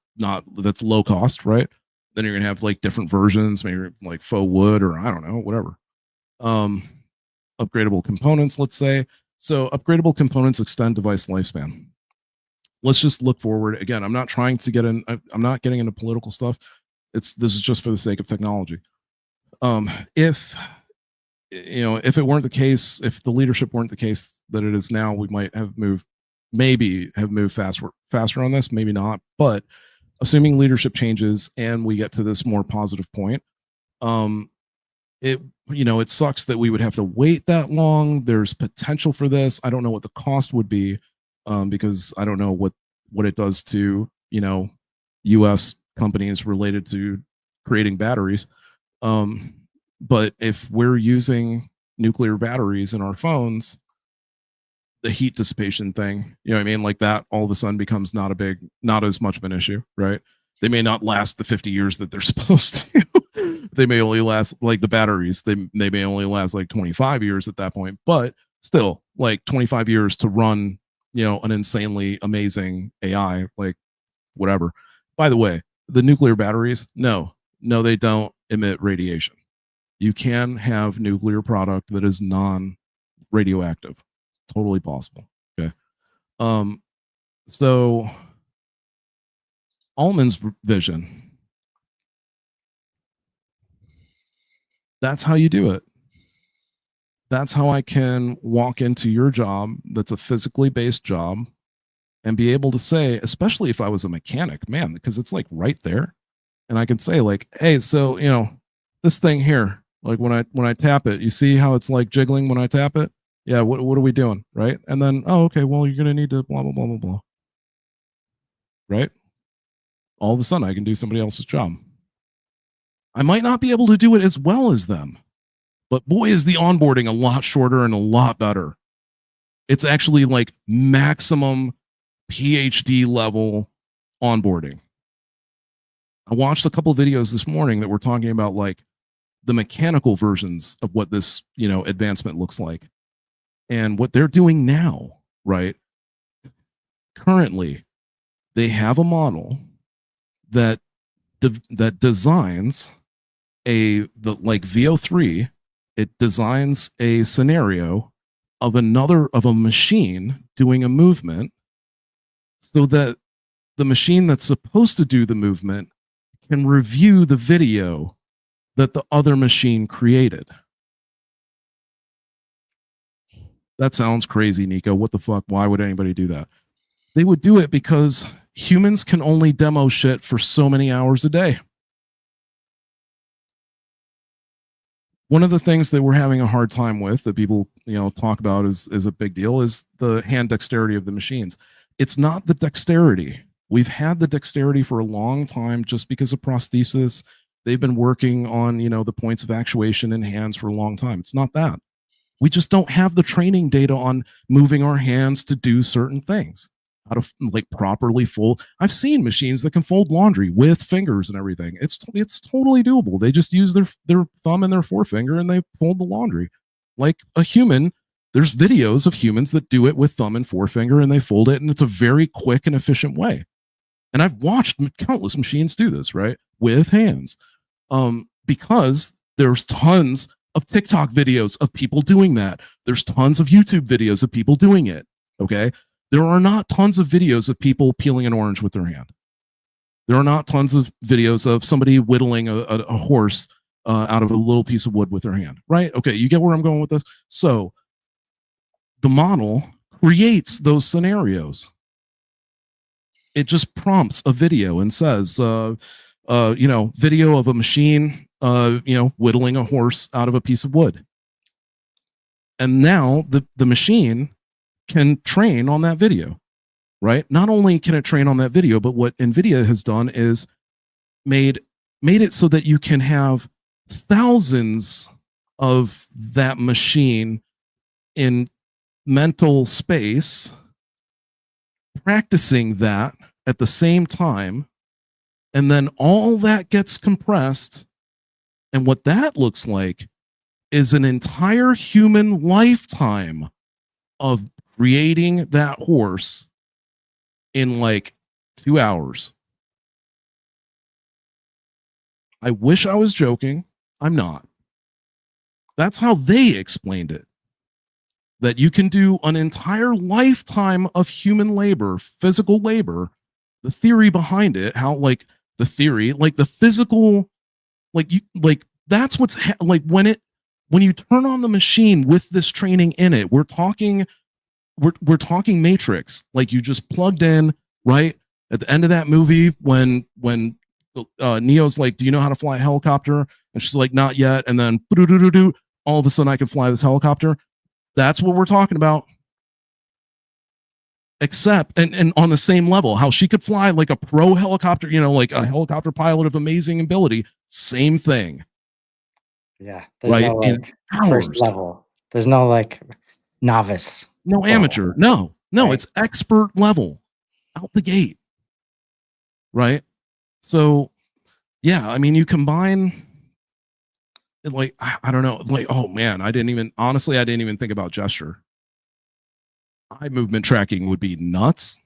low cost, right? Then you're gonna have like different versions, maybe like faux wood or I don't know, whatever. Um, Upgradable components, let's say. So upgradable components extend device lifespan. Let's just look forward. Again, I'm not trying to get in. I'm not getting into political stuff. This is just for the sake of technology. If if it weren't the case, if the leadership weren't the case that it is now, we might have moved, maybe have moved faster on this, maybe not. But assuming leadership changes and we get to this more positive point, it it sucks that we would have to wait that long. There's potential for this. I don't know what the cost would be, because I don't know what it does to U.S. companies related to creating batteries. But if we're using nuclear batteries in our phones, the heat dissipation thing, you know what I mean? Like that all of a sudden becomes not as much of an issue, right? They may not last the 50 years that they're supposed to. They may only last like the batteries. They may only last like 25 years at that point, but still like 25 years to run, an insanely amazing AI, like whatever. By the way, the nuclear batteries, no, they don't emit radiation. You can have nuclear product that is non-radioactive. Totally possible. Okay. So Altman's vision, that's how you do it. That's how I can walk into your job that's a physically based job and be able to say, especially if I was a mechanic, man, because it's like right there. And I can say like, hey, so, this thing here, like when I tap it, you see how it's like jiggling when I tap it? Yeah, what are we doing? Right. And then, oh, okay, well, you're going to need to blah, blah, blah, blah, blah. Right. All of a sudden I can do somebody else's job. I might not be able to do it as well as them, but boy, is the onboarding a lot shorter and a lot better. It's actually like maximum PhD level onboarding. I watched a couple of videos this morning that were talking about like the mechanical versions of what this, advancement looks like. And what they're doing now, right? Currently, they have a model that designs like VO3. It designs a scenario of a machine doing a movement, so that the machine that's supposed to do the movement can review the video that the other machine created. That sounds crazy, Nico. What the fuck? Why would anybody do that? They would do it because humans can only demo shit for so many hours a day. One of the things that we're having a hard time with that people, talk about is a big deal is the hand dexterity of the machines. It's not the dexterity. We've had the dexterity for a long time just because of prosthesis. They've been working on, the points of actuation in hands for a long time. It's not that. We just don't have the training data on moving our hands to do certain things, how to like properly fold. I've seen machines that can fold laundry with fingers and everything. It's totally doable. They just use their thumb and their forefinger and they fold the laundry. like a human. There's videos of humans that do it with thumb and forefinger, and they fold it, and it's a very quick and efficient way. And I've watched countless machines do this, right, with hands, because there's tons of TikTok videos of people doing that. There's tons of YouTube videos of people doing it. Okay, there are not tons of videos of people peeling an orange with their hand. There are not tons of videos of somebody whittling a horse out of a little piece of wood with their hand, right? Okay, you get where I'm going with this? So the model creates those scenarios. It just prompts a video and says, video of a machine, whittling a horse out of a piece of wood. And now the machine can train on that video, right? Not only can it train on that video, but what NVIDIA has done is made it so that you can have thousands of that machine in mental space practicing that at the same time, and then all that gets compressed, and what that looks like is an entire human lifetime of creating that horse in like 2 hours. I wish I was joking. I'm not. That's how they explained it. That you can do an entire lifetime of human labor, physical labor, the theory behind it, how like the theory, like the physical, that's what's when you turn on the machine with this training in it, we're talking Matrix, like you just plugged in, right? At the end of that movie, when Neo's like, do you know how to fly a helicopter? And she's like, not yet. And then all of a sudden I can fly this helicopter. That's what we're talking about. Except, and on the same level, how she could fly like a pro helicopter, like a helicopter pilot of amazing ability. Same thing. Yeah. There's right? no like first level. There's no like novice. No amateur. No, right? It's expert level out the gate. Right? So, yeah, I mean, you combine like, I don't know, like, oh man, I didn't even think about gesture. Eye movement tracking would be nuts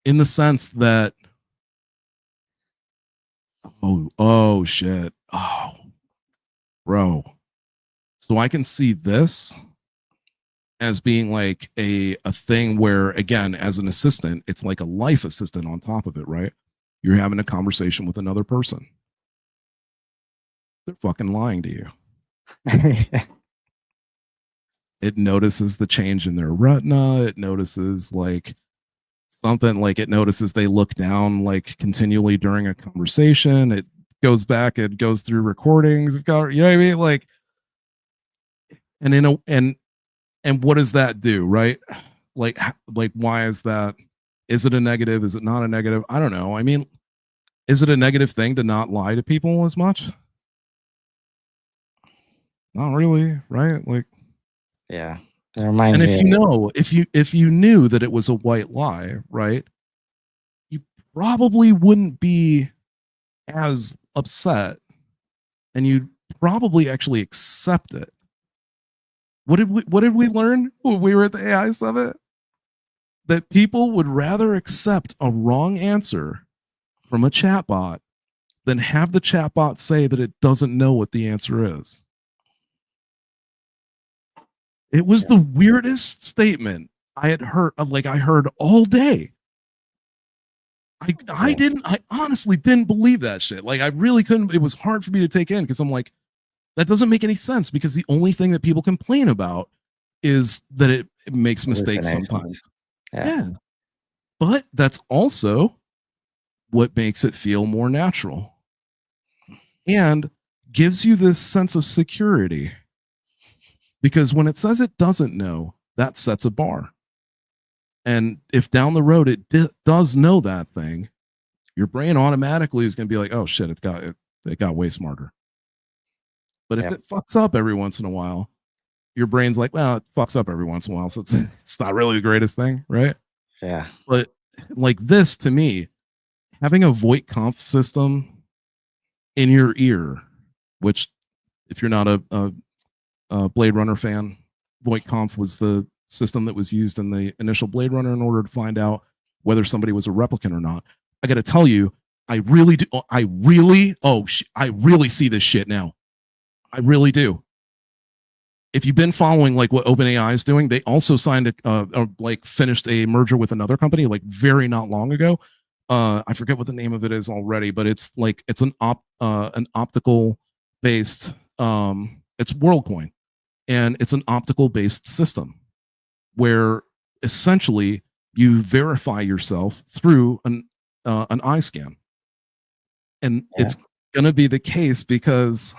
in the sense that, oh shit. Oh, bro. So I can see this as being like a thing where, again, as an assistant, it's like a life assistant on top of it, right? You're having a conversation with another person. They're fucking lying to you. It notices the change in their retina. It notices like something, like it notices they look down like continually during a conversation. It goes back, it goes through recordings. You know what I mean? Like, and what does that do, right? Like why is that? Is it a negative? Is it not a negative? I don't know. I mean, is it a negative thing to not lie to people as much? Not really, right? Like, yeah, it reminds me. And if you knew that it was a white lie, right? You probably wouldn't be as upset, and you'd probably actually accept it. What did we learn when we were at the AI summit? That people would rather accept a wrong answer from a chatbot than have the chatbot say that it doesn't know what the answer is. It was the weirdest statement I had heard, I heard all day. I honestly didn't believe that shit. Like, I really couldn't. It was hard for me to take in because I'm like, that doesn't make any sense, because the only thing that people complain about is that it makes mistakes sometimes. Yeah. But that's also what makes it feel more natural and gives you this sense of security. Because when it says it doesn't know, that sets a bar. And if down the road it does know that thing, your brain automatically is going to be like, oh shit, it got way smarter. But if it fucks up every once in a while, your brain's like, well, it fucks up every once in a while, so it's not really the greatest thing, right? Yeah. But like this, to me, having a VoIP conf system in your ear, which if you're not a Blade Runner fan. Voight-Kampff was the system that was used in the initial Blade Runner in order to find out whether somebody was a replicant or not. I got to tell you, I really do. I really see this shit now. I really do. If you've been following like what OpenAI is doing, they also signed finished a merger with another company like very not long ago. I forget what the name of it is already, but it's an optical based. It's WorldCoin, and it's an optical based system where essentially you verify yourself through an eye scan, and it's going to be the case because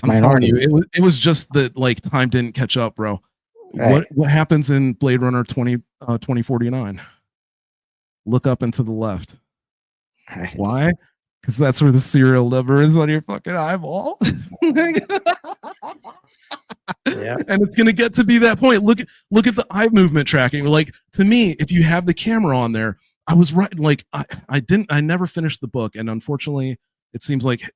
I'm telling you, it was just that like time didn't catch up, bro. Right. What happens in Blade Runner 2049? Look up and to the left. Right. Why? Because that's where the serial number is on your fucking eyeball. Yeah. And it's gonna get to be that point. Look at the eye movement tracking. Like, to me, if you have the camera on there, I was right. Like I never finished the book, and unfortunately, it seems like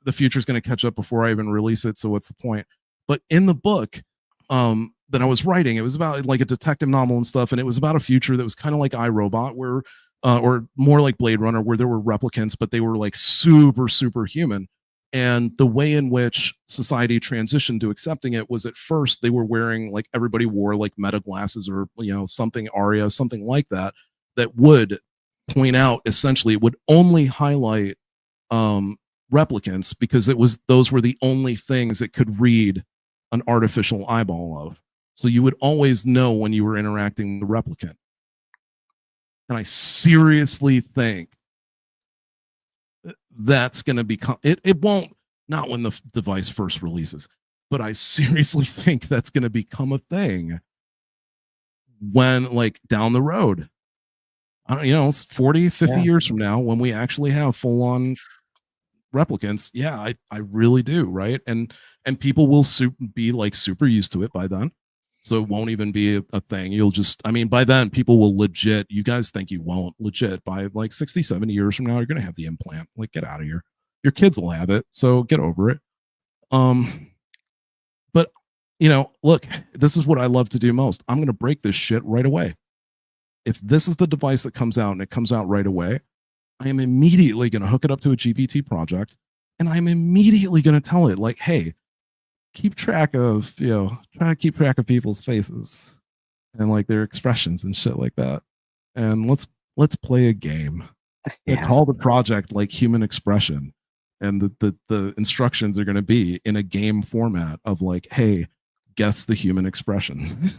the future is going to catch up before I even release it. So what's the point? But in the book that I was writing, it was about like a detective novel and stuff, and it was about a future that was kind of like iRobot, where or more like Blade Runner, where there were replicants, but they were like super human. And the way in which society transitioned to accepting it was, at first they were wearing, like, everybody wore like meta glasses or something Aria, something like that, that would point out, essentially, it would only highlight replicants, because those were the only things it could read an artificial eyeball of. So you would always know when you were interacting with the replicant. And I seriously think that's going to become it won't, not when the device first releases, but I seriously think that's going to become a thing when, like, down the road, I don't, it's 40, 50 years from now, when we actually have full-on replicants. I really do, right? And people will be like super used to it by then, so it won't even be a thing. You'll just, by then people will legit, you guys think you won't, legit by like 60, 70 years from now, you're gonna have the implant. Like, get out of here. Your kids will have it, so get over it. But look, this is what I love to do most. I'm gonna break this shit right away. If this is the device that comes out and it comes out right away, I am immediately going to hook it up to a GPT project, and I'm immediately going to tell it, like, hey, keep track of, try to keep track of people's faces and like their expressions and shit like that. And let's play a game. Yeah. Call the project like human expression. And the instructions are going to be in a game format of like, hey, guess the human expression.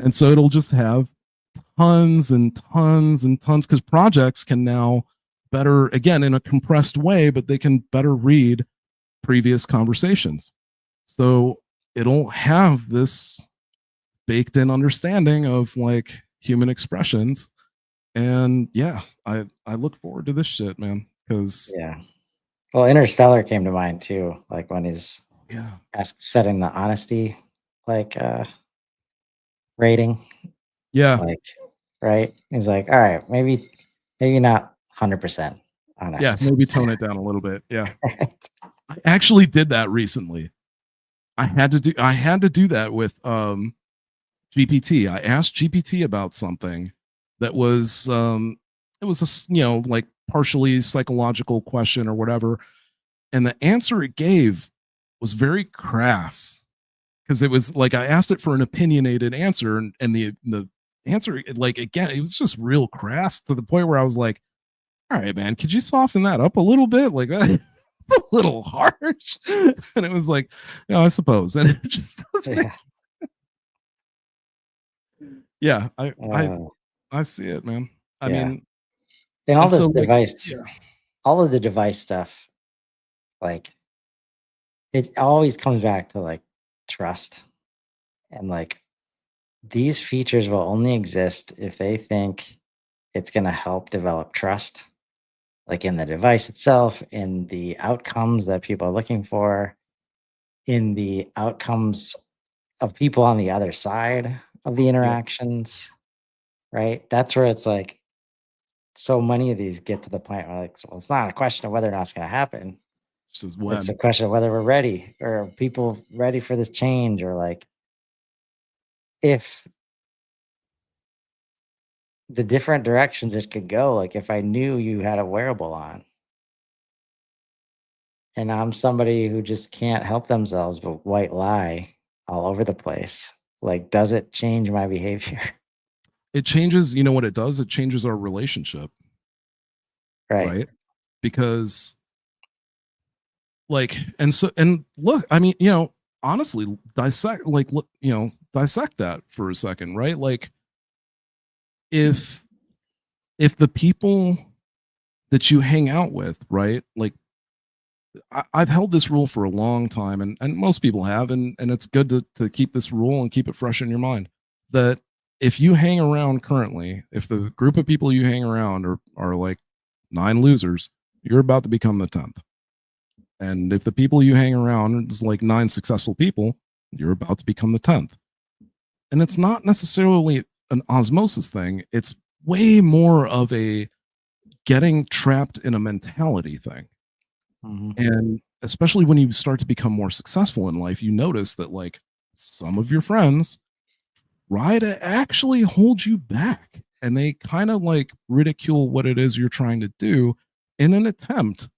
And so it'll just have tons and tons and tons, because projects can now better, again, in a compressed way, but they can better read previous conversations. So it'll have this baked in understanding of like human expressions. And I look forward to this shit, man, because well, Interstellar came to mind too, like when he's setting the honesty like rating, like, right, he's like, all right, maybe not 100% honest, maybe tone it down a little bit. I actually did that recently. I had to do that with GPT. I asked GPT about something that was it was a like partially psychological question or whatever, and the answer it gave was very crass, because it was like I asked it for an opinionated answer, and the answer, like, again, it was just real crass, to the point where I was like, all right, man, could you soften that up a little bit? Like, a little harsh. And it was like, I suppose. And it just I see it, man. I mean, and all this device, all of the device stuff, like, it always comes back to like trust. And like, these features will only exist if they think it's going to help develop trust, like in the device itself, in the outcomes that people are looking for, in the outcomes of people on the other side of the interactions, right? That's where it's like, so many of these get to the point where, like, well, it's not a question of whether or not it's going to happen. It's just It's a when. question of whether we're ready, or are people ready for this change, or like if the different directions it could go. Like if I knew you had a wearable on and I'm somebody who just can't help themselves but white lie all over the place, like does it change my behavior? It changes, you know what it does? It changes our relationship, Right. right? Because like, and look, I mean, you know, honestly, dissect, like, look, you know, dissect that for a second, right? Like, if the people that you hang out with, right? Like, I've held this rule for a long time, and most people have, and it's good to keep this rule and keep it fresh in your mind. That if you hang around currently, if the group of people you hang around are like 9 losers, you're about to become the 10th. And if the people you hang around is like 9 successful people, you're about to become the 10th. And it's not necessarily an osmosis thing. It's way more of a getting trapped in a mentality thing. Mhm. And especially when you start to become more successful in life, you notice that like some of your friends try to actually hold you back, and they kind of like ridicule what it is you're trying to do in an attempt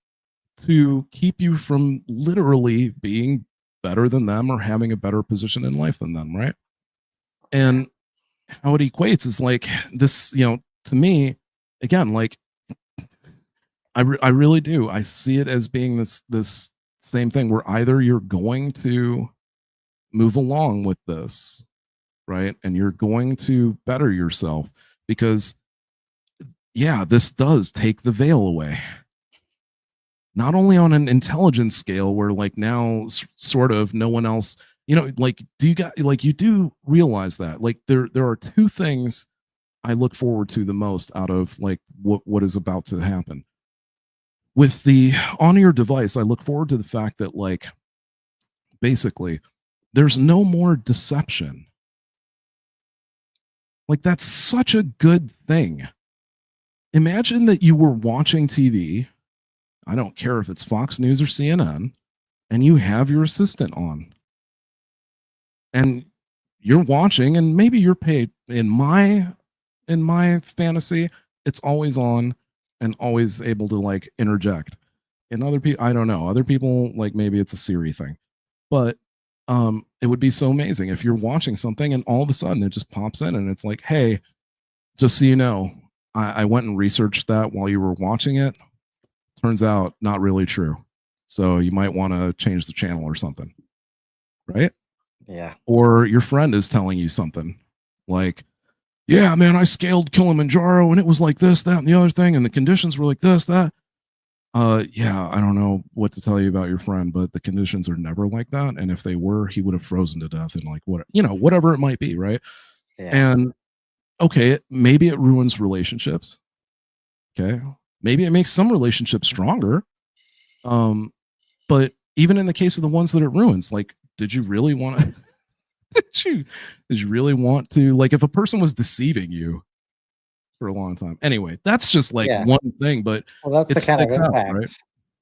to keep you from literally being better than them or having a better position in life than them, right? And how it equates is like this, you know, to me, again, like I really do. I see it as being this same thing where either you're going to move along with this, right? And you're going to better yourself because yeah, this does take the veil away. Not only on an intelligence scale where like now sort of no one else, you know, like do you got like you do realize that like there are two things I look forward to the most out of like what is about to happen. With the on your device, I look forward to the fact that like basically there's no more deception. Like that's such a good thing. Imagine that you were watching TV. I don't care if it's Fox News or CNN, and you have your assistant on. And you're watching, and maybe you're paid in my fantasy, it's always on and always able to like interject. And other people, I don't know. Other people like maybe it's a Siri thing. But it would be so amazing if you're watching something and all of a sudden it just pops in and it's like, hey, just so you know, I went and researched that while you were watching it. Turns out not really true. So you might want to change the channel or something. Right. Yeah. Or your friend is telling you something like, yeah, man, I scaled Kilimanjaro and it was like this, that, and the other thing, and the conditions were like this, that. Yeah, I don't know what to tell you about your friend, but the conditions are never like that. And if they were, he would have frozen to death in like what, you know, whatever it might be, right? Yeah. And okay, maybe it ruins relationships. Okay. Maybe it makes some relationships stronger. But even in the case of the ones that it ruins, like, did you really want to did you really want to like if a person was deceiving you for a long time? Anyway, that's just like Yeah. one thing, but Well, that's it the kind of sticks out, right? impact.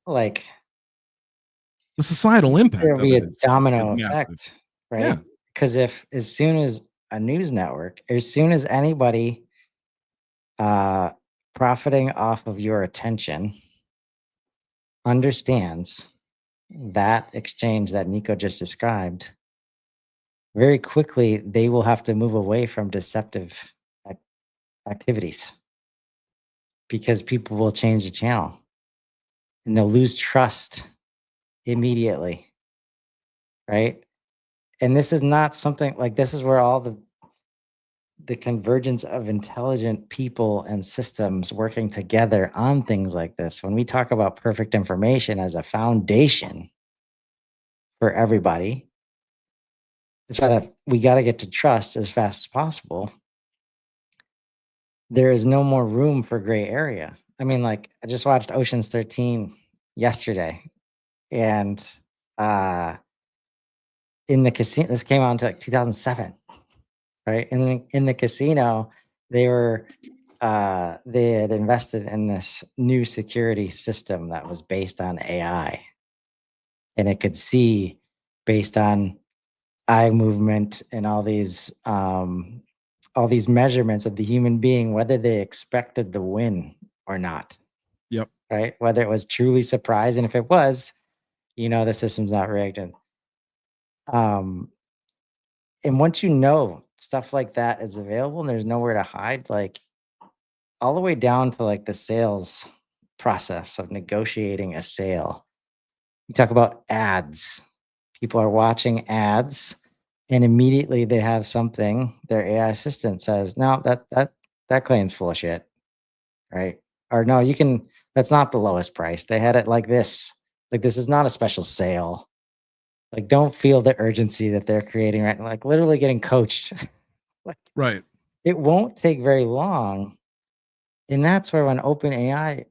Like The societal impact there'll of be it a is domino massive. effect, Yeah. right? Because if as soon as a news network, as soon as anybody uh profiting off of your attention understands that exchange that Nico just described, very quickly they will have to move away from deceptive ac- activities because people will change the channel and they'll lose trust immediately, right? And this is not something like this is where all the convergence of intelligent people and systems working together on things like this. When we talk about perfect information as a foundation for everybody, it's why that we got to get to trust as fast as possible. There is no more room for gray area. I mean, like I just watched Ocean's 13 yesterday, and uh in the casino, this came out in like 2007, right? And in the casino, they were they had invested in this new security system that was based on AI. and it could see based on eye movement and all these measurements of the human being whether they expected the win or not, Yep. right? Whether it was truly surprised, and if it was, the system's not rigged. Um, and once stuff like that is available and there's nowhere to hide, like all the way down to like the sales process of negotiating a sale. You talk about ads. People are watching ads and immediately they have something, their AI assistant says, no, that claim's full of shit. Right. Or no, that's not the lowest price. They had it like this. Like this is not a special sale. Like don't feel the urgency that they're creating, right? Like literally getting coached. Like Right. it won't take very long. And that's where when OpenAI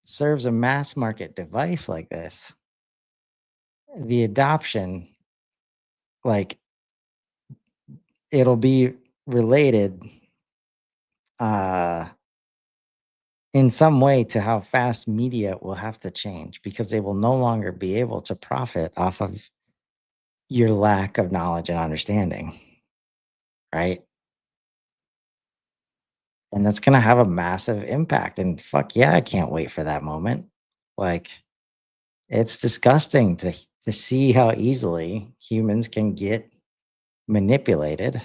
serves a mass market device like this, the adoption, like it'll be related in some way to how fast media will have to change because they will no longer be able to profit off of your lack of knowledge and understanding, right? And that's going to have a massive impact. And fuck yeah, I can't wait for that moment. Like, it's disgusting to see how easily humans can get manipulated.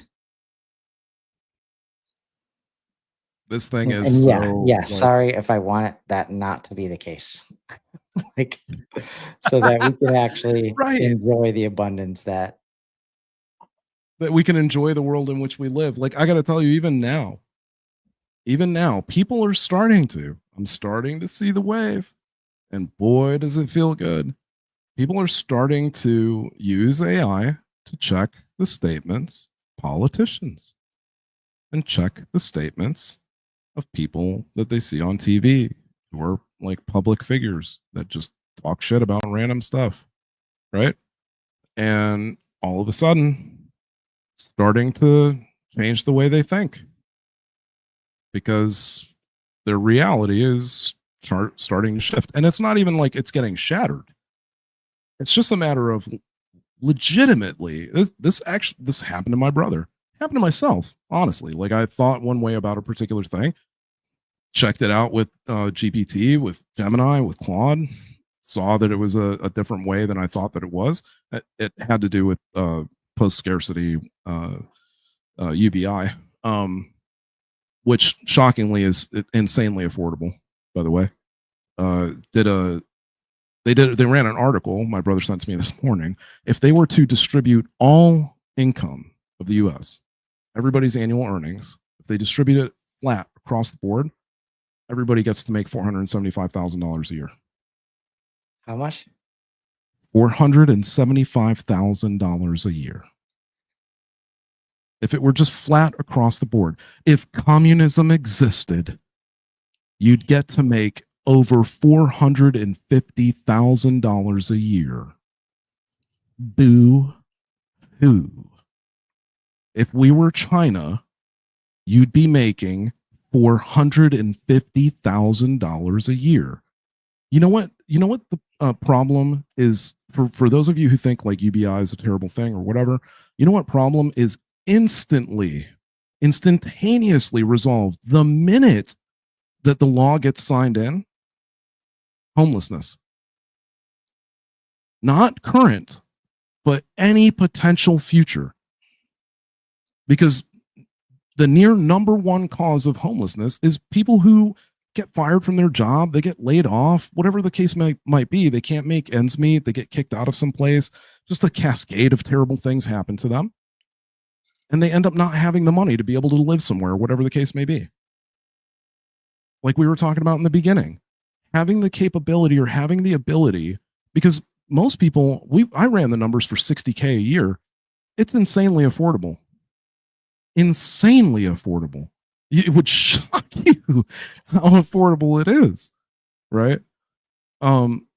This thing And is yeah, so like, sorry if I want that not to be the case. Like, so that we can actually right, enjoy the abundance that that we can enjoy the world in which we live. Like I got to tell you, even now, people are starting to. I'm starting to see the wave, and boy, does it feel good. People are starting to use AI to check the statements of politicians and check the statements of people that they see on TV who are like public figures that just talk shit about random stuff, right? And all of a sudden, starting to change the way they think because their reality is starting to shift. And it's not even like it's getting shattered. It's just a matter of legitimately this happened to my brother, happened to myself, honestly. Like I thought one way about a particular thing, checked it out with GPT, with Gemini, with Claude, saw that it was a different way than I thought that it was. It had to do with post scarcity UBI, which shockingly is insanely affordable, by the way. They ran an article my brother sent to me this morning. If they were to distribute all income of the US, everybody's annual earnings, if they distribute it flat across the board, everybody gets to make $475,000 a year. how much? $475,000 a year. If it were just flat across the board, if communism existed, you'd get to make over $450,000 a year. Boo hoo. If we were China, you'd be making $450,000 a year. You know what the problem is for those of you who think like UBI is a terrible thing or whatever. You know what problem is instantaneously resolved the minute that the law gets signed in? Homelessness. Not current, but any potential future. Because the near number one cause of homelessness is people who get fired from their job, they get laid off, whatever the case might be. They can't make ends meet, they get kicked out of some place. Just a cascade of terrible things happen to them. And they end up not having the money to be able to live somewhere, whatever the case may be. Like we were talking about in the beginning, having the capability or having the ability, because most people, I ran the numbers for $60K a year. It's insanely affordable. Insanely affordable. It would shock you how affordable it is, right?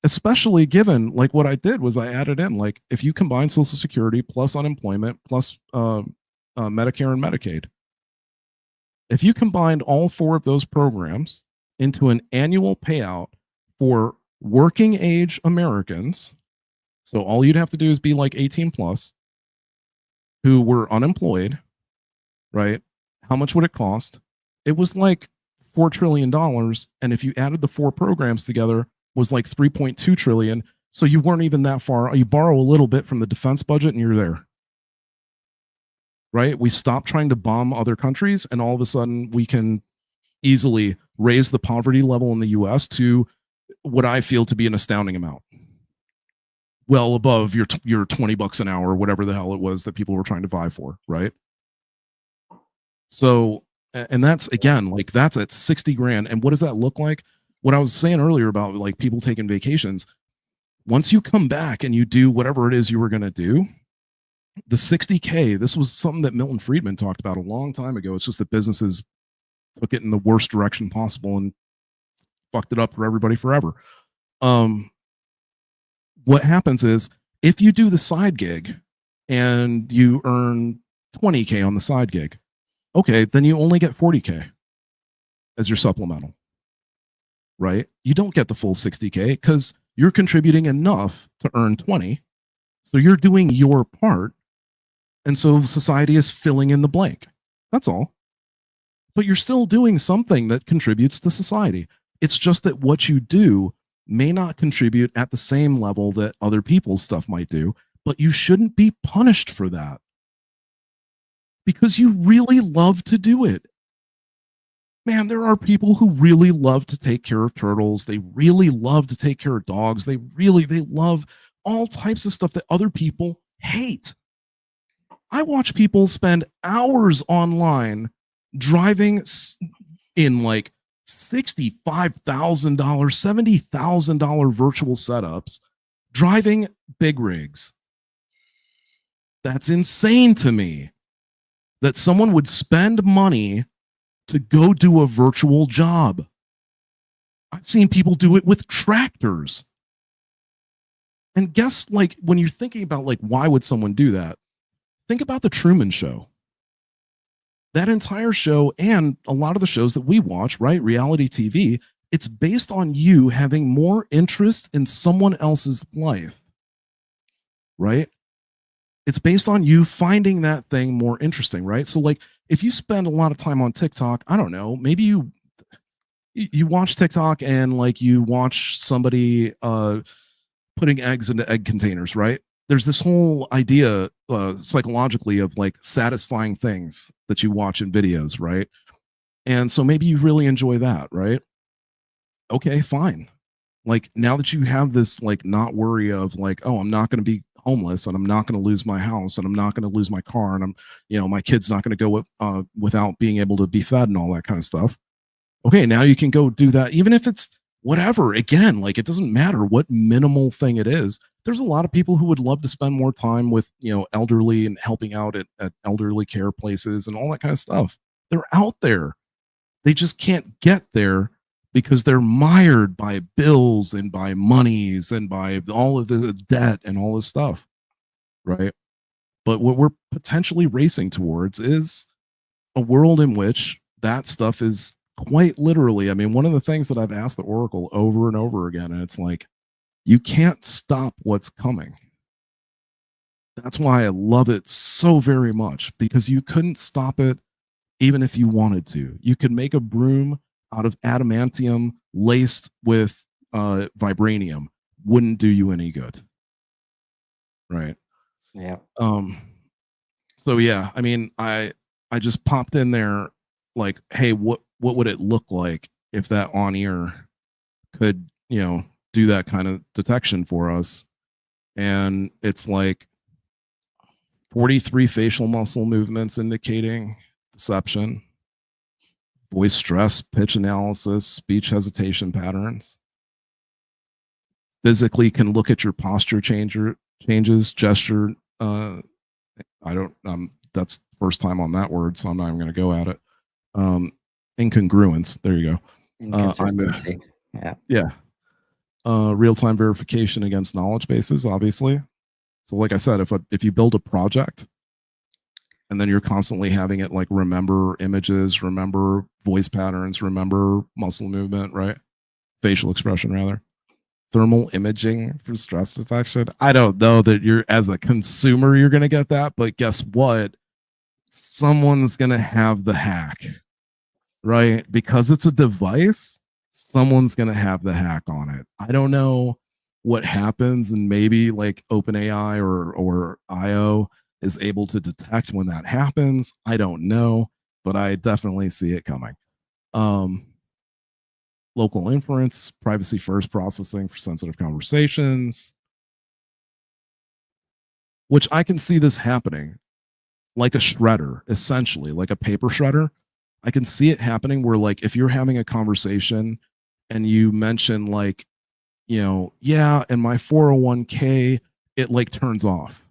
Especially given like what I did was I added in like if you combine Social Security plus unemployment plus Medicare and Medicaid, if you combined all four of those programs into an annual payout for working age Americans So all you'd have to do is be like 18 plus, who were unemployed, right? How much would it cost? It was like $4 trillion. And if you added the 4 programs together, was like 3.2 trillion. So you weren't even that far. You borrow a little bit from the defense budget and you're there. Right? We stopped trying to bomb other countries, and all of a sudden we can easily raise the poverty level in the US to what I feel to be an astounding amount. Well above your $20 an hour, or whatever the hell it was that people were trying to vie for, right? So, and that's again, like that's at 60 grand. And what does that look like? What I was saying earlier about like people taking vacations, once you come back and you do whatever it is you were going to do, the 60K, this was something that Milton Friedman talked about a long time ago. It's just that businesses took it in the worst direction possible and fucked it up for everybody forever. What happens is if you do the side gig and you earn 20K on the side gig, okay, then you only get 40K as your supplemental, right? You don't get the full 60K because you're contributing enough to earn 20. So you're doing your part. And so society is filling in the blank. That's all. But you're still doing something that contributes to society. It's just that what you do may not contribute at the same level that other people's stuff might do, but you shouldn't be punished for that because you really love to do it. Man, there are people who really love to take care of turtles. They really love to take care of dogs. They love all types of stuff that other people hate. I watch people spend hours online driving in like $65,000, $70,000 virtual setups, driving big rigs. That's insane to me that someone would spend money to go do a virtual job. I've seen people do it with tractors. And guess, like, when you're thinking about, like, why would someone do that? Think about the Truman Show. That entire show and a lot of the shows that we watch, right? Reality TV, it's based on you having more interest in someone else's life, right? It's based on you finding that thing more interesting, right? So like if you spend a lot of time on TikTok, I don't know, maybe you watch TikTok and like you watch somebody putting eggs into egg containers, right? There's this whole idea psychologically of like satisfying things that you watch in videos, right? And so maybe you really enjoy that, right? Okay, fine. Like now that you have this like not worry of like, oh, I'm not going to be homeless and I'm not going to lose my house and I'm not going to lose my car and I'm, you know, my kid's not going to go without being able to be fed and all that kind of stuff. Okay, now you can go do that, even if it's whatever. Again, like it doesn't matter what minimal thing it is. There's a lot of people who would love to spend more time with, you know, elderly and helping out at elderly care places and all that kind of stuff. They're out there. They just can't get there because they're mired by bills and by monies and by all of the debt and all this stuff, right? But what we're potentially racing towards is a world in which that stuff is quite literally, I mean, one of the things that I've asked the Oracle over and over again, and it's like, you can't stop what's coming. That's why I love it so very much, because you couldn't stop it even if you wanted to. You could make a broom out of adamantium laced with vibranium. Wouldn't do you any good. Right. Yeah. So yeah, I mean, I just popped in there like, hey, what would it look like if that on ear could, you know, do that kind of detection for us? And it's like 43 facial muscle movements indicating deception, voice stress, pitch analysis, speech hesitation patterns. Physically can look at your posture changes, gesture. That's the first time on that word, so I'm not even going to go at it. Incongruence. There you go. Inconsistency. Yeah. Real-time verification against knowledge bases, obviously. So like I said, if you build a project and then you're constantly having it like remember images, remember voice patterns, remember muscle movement, right? Facial expression rather. thermal imaging for stress detection. I don't know that you're, as a consumer, you're going to get that, but guess what? Someone's going to have the hack, right? Because it's a device, someone's going to have the hack on it. I don't know what happens, and maybe like OpenAI or IO is able to detect when that happens. I don't know, but I definitely see it coming. Local inference, privacy first processing for sensitive conversations, which I can see this happening like a shredder, essentially, like a paper shredder. I can see it happening where, like, if you're having a conversation and you mention, like, yeah, and my 401k, it like turns off,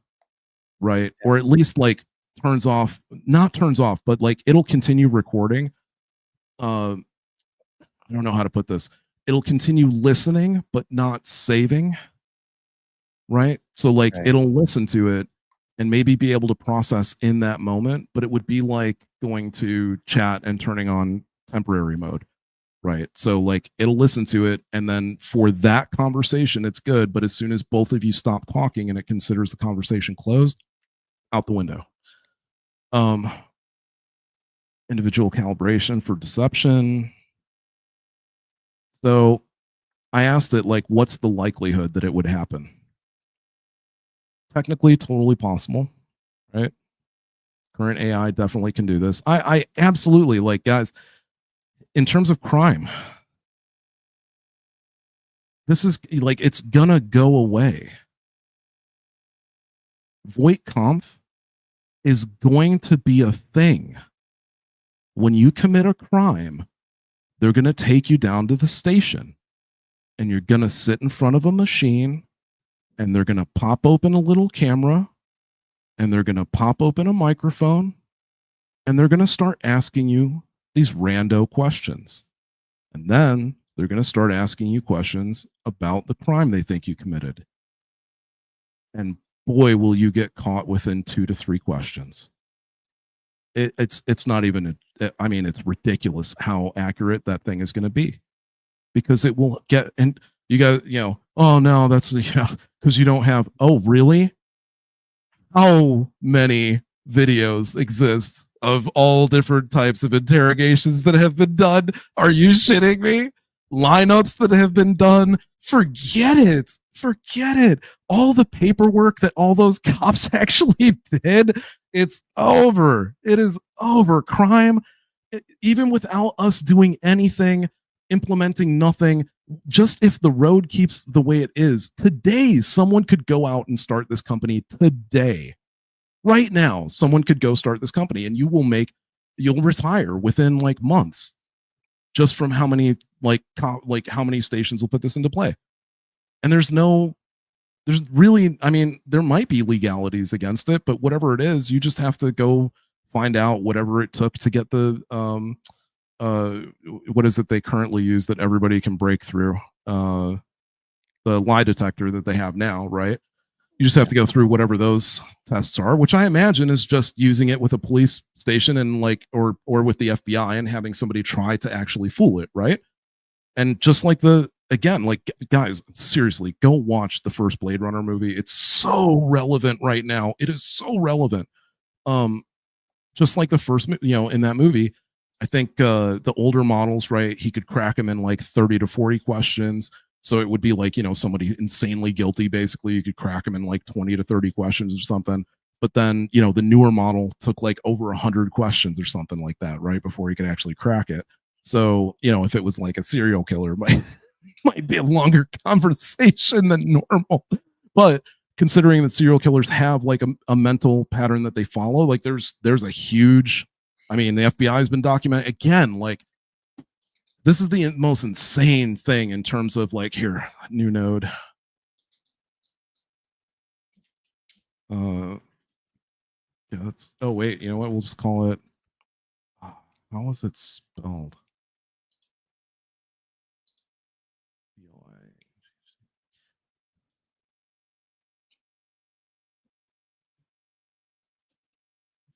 right? Or at least like turns off, not turns off, but like it'll continue recording. I don't know how to put this. It'll continue listening, but not saving, right? So like Right. it'll listen to it and maybe be able to process in that moment, but it would be like going to chat and turning on temporary mode, right? So like it'll listen to it, and then for that conversation, it's good. But as soon as both of you stop talking and it considers the conversation closed, out the window. Individual calibration for deception. So I asked it, like, what's the likelihood that it would happen? Technically, totally possible, right? Current AI definitely can do this. I absolutely, like, guys, in terms of crime, this is like, it's gonna go away. Voight-Kampf is going to be a thing. When you commit a crime, they're going to take you down to the station, and you're going to sit in front of a machine, and they're going to pop open a little camera, and they're going to pop open a microphone, and they're going to start asking you these rando questions. And then they're going to start asking you questions about the crime they think you committed. And boy, will you get caught within 2 to 3 questions. It's not even, I mean, it's ridiculous how accurate that thing is going to be, because it will get, and you got, oh no, that's, because you don't have, oh really? How many videos exist of all different types of interrogations that have been done? Are you shitting me? Lineups that have been done? Forget it. Forget it. All the paperwork that all those cops actually did, it's over. It is over. Crime, even without us doing anything, implementing nothing, just if the road keeps the way it is, today someone could go out and start this company today. Right now, someone could go start this company, and you'll retire within like months, just from how many how many stations will put this into play. And there's really, I mean, there might be legalities against it, but whatever it is, you just have to go find out whatever it took to get the what is it they currently use that everybody can break through, the lie detector that they have now, right? You just have to go through whatever those tests are, which I imagine is just using it with a police station and like, or with the FBI, and having somebody try to actually fool it, right? And just like again, like, guys, seriously, go watch the first Blade Runner movie. It's so relevant right now. It is so relevant. Just like the first, in that movie, I think the older models, right? He could crack them in like 30 to 40 questions. So it would be like, somebody insanely guilty, basically. You could crack them in like 20 to 30 questions or something. But then, the newer model took like over 100 questions or something like that, right? Before he could actually crack it. So, if it was like a serial killer, might be a longer conversation than normal. But considering that serial killers have like a mental pattern that they follow, like there's a huge, I mean, the FBI has been documented again, like, this is the most insane thing in terms of like, here, new node. Yeah, oh wait, you know what? We'll just call it, how is it spelled?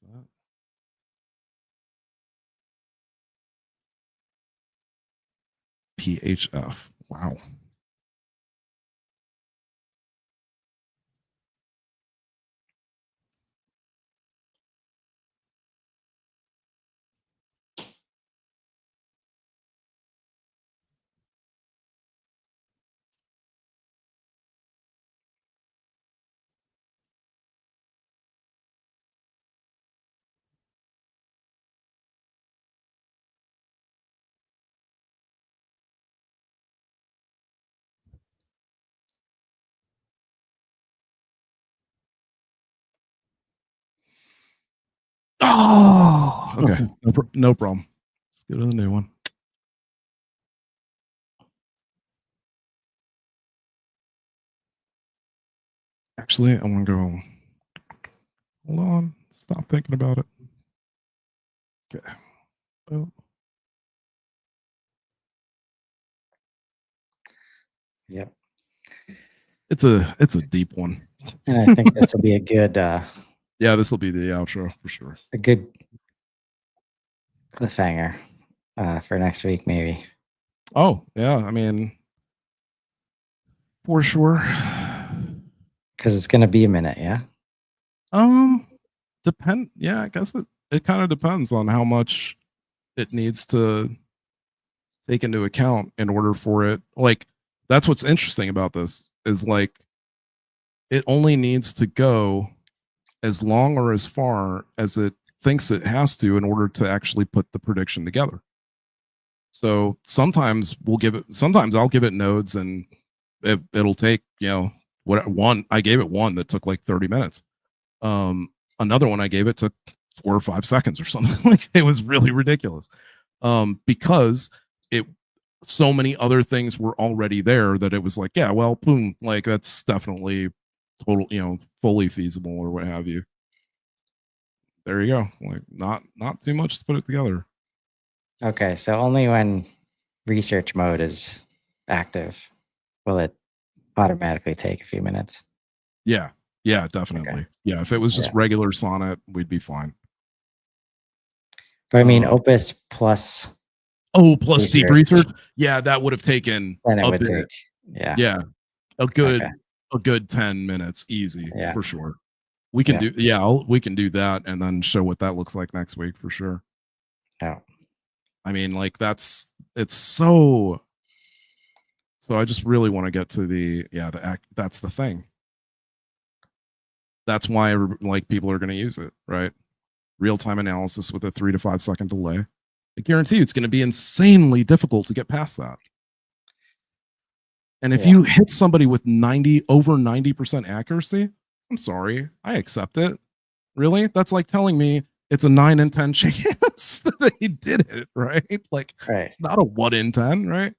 Is that? PHF. Wow. Oh, okay. No problem. Let's go to the new one. Actually, I want to go. Hold on. Stop thinking about it. Okay. Oh. Yep. It's a deep one. And I think this will be a good Yeah, this will be the outro for sure. a good cliffhanger for next week, maybe. Oh, yeah. I mean, for sure. Because it's gonna be a minute, yeah. Yeah, I guess it kind of depends on how much it needs to take into account in order for it. Like, that's what's interesting about this is like it only needs to go as long or as far as it thinks it has to in order to actually put the prediction together. So sometimes I'll give it nodes and it'll take, I gave it one that took like 30 minutes. Another one I gave it took 4 or 5 seconds or something. Like, it was really ridiculous. Because so many other things were already there that it was like, yeah, well, boom, like that's definitely fully feasible or what have you. There you go. Like, not too much to put it together. Okay, so only when research mode is active will it automatically take a few minutes. Yeah, definitely. Okay. Yeah, if it was just regular Sonnet, we'd be fine. But I mean, Opus plus plus deep research. Yeah, that would have taken then it a would bit. take, Yeah, a good 10 minutes, easy for sure. We can we can do that and then show what that looks like next week for sure. Yeah. I mean, like it's so I just really want to get to the act. That's the thing. That's why like people are going to use it, right? Real-time analysis with a 3 to 5 second delay. I guarantee you it's going to be insanely difficult to get past that. And if you hit somebody with over 90% accuracy, I'm sorry, I accept it. Really? That's like telling me it's a 9 in 10 chance that they did it, right? Like, it's not a 1 in 10, right?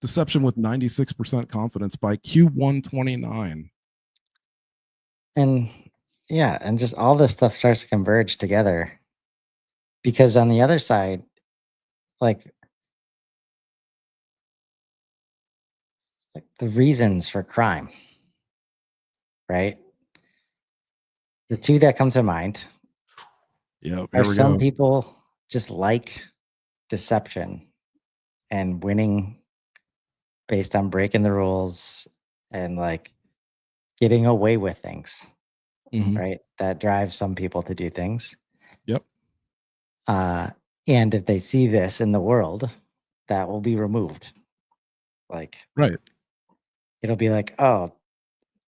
Deception with 96% confidence by Q129. And and just all this stuff starts to converge together. Because on the other side, like the reasons for crime, right? The two that come to mind are some people just like deception and winning based on breaking the rules and like getting away with things, right? That drives some people to do things. Yep. And if they see this in the world, that will be removed. Like, right. It'll be like, oh,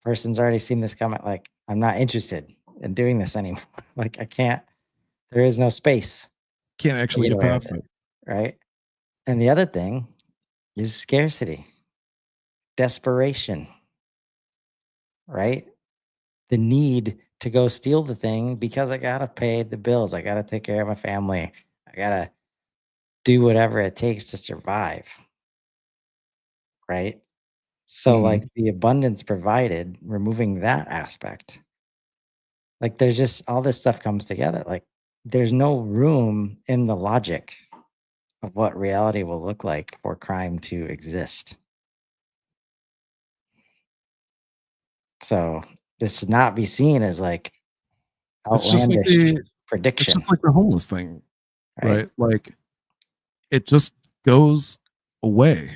person's already seen this comment. Like, I'm not interested in doing this anymore. Like, I can't, there is no space. Can't actually get past it. Right. And the other thing is scarcity, desperation, right? The need to go steal the thing because I got to pay the bills. I got to take care of my family. I got to do whatever it takes to survive. Right. So, like, the abundance provided, removing that aspect, like, there's just all this stuff comes together. Like, there's no room in the logic of what reality will look like for crime to exist. So this should not be seen as like outlandish prediction. It's just like the homeless thing, right? Like, it just goes away.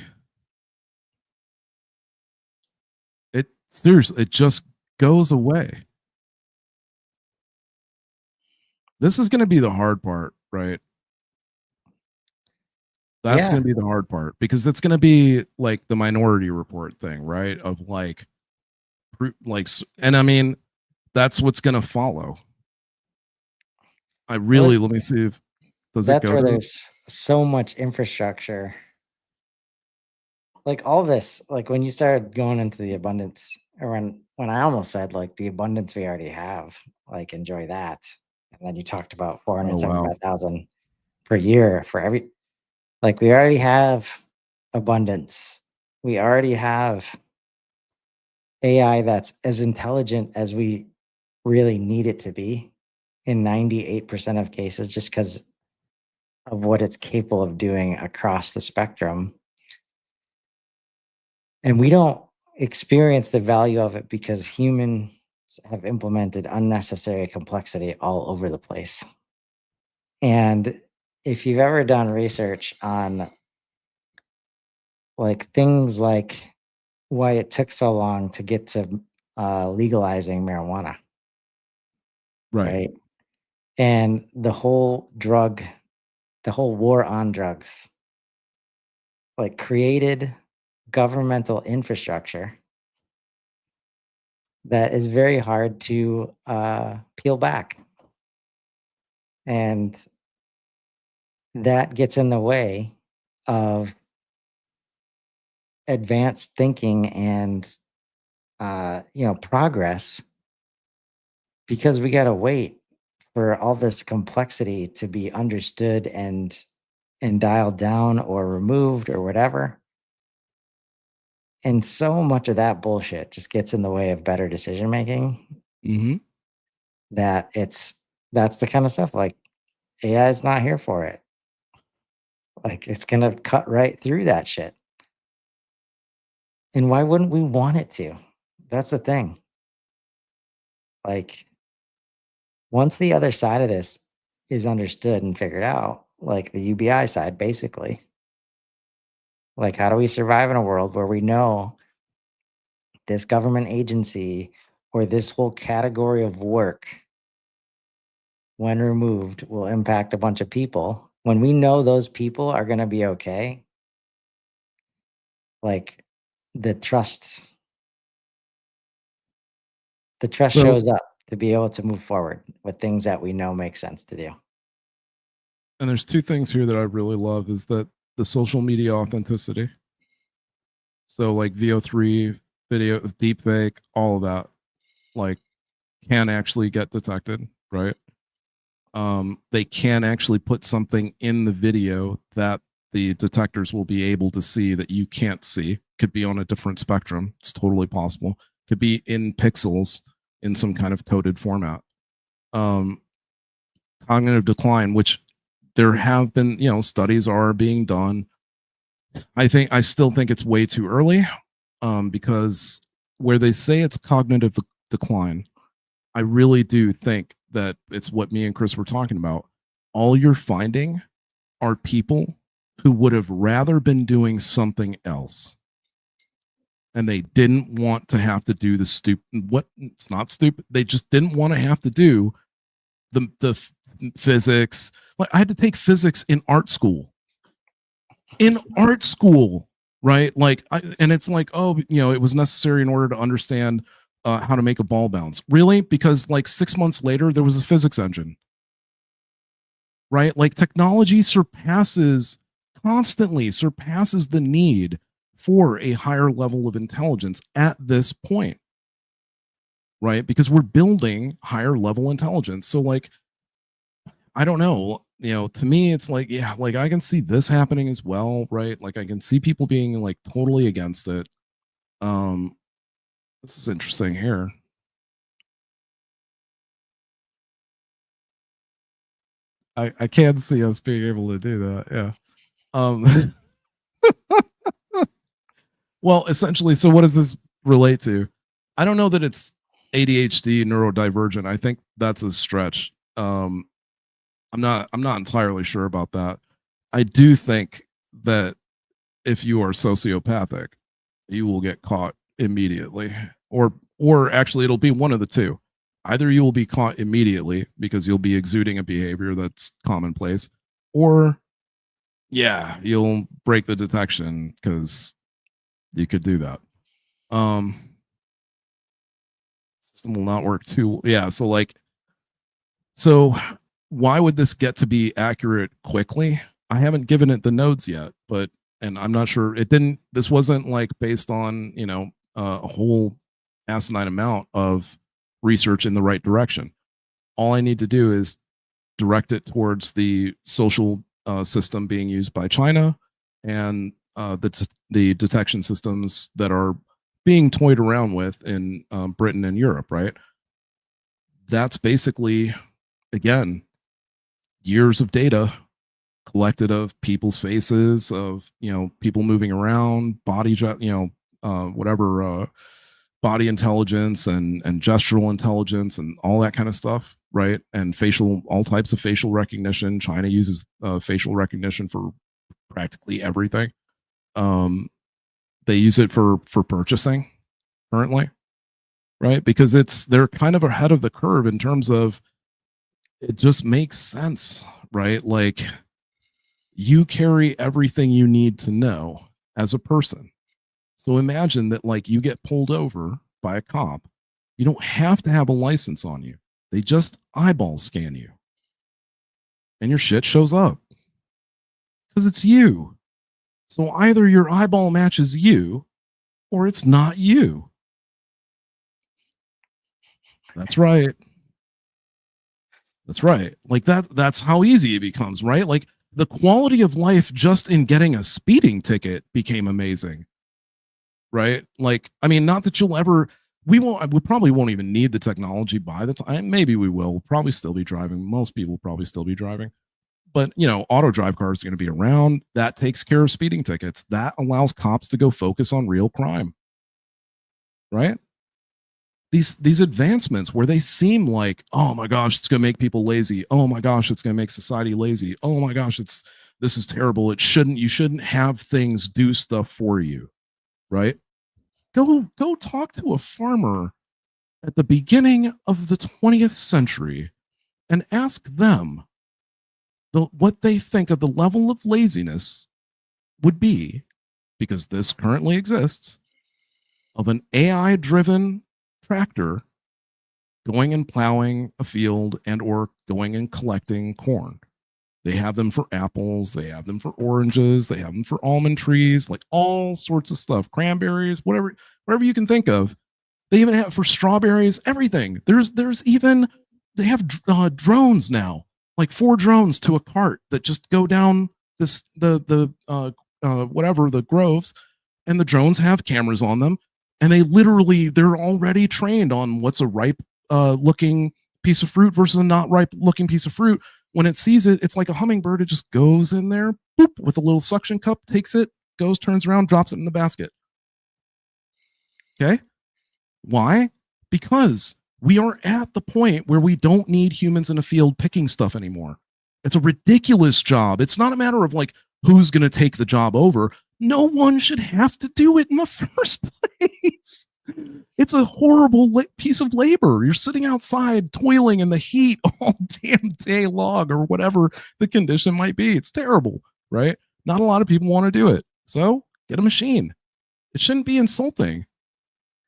Seriously, it just goes away. This is going to be the hard part, right? That's going to be the hard part because it's going to be like the Minority Report thing, right? Of like, and I mean, that's what's going to follow. Let me see if does it go. That's where there's so much infrastructure. Like all this, like when you started going into the abundance, or when I almost said like the abundance we already have, like enjoy that And then you talked about Oh, wow. 475,000 per year for every, like, we already have abundance. We already have AI that's as intelligent as we really need it to be in 98% of cases, just because of what it's capable of doing across the spectrum. And we don't experience the value of it because humans have implemented unnecessary complexity all over the place. And if you've ever done research on like things like why it took so long to get to legalizing marijuana, Right. right? And the whole war on drugs, like created governmental infrastructure that is very hard to peel back. And that gets in the way of advanced thinking and progress, because we got to wait for all this complexity to be understood and dialed down or removed or whatever. And so much of that bullshit just gets in the way of better decision making, Mm-hmm. that that's the kind of stuff like AI is not here for it. Like it's gonna cut right through that shit. And why wouldn't we want it to? That's the thing. Like once the other side of this is understood and figured out, like the UBI side, basically, like how do we survive in a world where we know this government agency or this whole category of work, when removed, will impact a bunch of people? When we know those people are going to be okay, like the trust, the trust So, shows up to be able to move forward with things that we know make sense to do. and there's two things here that I really love is that the social media authenticity. So like VO3, video, deepfake, all of that, like can actually get detected, right? They can actually put something in the video that the detectors will be able to see that you can't see. Could be on a different spectrum. It's totally possible. Could be in pixels in some kind of coded format. Cognitive decline, which there have been, studies are being done. I still think it's way too early, because where they say it's cognitive decline, I really do think that it's what me and Chris were talking about. All you're finding are people who would have rather been doing something else. And they didn't want to have to do the stupid, what it's not stupid. They just didn't want to have to do the physics. Like I had to take physics in art school. In art school, right? Like, and it's like, oh, it was necessary in order to understand how to make a ball bounce. Really? Because like 6 months later, there was a physics engine, right? Like technology constantly surpasses the need for a higher level of intelligence at this point, right? Because we're building higher level intelligence. So like, I don't know, to me, it's like, yeah, like I can see this happening as well, right? Like I can see people being like totally against it. This is interesting here. I can see us being able to do that. Yeah. Um, well, essentially, so what does this relate to? I don't know that it's ADHD neurodivergent. I think that's a stretch. I'm not entirely sure about that. I do think that if you are sociopathic, you will get caught immediately. Or actually it'll be one of the two. Either you will be caught immediately because you'll be exuding a behavior that's commonplace, or yeah, you'll break the detection because you could do that. System will not work too. Yeah, so why would this get to be accurate quickly? I haven't given it the nodes yet, but and I'm not sure it didn't. This wasn't like based on a whole asinine amount of research in the right direction. All I need to do is direct it towards the social system being used by China and the detection systems that are being toyed around with in Britain and Europe, right? That's basically, again, years of data collected of people's faces, of people moving around, body, whatever, body intelligence and gestural intelligence and all that kind of stuff, right? And all types of facial recognition. China uses facial recognition for practically everything. They use it for purchasing currently, right? Because they're kind of ahead of the curve in terms of, it just makes sense, right? Like, you carry everything you need to know as a person. So imagine that, like, you get pulled over by a cop. You don't have to have a license on you. They just eyeball scan you. And your shit shows up. Because it's you. So either your eyeball matches you or it's not you. That's right. That's right. Like that's how easy it becomes, right? Like, the quality of life just in getting a speeding ticket became amazing. Right? Like, I mean, not that we probably won't even need the technology by the time. Maybe we will. We'll probably still be driving. Most people will probably still be driving. But, auto drive cars are going to be around. That takes care of speeding tickets. That allows cops to go focus on real crime. Right? These advancements where they seem like, oh my gosh, it's going to make people lazy. Oh my gosh, it's going to make society lazy. Oh my gosh, this is terrible. You shouldn't have things do stuff for you. Right? Go talk to a farmer at the beginning of the 20th century and ask them what they think of the level of laziness would be, because this currently exists, of an AI-driven tractor going and plowing a field and or going and collecting corn. They have them for apples, they have them for oranges, they have them for almond trees, like all sorts of stuff, cranberries, whatever you can think of. They even have for strawberries, everything. They have drones now, like 4 drones to a cart that just go down the groves, and the drones have cameras on them, and they're already trained on what's a ripe looking piece of fruit versus a not ripe looking piece of fruit. When it sees it, it's like a hummingbird. It just goes in there, boop, with a little suction cup, takes it, goes, turns around, drops it in the basket. Okay? Why? Because we are at the point where we don't need humans in a field picking stuff anymore. It's a ridiculous job. It's not a matter of like, who's going to take the job over. No one should have to do it in the first place. It's a horrible piece of labor. You're sitting outside toiling in the heat all damn day long, or whatever the condition might be. It's terrible, right? Not a lot of people want to do it. So get a machine. It shouldn't be insulting.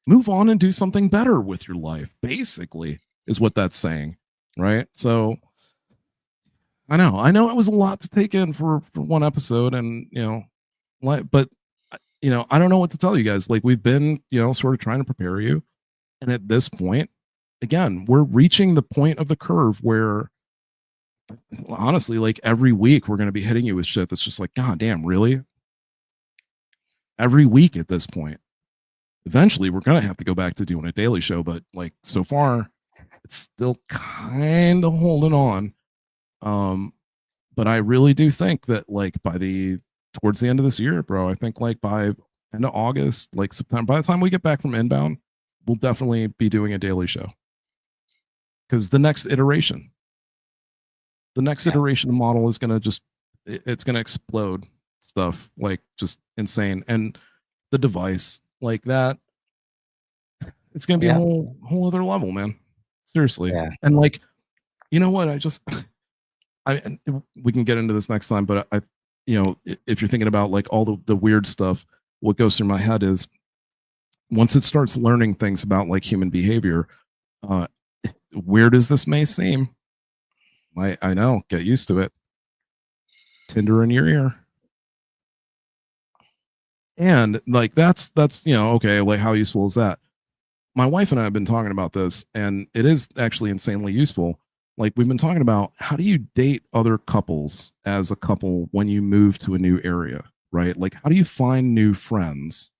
Move on and do something better with your life, basically, is what that's saying, right? So I know it was a lot to take in for one episode, and but I don't know what to tell you guys. Like, we've been, sort of trying to prepare you. And at this point, again, we're reaching the point of the curve where, honestly, like, every week we're going to be hitting you with shit that's just like, God damn, really? Every week at this point. Eventually, we're going to have to go back to doing a daily show. But, like, so far, it's still kind of holding on. But I really do think that, like, towards the end of this year, bro, I think like by end of August, like September, by the time we get back from inbound, we'll definitely be doing a daily show. Because the next iteration of model is going to it's going to explode stuff, like, just insane. And the device, like that, it's going to be a whole other level, man. Seriously. Yeah. And like, you know what? We can get into this next time, but if you're thinking about like all the weird stuff, what goes through my head is, once it starts learning things about like human behavior, weird as this may seem, I know, get used to it. Tinder in your ear. And like, that's, okay, like, how useful is that? My wife and I have been talking about this, and it is actually insanely useful. like we've been talking about, how do you date other couples as a couple when you move to a new area, right? Like, how do you find new friends?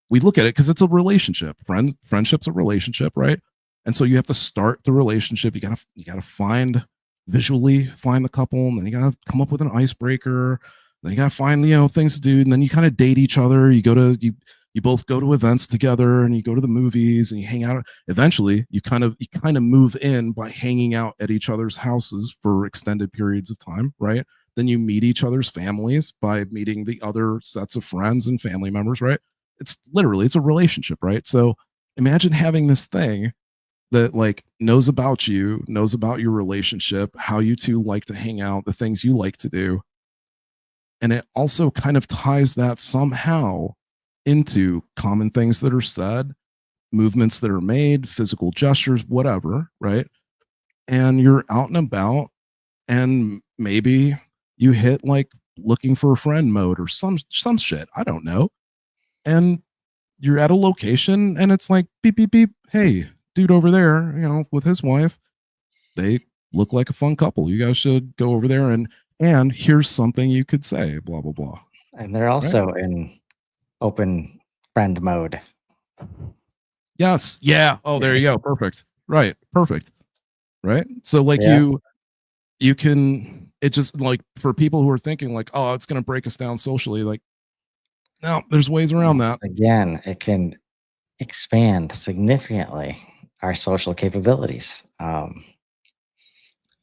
We look at it because it's a relationship. Friendship's a relationship, right? And so you have to start the relationship. You gotta visually find the couple, and then you gotta come up with an icebreaker. Then you gotta find things to do, and then you kind of date each other. You both go to events together, and you go to the movies, and you hang out. Eventually, you kind of move in by hanging out at each other's houses for extended periods of time, right? Then you meet each other's families by meeting the other sets of friends and family members, right? It's a relationship, right? So imagine having this thing that like knows about you, knows about your relationship, how you two like to hang out, the things you like to do. And it also kind of ties that somehow into common things that are said, movements that are made, physical gestures, whatever, right? And you're out and about, and maybe you hit like looking for a friend mode or some shit. I don't know. And you're at a location and it's like beep beep beep, hey, dude over there, with his wife, they look like a fun couple. You guys should go over there, and here's something you could say, blah blah blah. And they're also in open friend mode. Yes. Yeah. Oh, there you go. Perfect. Right. Perfect. Right. So like Yeah. you can, it just like for people who are thinking like, oh, it's going to break us down socially. Like, no, there's ways around that. Again, it can expand significantly our social capabilities.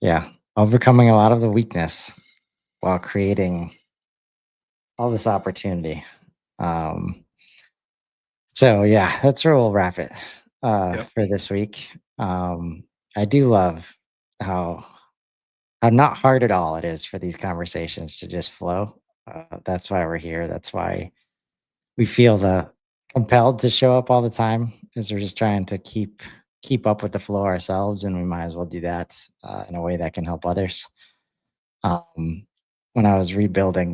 Yeah, overcoming a lot of the weakness while creating all this opportunity. So yeah, that's where we'll wrap it Yep. for this week. I do love how not hard at all it is for these conversations to just flow. That's why we're here. That's why we feel the compelled to show up all the time, is we're just trying to keep up with the flow ourselves, and we might as well do that in a way that can help others. When I was rebuilding,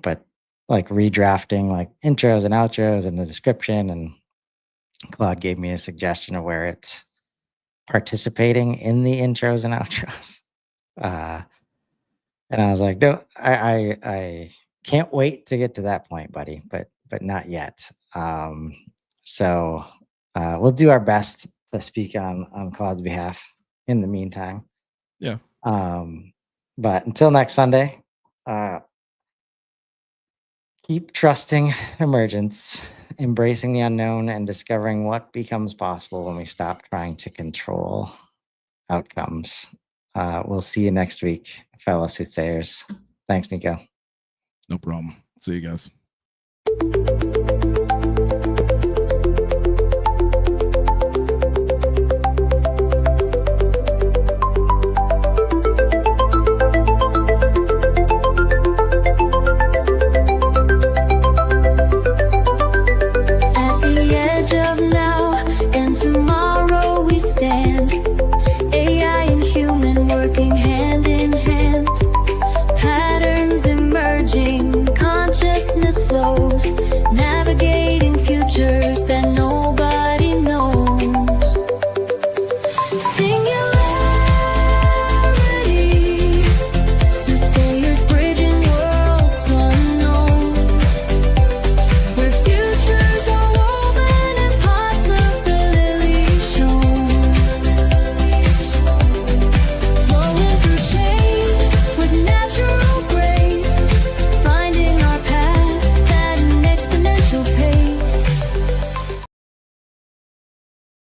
but like redrafting like intros and outros and the description, and Claude gave me a suggestion of where it's participating in the intros and outros. Uh, and I was like, no, I can't wait to get to that point, buddy, but not yet. So we'll do our best to speak on Claude's behalf in the meantime. Yeah. But until next Sunday, keep trusting emergence, embracing the unknown, and discovering what becomes possible when we stop trying to control outcomes. We'll see you next week, fellow soothsayers. Thanks, Nico. No problem. See you guys.